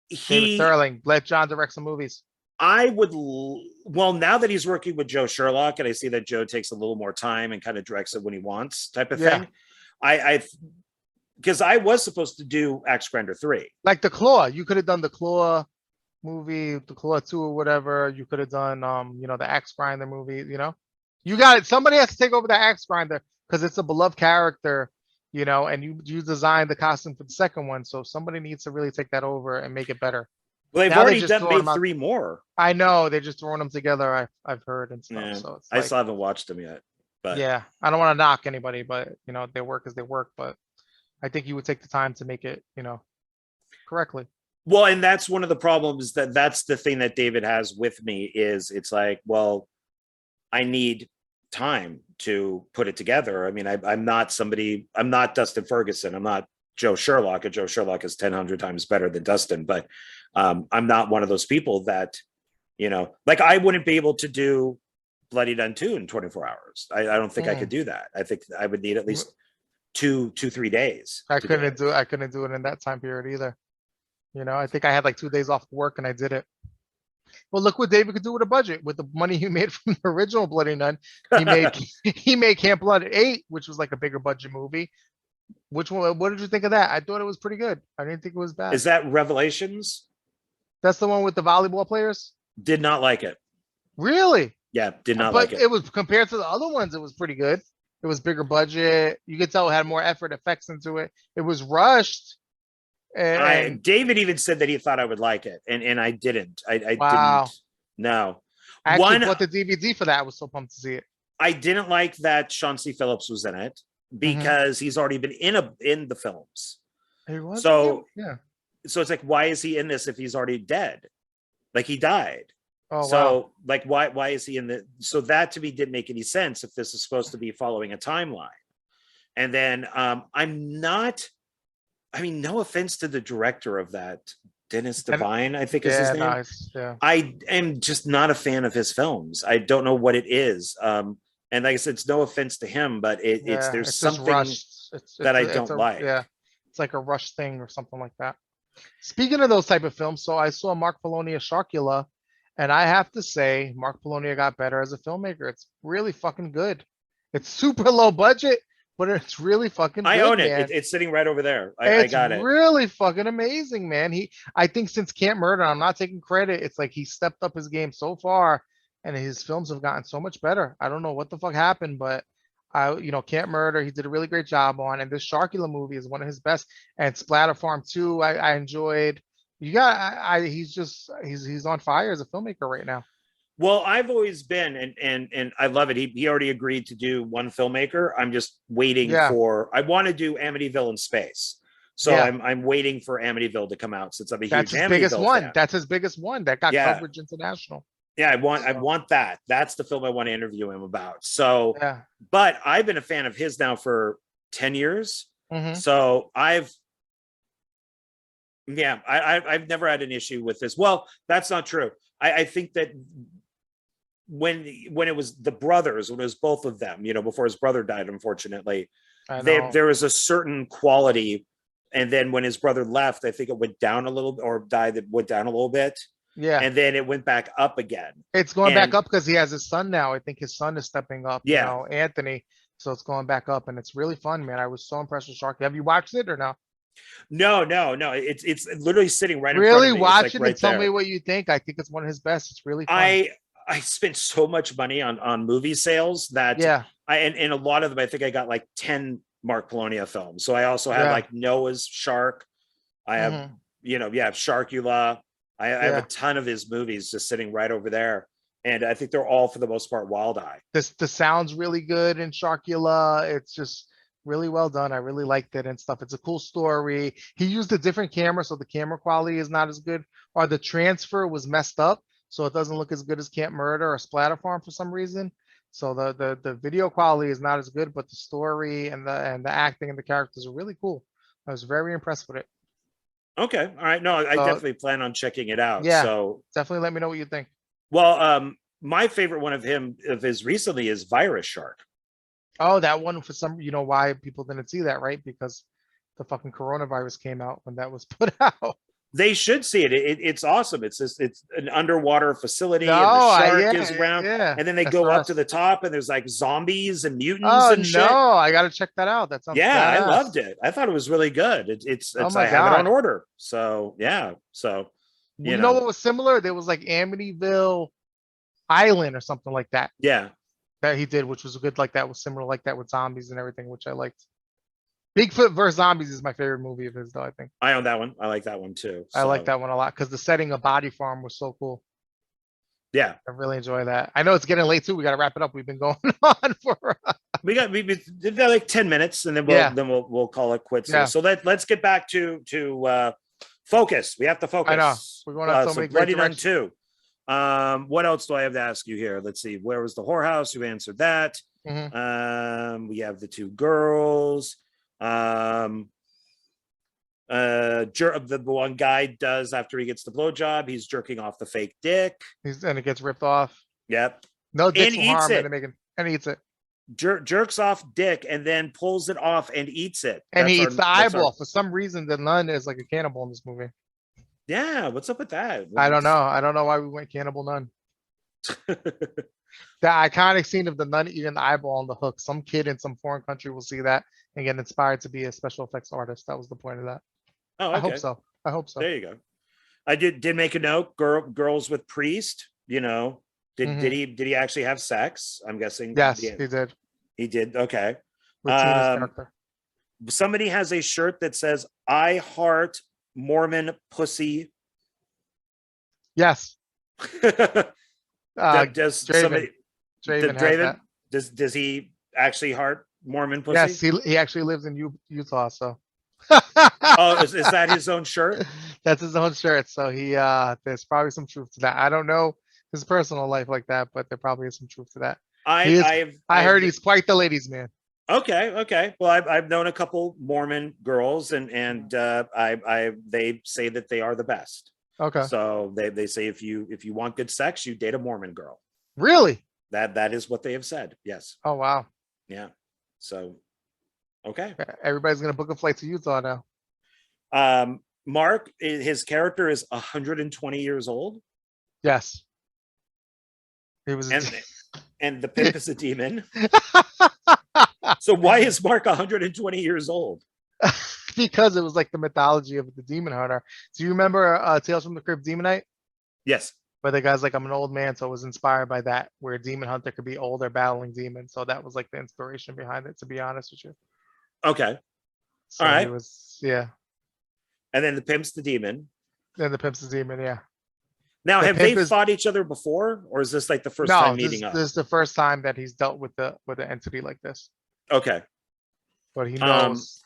David He Sterling, let John direct some movies. I would well, now that he's working with Joe Sherlock, and I see that Joe takes a little more time and kind of directs it when he wants, type of Yeah, thing. I because I was supposed to do Axe Grinder 3. like the Claw. You could have done the Claw movie, the Claw 2 or whatever. You could have done the Axe Grinder movie. You got it. Somebody has to take over the Axe Grinder because it's a beloved character. And you designed the costume for the second one, so somebody needs to really take that over and make it better. Well, they've Now they're already just done throwing made them out. 3 more. I know they're just throwing them together. I've heard and stuff. Yeah, So it's I like, still haven't watched them yet, but yeah, I don't want to knock anybody, but they work as they work. But I think you would take the time to make it, correctly. well, and that's one of the problems that's the thing that David has with me is it's like, well, I need time to put it together. I mean, I'm not somebody, I'm not Dustin Ferguson. I'm not Joe Sherlock, and Joe Sherlock is 1,000 times better than Dustin, but I'm not one of those people that, like I wouldn't be able to do Bloody Done 2 in 24 hours. I don't think I could Mm. do that. I think I would need at least 3 days I to do couldn't it. do I couldn't do it in that time period either. You know, I think I had like 2 days off work and I did it. Well, look what David could do with a budget. With the money he made from the original Bloody Nun, he made he made Camp Blood 8, which was like a bigger budget movie. Which one? What did you think of that? I thought it was pretty good. I didn't think it was bad. Is that Revelations? That's the one with the volleyball players? Did not like it. Really? Yeah, did not But like it. it was compared to the other ones, it was pretty good. It was bigger budget. You could tell it had more effort effects into it. It was rushed. And David even said that he thought I would like it, and I didn't. I wow. didn't. No. I actually One, bought the DVD for that. I was so pumped to see it. I didn't like that Chauncey Phillips was in it because he's already been in the films. He was, So yeah. So it's like, why is he in this if he's already dead? Like he died. Oh, So wow. like why is he in the so that to me didn't make any sense if this is supposed to be following a timeline. And then I'm not, I mean, no offense to the director of that, Dennis Devine, I think is his name. Nice. Yeah. I am just not a fan of his films. I don't know what it is. And like I said, it's no offense to him, but there's something that I don't like. Yeah, it's like a rush thing or something like that. Speaking of those type of films, so I saw Mark Polonia Sharkula, and I have to say, Mark Polonia got better as a filmmaker. It's really fucking good. It's super low budget, but it's really fucking good. I own it. Man. It's sitting right over there. I got it. It's really fucking amazing, man. I think since Camp Murder, I'm not taking credit. It's like he stepped up his game so far, and his films have gotten so much better. I don't know what the fuck happened, but Camp Murder, he did a really great job on, and this Sharkula movie is one of his best. And Splatter Farm 2, I enjoyed. He's on fire as a filmmaker right now. Well, I've always been, and I love it. He already agreed to do one filmmaker. I'm just waiting for. I want to do Amityville in space, so I'm waiting for Amityville to come out since I'm a huge Amityville biggest one. fan. That's his biggest one that got coverage international. Yeah, I want that. That's the film I want to interview him about. So, but I've been a fan of his now for 10 years. So I've never had an issue with this. Well, that's not true. I think that when it was the brothers, when it was both of them, before his brother died, unfortunately, there was a certain quality. And then when his brother left, I think it went down a little, or died, it went down a little bit. Yeah. And then it went back up again. It's going back up because he has his son now. I think his son is stepping up, Anthony. So it's going back up, and it's really fun, man. I was so impressed with Shark. Have you watched it or no? No. It's literally sitting right in front of me. Really watch it and tell me what you think. I think it's one of his best. It's really fun. I spent so much money on movie sales that and a lot of them, I think I got like 10 Mark Polonia films. So I also have like Noah's Shark. I have, Sharkula. I have a ton of his movies just sitting right over there. And I think they're all, for the most part, Wild Eye. The sound's really good in Sharkula. It's just really well done. I really liked it and stuff. It's a cool story. He used a different camera, so the camera quality is not as good. Or the transfer was messed up, so it doesn't look as good as Camp Murder or Splatter Farm for some reason. So the video quality is not as good, but the story and the acting and the characters are really cool. I was very impressed with it. Okay. All right. No, I definitely plan on checking it out. Yeah. So definitely let me know what you think. Well, my favorite one of his recently is Virus Shark. Oh, that one, for some, why people didn't see that, right? Because the fucking coronavirus came out when that was put out. They should see it. It's awesome. It's an underwater facility, and the shark is around, and then they go up to the top, and there's like zombies and mutants and shit. No, I got to check that out. That sounds badass. I loved it. I thought it was really good. I have it on order. So you know what was similar? There was like Amityville Island or something like that. Yeah, that he did, which was good. Like that was similar, like that with zombies and everything, which I liked. Bigfoot vs. Zombies is my favorite movie of his, though, I think. I own that one. I like that one, too. So. I like that one a lot because the setting of Body Farm was so cool. Yeah. I really enjoy that. I know it's getting late, too. We got to wrap it up. We've been going on for... we got like 10 minutes, and then we'll call it quits. Yeah. So let's get back to focus. We have to focus. I know. We're going on so many great Bloody Nun 2. What else do I have to ask you here? Let's see. Where was the whorehouse? You answered that. We have the two girls. The one guy does after he gets the blowjob, he's jerking off the fake dick. And it gets ripped off. Yep. No dick will harm and eats it. Jerks off dick and then pulls it off and eats it. And he eats the eyeball. For some reason, the nun is like a cannibal in this movie. Yeah, what's up with that? I don't know. I don't know why we went Cannibal Nun. That iconic scene of the nun eating the eyeball on the hook. Some kid in some foreign country will see that and get inspired to be a special effects artist. That was the point of that. Oh, I hope okay. so. I hope so. There you go. I did make a note. Girls with priest. You know, Hmm. did he actually have sex? I'm guessing. Yes, Yeah, he did he did. Okay. with Tina's Um, character. somebody has a shirt that says "I heart Mormon pussy." Yes. Uh, Does Draven. somebody the Draven has Draven that. does he actually heart Mormon Yes, pussy? he actually lives in Utah, so Oh, is that his own shirt? that's his own shirt. So there's probably some truth to that. I don't know his personal life like that, but there probably is some truth to that. He is. I I've heard he's quite the ladies' man. okay. Well, I've known a couple Mormon girls, and I they say that they are the best. Okay. So they say if you want good sex, you date a Mormon girl. Really? That is what they have said. Yes. Oh wow. Yeah. So okay. Everybody's gonna book a flight to Utah now. Mark, his character is 120 years old, Yes. He was. and the pimp is a demon. So why is Mark 120 years old? Because it was like the mythology of the demon hunter. Do you remember Tales from the Crypt Demon Knight? Yes. Where the guy's like, I'm an old man, so it was inspired by that, where a demon hunter could be older battling demons. So that was like the inspiration behind it, to be honest with you. Okay. All So he right. was, yeah. And then the pimp's the demon. Then the pimp's the demon, yeah. Now, The have they pimp is fought each other before, or is this like the first time no, this meeting up? this is the first time that he's dealt with the entity like this. Okay. But he Um. knows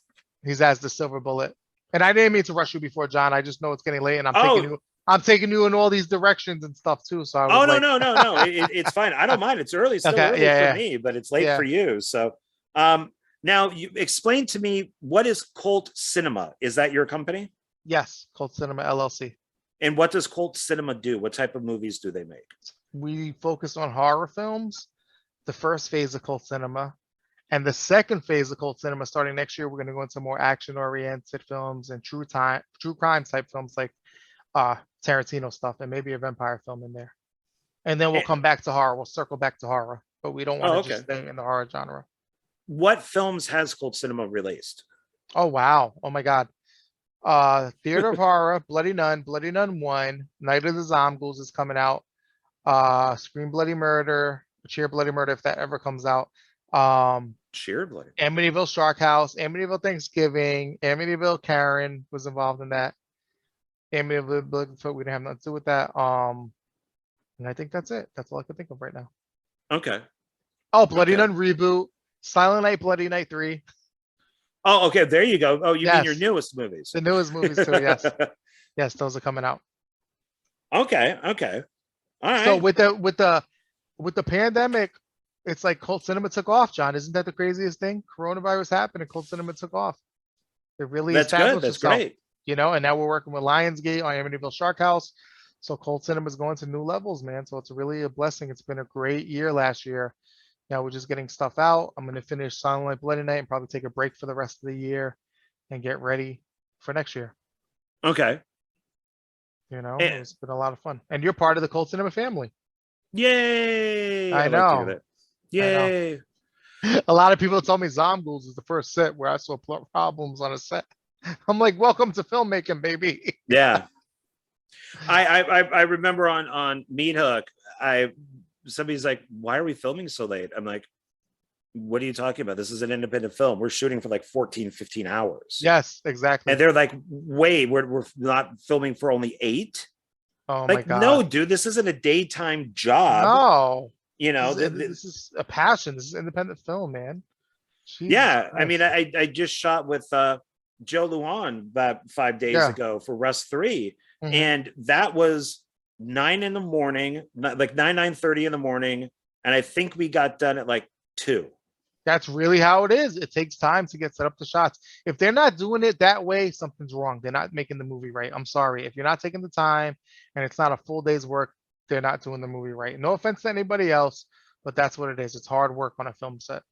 he's as the silver bullet. And I didn't mean to rush you before, John. I just know it's getting late and Oh. I'm taking you in all these directions and stuff too. So I Oh was no like, no. It's fine. I don't mind. It's early, still okay, early for me, but it's late yeah. for you. So, now you explain to me, what is Cult Cinema? Is that your company? Yes, Cult Cinema LLC. And what does Cult Cinema do? What type of movies do they make? We focus on horror films, the first phase of Cult Cinema. And the second phase of Cult Cinema, starting next year, we're going to go into more action-oriented films and true crime type films like Tarantino stuff and maybe a vampire film in there. And then we'll Eh, come back to horror. We'll circle back to horror, but we don't want oh, to okay. just stay in the horror genre. What films has Cult Cinema released? Oh wow! Oh my God! Theater of Horror, Bloody Nun, Bloody Nun 1, Night of the Zombies is coming out. Scream Bloody Murder, Cheer Bloody Murder if that ever comes out. Sheer Blood. Amityville Shark House, Amityville Thanksgiving, Amityville Karen was involved in that. Amityville Bigfoot, we didn't have nothing to do with that. And I think that's it. That's all I can think of right now. Okay. Oh, Bloody Okay. Nun reboot, Silent Night, Bloody Night 3. Oh, okay. There you go. Oh, you mean your Yes, newest movies? the newest movies too. Yes, yes, those are coming out. Okay. Okay. All So right. with the pandemic, it's like Cult Cinema took off, John. Isn't that the craziest thing? Coronavirus happened and Cult Cinema took off. It really That's good. established That's itself, great. and now we're working with Lionsgate on Amityville Shark House. So Cult Cinema is going to new levels, man. So it's really a blessing. It's been a great year last year. Now we're just getting stuff out. I'm going to finish Silent Night, Bloody Night and probably take a break for the rest of the year and get ready for next year. Okay. Eh, It's been a lot of fun. And you're part of the Cult Cinema family. yay. I I like to hear know. that. I know. Yay. A lot of people told me Zombies is the first set where I saw problems on a set. I'm like, welcome to filmmaking, baby. Yeah. I remember on Meat Hook, somebody's like, why are we filming so late? I'm like, what are you talking about? This is an independent film. We're shooting for like 14, 15 hours. Yes, exactly. And they're like, wait, we're not filming for only 8? Oh my Like, no, God. dude, this isn't a daytime job. No. You know, This is a passion. This is independent film, man. Jesus yeah. I mean, Christ. I just shot with Joe Luan about 5 days Yeah. ago for Rust 3. Mhm. And that was 9 in the morning, like 9:30 in the morning. And I think we got done at like 2. That's really how it is. It takes time to get set up the shots. If they're not doing it that way, something's wrong. They're not making the movie right. I'm sorry. If you're not taking the time and it's not a full day's work, they're not doing the movie right. No offense to anybody else, but that's what it is. It's hard work on a film set.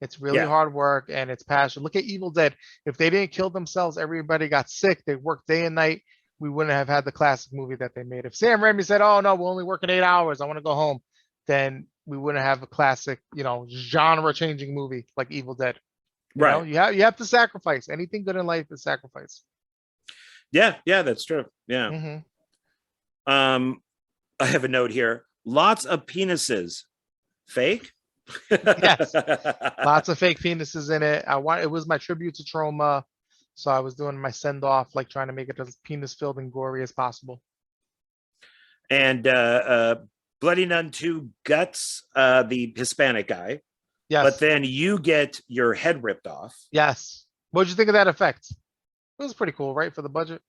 It's really Yeah. hard work and it's passion. Look at Evil Dead. If they didn't kill themselves, everybody got sick. They worked day and night. we wouldn't have had the classic movie that they made. If Sam Raimi said, "Oh no, we're only working 8 hours. I want to go home," then we wouldn't have a classic, genre-changing movie like Evil Dead. Right. You have to sacrifice. Anything good in life is sacrifice. Yeah, that's true. Yeah. Hmm. I have a note here. Lots of penises. Fake? Yes. Lots of fake penises in it. It was my tribute to Trauma. So I was doing my send off, like trying to make it as penis filled and gory as possible. And Bloody Nun 2 Guts, the Hispanic guy. Yes. But then you get your head ripped off. Yes. What did you think of that effect? It was pretty cool, right? For the budget.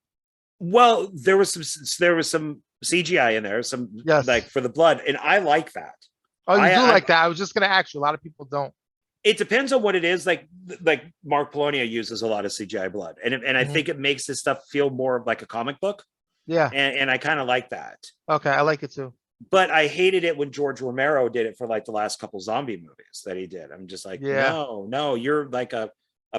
Well, there was some CGI in there, Yes. like for the blood, and I like that. Oh, you do like that? I was just gonna ask you. A lot of people don't. It depends on what it is. Like Mark Polonia uses a lot of CGI blood, and I think it makes this stuff feel more like a comic book. Yeah. And I kind of like that. Okay, I like it too. But I hated it when George Romero did it for like the last couple zombie movies that he did. I'm just like, no, you're like a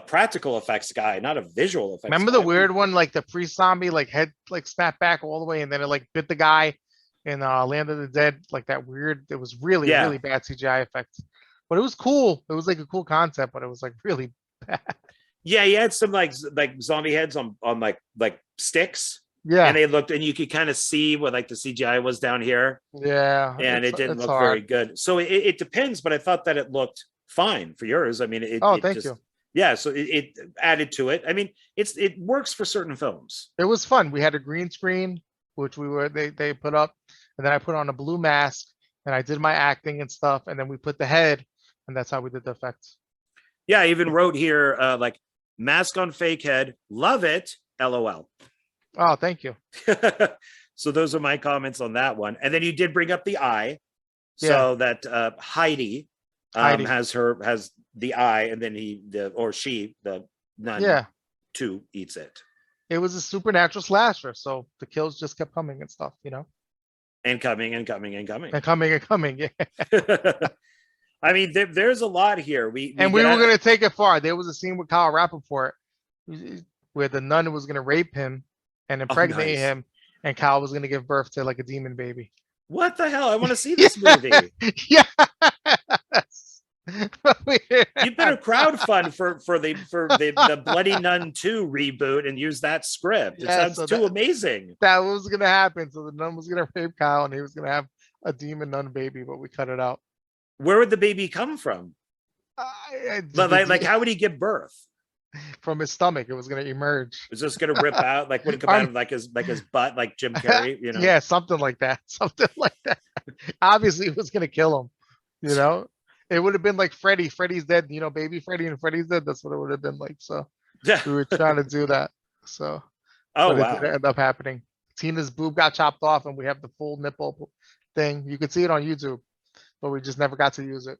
practical effects guy, not a visual effects. Remember guy. the weird one, like the pre-zombie, like head like snapped back all the way, and then it like bit the guy in Land of the Dead, like that weird. It was really bad CGI effects, but it was cool. It was like a cool concept, but it was like really bad. Yeah, he had some like zombie heads on like sticks. Yeah, and they looked, and you could kind of see what like the CGI was down here. Yeah, and it didn't look very good. So it depends, but I thought that it looked fine for yours. I mean, thank you. Yeah, so it added to it. I mean, it works for certain films. It was fun. We had a green screen, which they put up, and then I put on a blue mask, and I did my acting and stuff, and then we put the head, and that's how we did the effects. Yeah, I even wrote here like mask on fake head, love it, LOL. Oh, thank you. So those are my comments on that one. And then you did bring up the eye, so that Heidi has the eye, and then the nun too eats it. It was a supernatural slasher, so the kills just kept coming and stuff, and coming and coming and coming and coming and coming. Yeah. I mean, there's a lot here. We were going to take it far. There was a scene with Kyle Rappaport where the nun was going to rape him and impregnate him, and Kyle was going to give birth to like a demon baby. What the hell? I want to see this movie. Yeah. You better crowdfund for the Bloody Nun 2 reboot and use that script. It sounds too amazing. That was going to happen. So the nun was going to rape Kyle, and he was going to have a demon nun baby, but we cut it out. Where would the baby come from? Like how would he give birth? From his stomach. It was going to emerge. It's just going to rip out, like would it come out of like his butt, like Jim Carrey? Yeah, something like that. Something like that. Obviously, it was going to kill him. It would have been like Freddy. Freddy's dead. Baby Freddy and Freddy's dead. That's what it would have been like. So we were trying to do that. So wow, it didn't end up happening. Tina's boob got chopped off, and we have the full nipple thing. You could see it on YouTube, but we just never got to use it.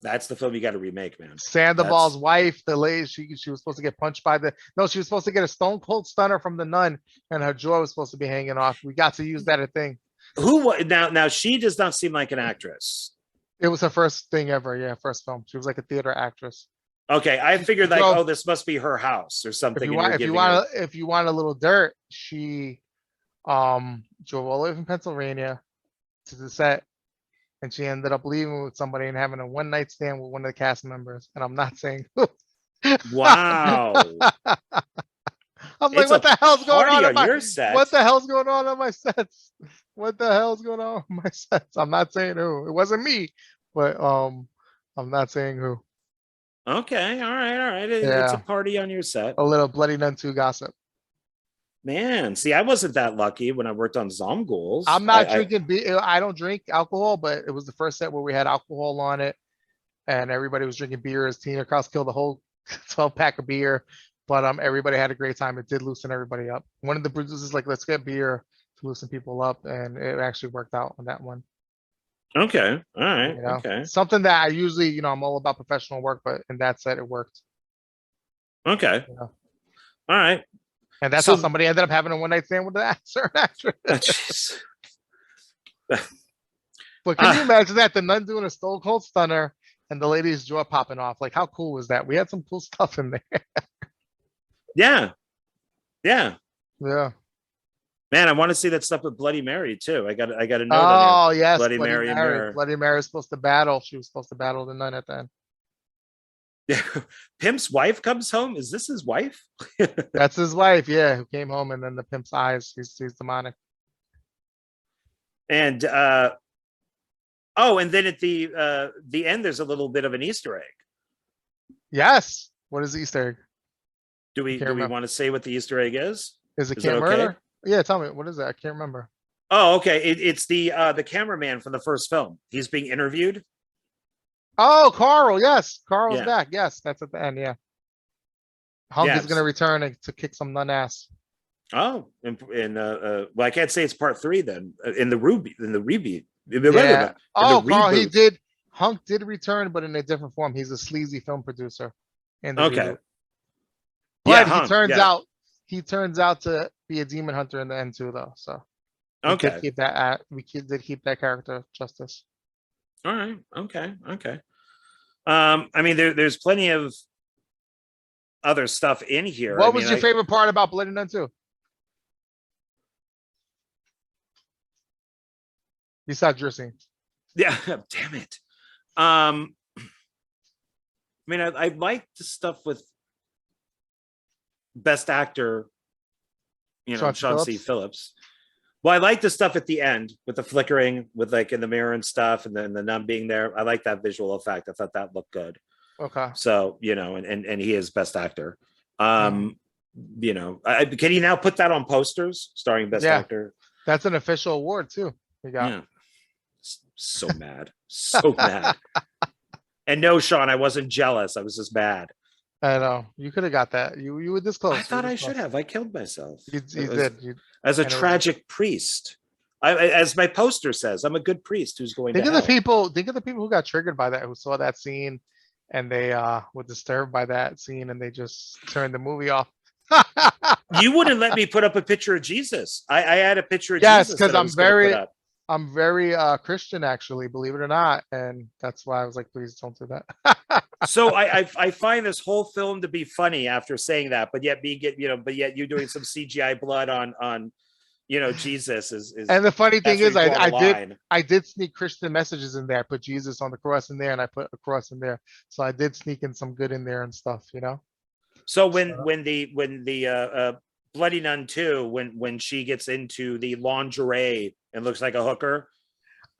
That's the film you got to remake, man. Sandoval's wife, the lady, she was supposed to get punched by she was supposed to get a stone cold stunner from the nun, and her jaw was supposed to be hanging off. We got to use that thing. Now she does not seem like an actress. It was her first thing ever. Yeah, first film. She was like a theater actress. Okay, I figured like, this must be her house or something. If you want a little dirt, she drove all the way from Pennsylvania to the set. And she ended up leaving with somebody and having a one night stand with one of the cast members. And I'm not saying who. Wow. I'm like, what the hell's going on your set? What the hell's going on my sets? What the hell's going on my sets? I'm not saying who. It wasn't me, but I'm not saying who. Okay, all right. It's a party on your set. A little Bloody Nun 2 gossip. Man, see, I wasn't that lucky when I worked on Zomghouls. I'm not drinking beer. I don't drink alcohol, but it was the first set where we had alcohol on it, and everybody was drinking beer. As Tina Kraus killed the whole 12-pack of beer, but everybody had a great time. It did loosen everybody up. One of the producers like, let's get beer to loosen people up, and it actually worked out on that one. Okay, all right, okay. Something that I usually, I'm all about professional work, but in that set, it worked. Okay, all right. And that's how somebody ended up having a one-night stand with the certain actress. But can you imagine that? The nun doing a stone cold stunner and the lady's jaw popping off. Like, how cool was that? We had some cool stuff in there. Yeah. Yeah. Man, I want to see that stuff with Bloody Mary too. I got a note on here. Oh yes, Bloody Mary and Mirror. Bloody Mary was supposed to battle. She was supposed to battle the nun at the end. Yeah. Pimp's wife comes home. Is this his wife? That's his wife, yeah, who came home, and then the pimp's eyes. He's demonic. And oh, and then at the end, there's a little bit of an Easter egg. Yes. What is the Easter egg? Do we want to say what the Easter egg is? Is it Is Camp it okay? Murder? Yeah, tell me, what is that? I can't remember. Oh, okay. It's the cameraman from the first film. He's being interviewed. Oh, Carl, yes. Carl's Yeah. back. Yes, that's at the end, yeah. Hunk is Yes. gonna return to kick some nun ass. Oh, well, I can't say it's part 3 then. In the reboot. Yeah. Oh, Carl, he reboot. did. Hunk did return, but in a different form. He's a sleazy film producer in the Okay. reboot. Yeah, But he turns out to be a demon hunter in the end too, though. So we Okay. did keep that character justice. All right. Okay. I mean, there's plenty of other stuff in here. What was your favorite part about Bloody Nun 2? Besides your scene. Yeah, damn it. I mean, I like the stuff with best actor, Sean C. Phillips. Well, I like the stuff at the end with the flickering, with like in the mirror and stuff, and then the nun being there. I like that visual effect. I thought that looked good. Okay. So, and he is best actor. Can he now put that on posters starring best actor? That's an official award too. Yeah. So mad. So mad. And no, Sean, I wasn't jealous. I was just mad. I know. You could have got that. You were this close. I thought I should have. I killed myself. You did. As a tragic priest. As my poster says, I'm a good priest who's going to hell. Think of the people who got triggered by that, who saw that scene and they were disturbed by that scene and they just turned the movie off. You wouldn't let me put up a picture of Jesus. I had a picture of Jesus. Jesus. Yes, because I'm very Christian, actually, believe it or not. And that's why I was like, please don't do that. So I find this whole film to be funny after saying that, but yet you doing some CGI blood on Jesus is. And the funny thing is, I did sneak Christian messages in there. I put Jesus on the cross in there, and I put a cross in there. So I did sneak in some good in there and stuff, So when the Bloody Nun 2, when she gets into the lingerie and looks like a hooker,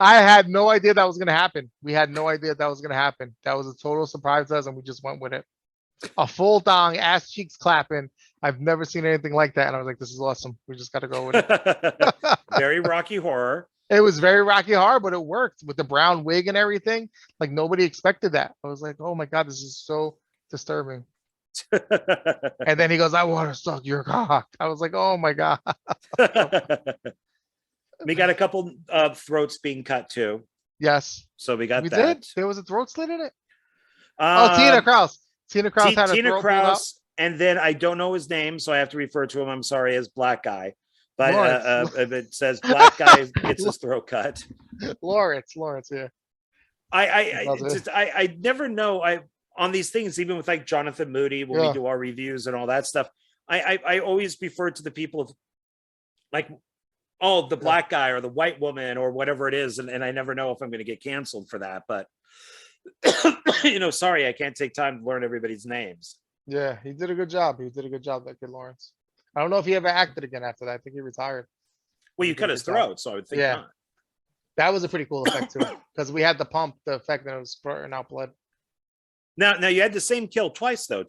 I had no idea that was going to happen. We had no idea that was going to happen. That was a total surprise to us, and we just went with it. A full dong, ass cheeks clapping. I've never seen anything like that, and I was like, "This is awesome. We just got to go with it." Very Rocky Horror. It was very Rocky Horror, but it worked with the brown wig and everything. Like nobody expected that. I was like, "Oh my god, this is so disturbing." And then he goes, "I want to suck your cock." I was like, "Oh my god." We got a couple of throats being cut too. Yes. So we got that. Did? There was a throat slit in it. Tina Kraus. Tina Kraus had a throat Kraus, and then I don't know his name, so I have to refer to him. I'm sorry, as Black Guy. But if it says Black Guy gets his throat cut. Lawrence, yeah. I never know. On these things, even with like Jonathan Moody, when we do our reviews and all that stuff, I always refer to the people of like, the black guy or the white woman or whatever it is, and I never know if I'm going to get canceled for that. But sorry, I can't take time to learn everybody's names. Yeah, he did a good job. That kid Lawrence. I don't know if he ever acted again after that. I think he retired. Well, you cut his throat, so I would think not. That was a pretty cool effect too, because we had the effect that it was spurting out blood. Now you had the same kill twice though.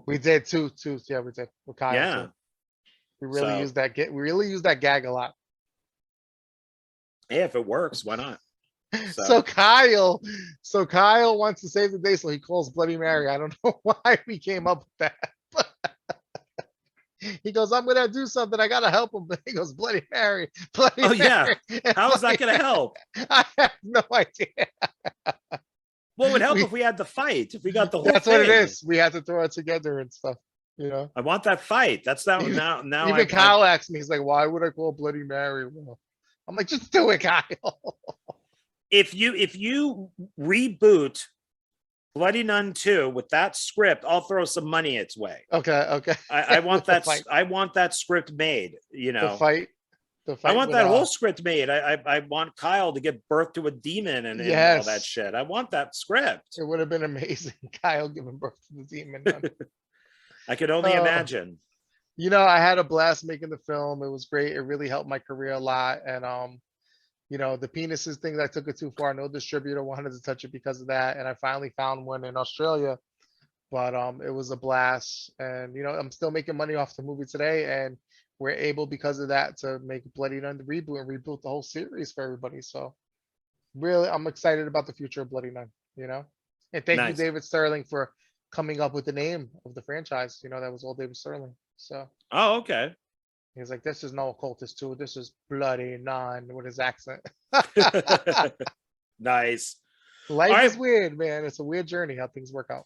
We did two. Yeah, we did. With Kyle, yeah. Too. We really used that. We really used that gag a lot. Yeah, if it works, why not? So Kyle wants to save the day, so he calls Bloody Mary. I don't know why we came up with that. He goes, "I'm gonna do something. I gotta help him." But he goes, "Bloody Mary, Bloody Mary." Yeah. How is that gonna help? I have no idea. What would help if we had the fight? If we got the whole That's thing? What it is. We had to throw it together and stuff. I want that fight. That's now. Even Kyle asked me, he's like, "Why would I call Bloody Mary?" Well, I'm like, "Just do it, Kyle." If you reboot Bloody Nun 2 with that script, I'll throw some money its way. Okay. I want With the that. fight. I want that script made. You The know, fight. The I fight want with that whole script made. I want Kyle to give birth to a demon and all that yes. shit. I want that script. It would have been amazing. Kyle giving birth to the demon. I could only imagine. You know, I had a blast making the film. It was great. It really helped my career a lot. And you know, the penises thing, I took it too far. No distributor wanted to touch it because of that. And I finally found one in Australia. But it was a blast. And you know, I'm still making money off the movie today. And we're able, because of that, to make Bloody Nun the reboot and reboot the whole series for everybody. So really, I'm excited about the future of Bloody Nun, you know? And thank you, Nice. David Sterling, for coming up with the name of the franchise. You know, that was all David Sterling. So Oh, okay. he was like, this is no occultist too. This is Bloody Nun with his accent. Nice. Life All is right. weird, man. It's a weird journey how things work out.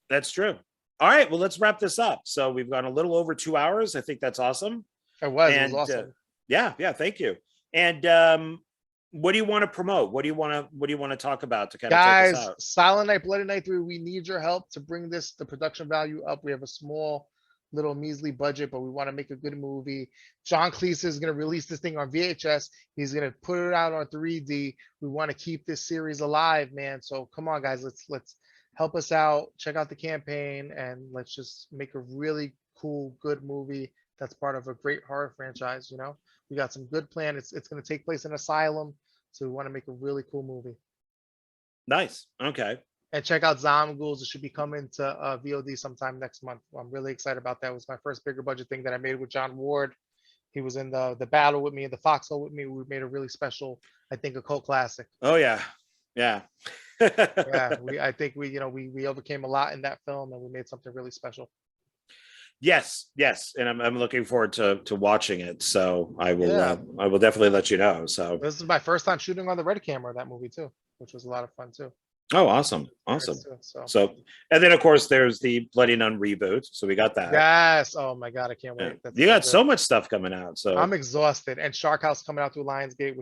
That's true. All right. Well, let's wrap this up. So we've gone a little over 2 hours. I think that's awesome. It was And awesome. yeah. Thank you. And what do you want to promote? What do you want to talk about to kind of take us Guys, out? Silent Night, Bloody Night 3, we need your help to bring the production value up. We have a small, little measly budget, but we want to make a good movie. John Cleese is going to release this thing on VHS. He's going to put it out on 3D. We want to keep this series alive, man. So come on, guys, let's help us out. Check out the campaign, and let's just make a really cool, good movie that's part of a great horror franchise. You know, we got some good plan. It's going to take place in Asylum, so we want to make a really cool movie. Nice. Okay. And check out Zomghouls. It should be coming to VOD sometime next month. I'm really excited about that. It was my first bigger budget thing that I made with John Ward. He was in the battle with me, the foxhole with me. We made a really special, I think, a cult classic. Oh yeah. Yeah. Yeah, I think we overcame a lot in that film, and we made something really special. Yes, and I'm looking forward to watching it. So I will definitely let you know. So this is my first time shooting on the red camera, that movie too, which was a lot of fun too. oh, awesome. So and then of course there's the Bloody Nun reboot. So we got that. Yes. Oh my God, I can't wait. Yeah. You got so much stuff coming out. So I'm exhausted. And Shark House coming out through Lionsgate.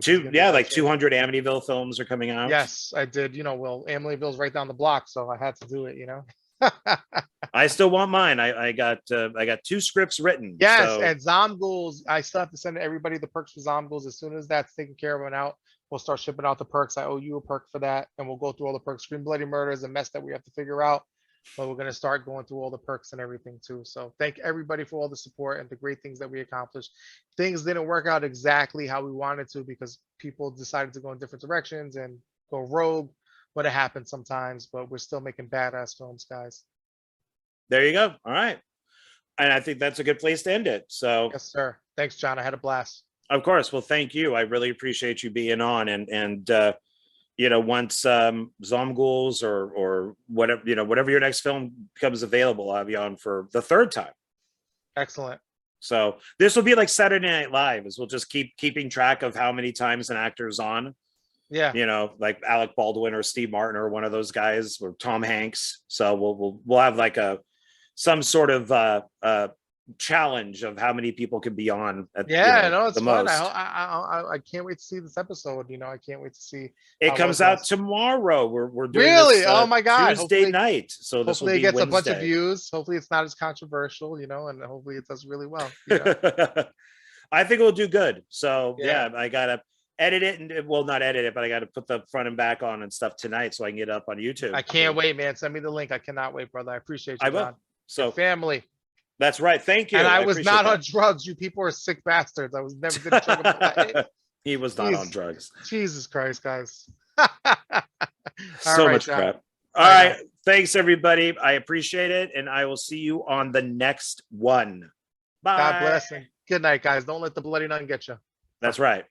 Like 200 Amityville films are coming out. Yes, I did. You know, well, Amityville's right down the block, so I had to do it. You know. I still want mine. I got 2 scripts written. Yes, so. and Zomghouls, I still have to send everybody the perks for Zomghouls. As soon as that's taken care of and out, we'll start shipping out the perks. I owe you a perk for that, and we'll go through all the perks. Scream Bloody Murder is a mess that we have to figure out, but we're going to start going through all the perks and everything too. So thank everybody for all the support and the great things that we accomplished. Things didn't work out exactly how we wanted to because people decided to go in different directions and go rogue, but it happens sometimes. But we're still making badass films, guys. There you go. All right. And I think that's a good place to end it. So yes, sir. Thanks, John. I had a blast. Of course. Well, thank you. I really appreciate you being on. And you know, once Zomghouls or whatever, you know, whatever your next film becomes available, I'll be on for the 3rd time. Excellent. So this will be like Saturday Night Live, as we'll just keeping track of how many times an actor's on. Yeah. You know, like Alec Baldwin or Steve Martin or one of those guys, or Tom Hanks. So we'll have like some sort of challenge of how many people can be on at, no, it's the fun. most. I can't wait to see this episode. You know, I can't wait to see it comes out tomorrow. We're doing really this, oh my God, Tuesday night. So this will be it gets Wednesday. a bunch of views. Hopefully it's not as controversial, you know, and hopefully it does really well. You know? I think we'll do good. So yeah, I gotta edit it and not edit it, but I gotta put the front and back on and stuff tonight so I can get it up on YouTube. I can't wait, man. Send me the link. I cannot wait, brother. I appreciate you. I will. John. So your family. That's right. Thank you. And I was not on drugs. You people are sick bastards. I was never going to He was not on drugs. Jesus Christ, guys. So much crap. All right. Thanks, everybody. I appreciate it. And I will see you on the next one. Bye. God bless and good night, guys. Don't let the Bloody Nun get you. That's right.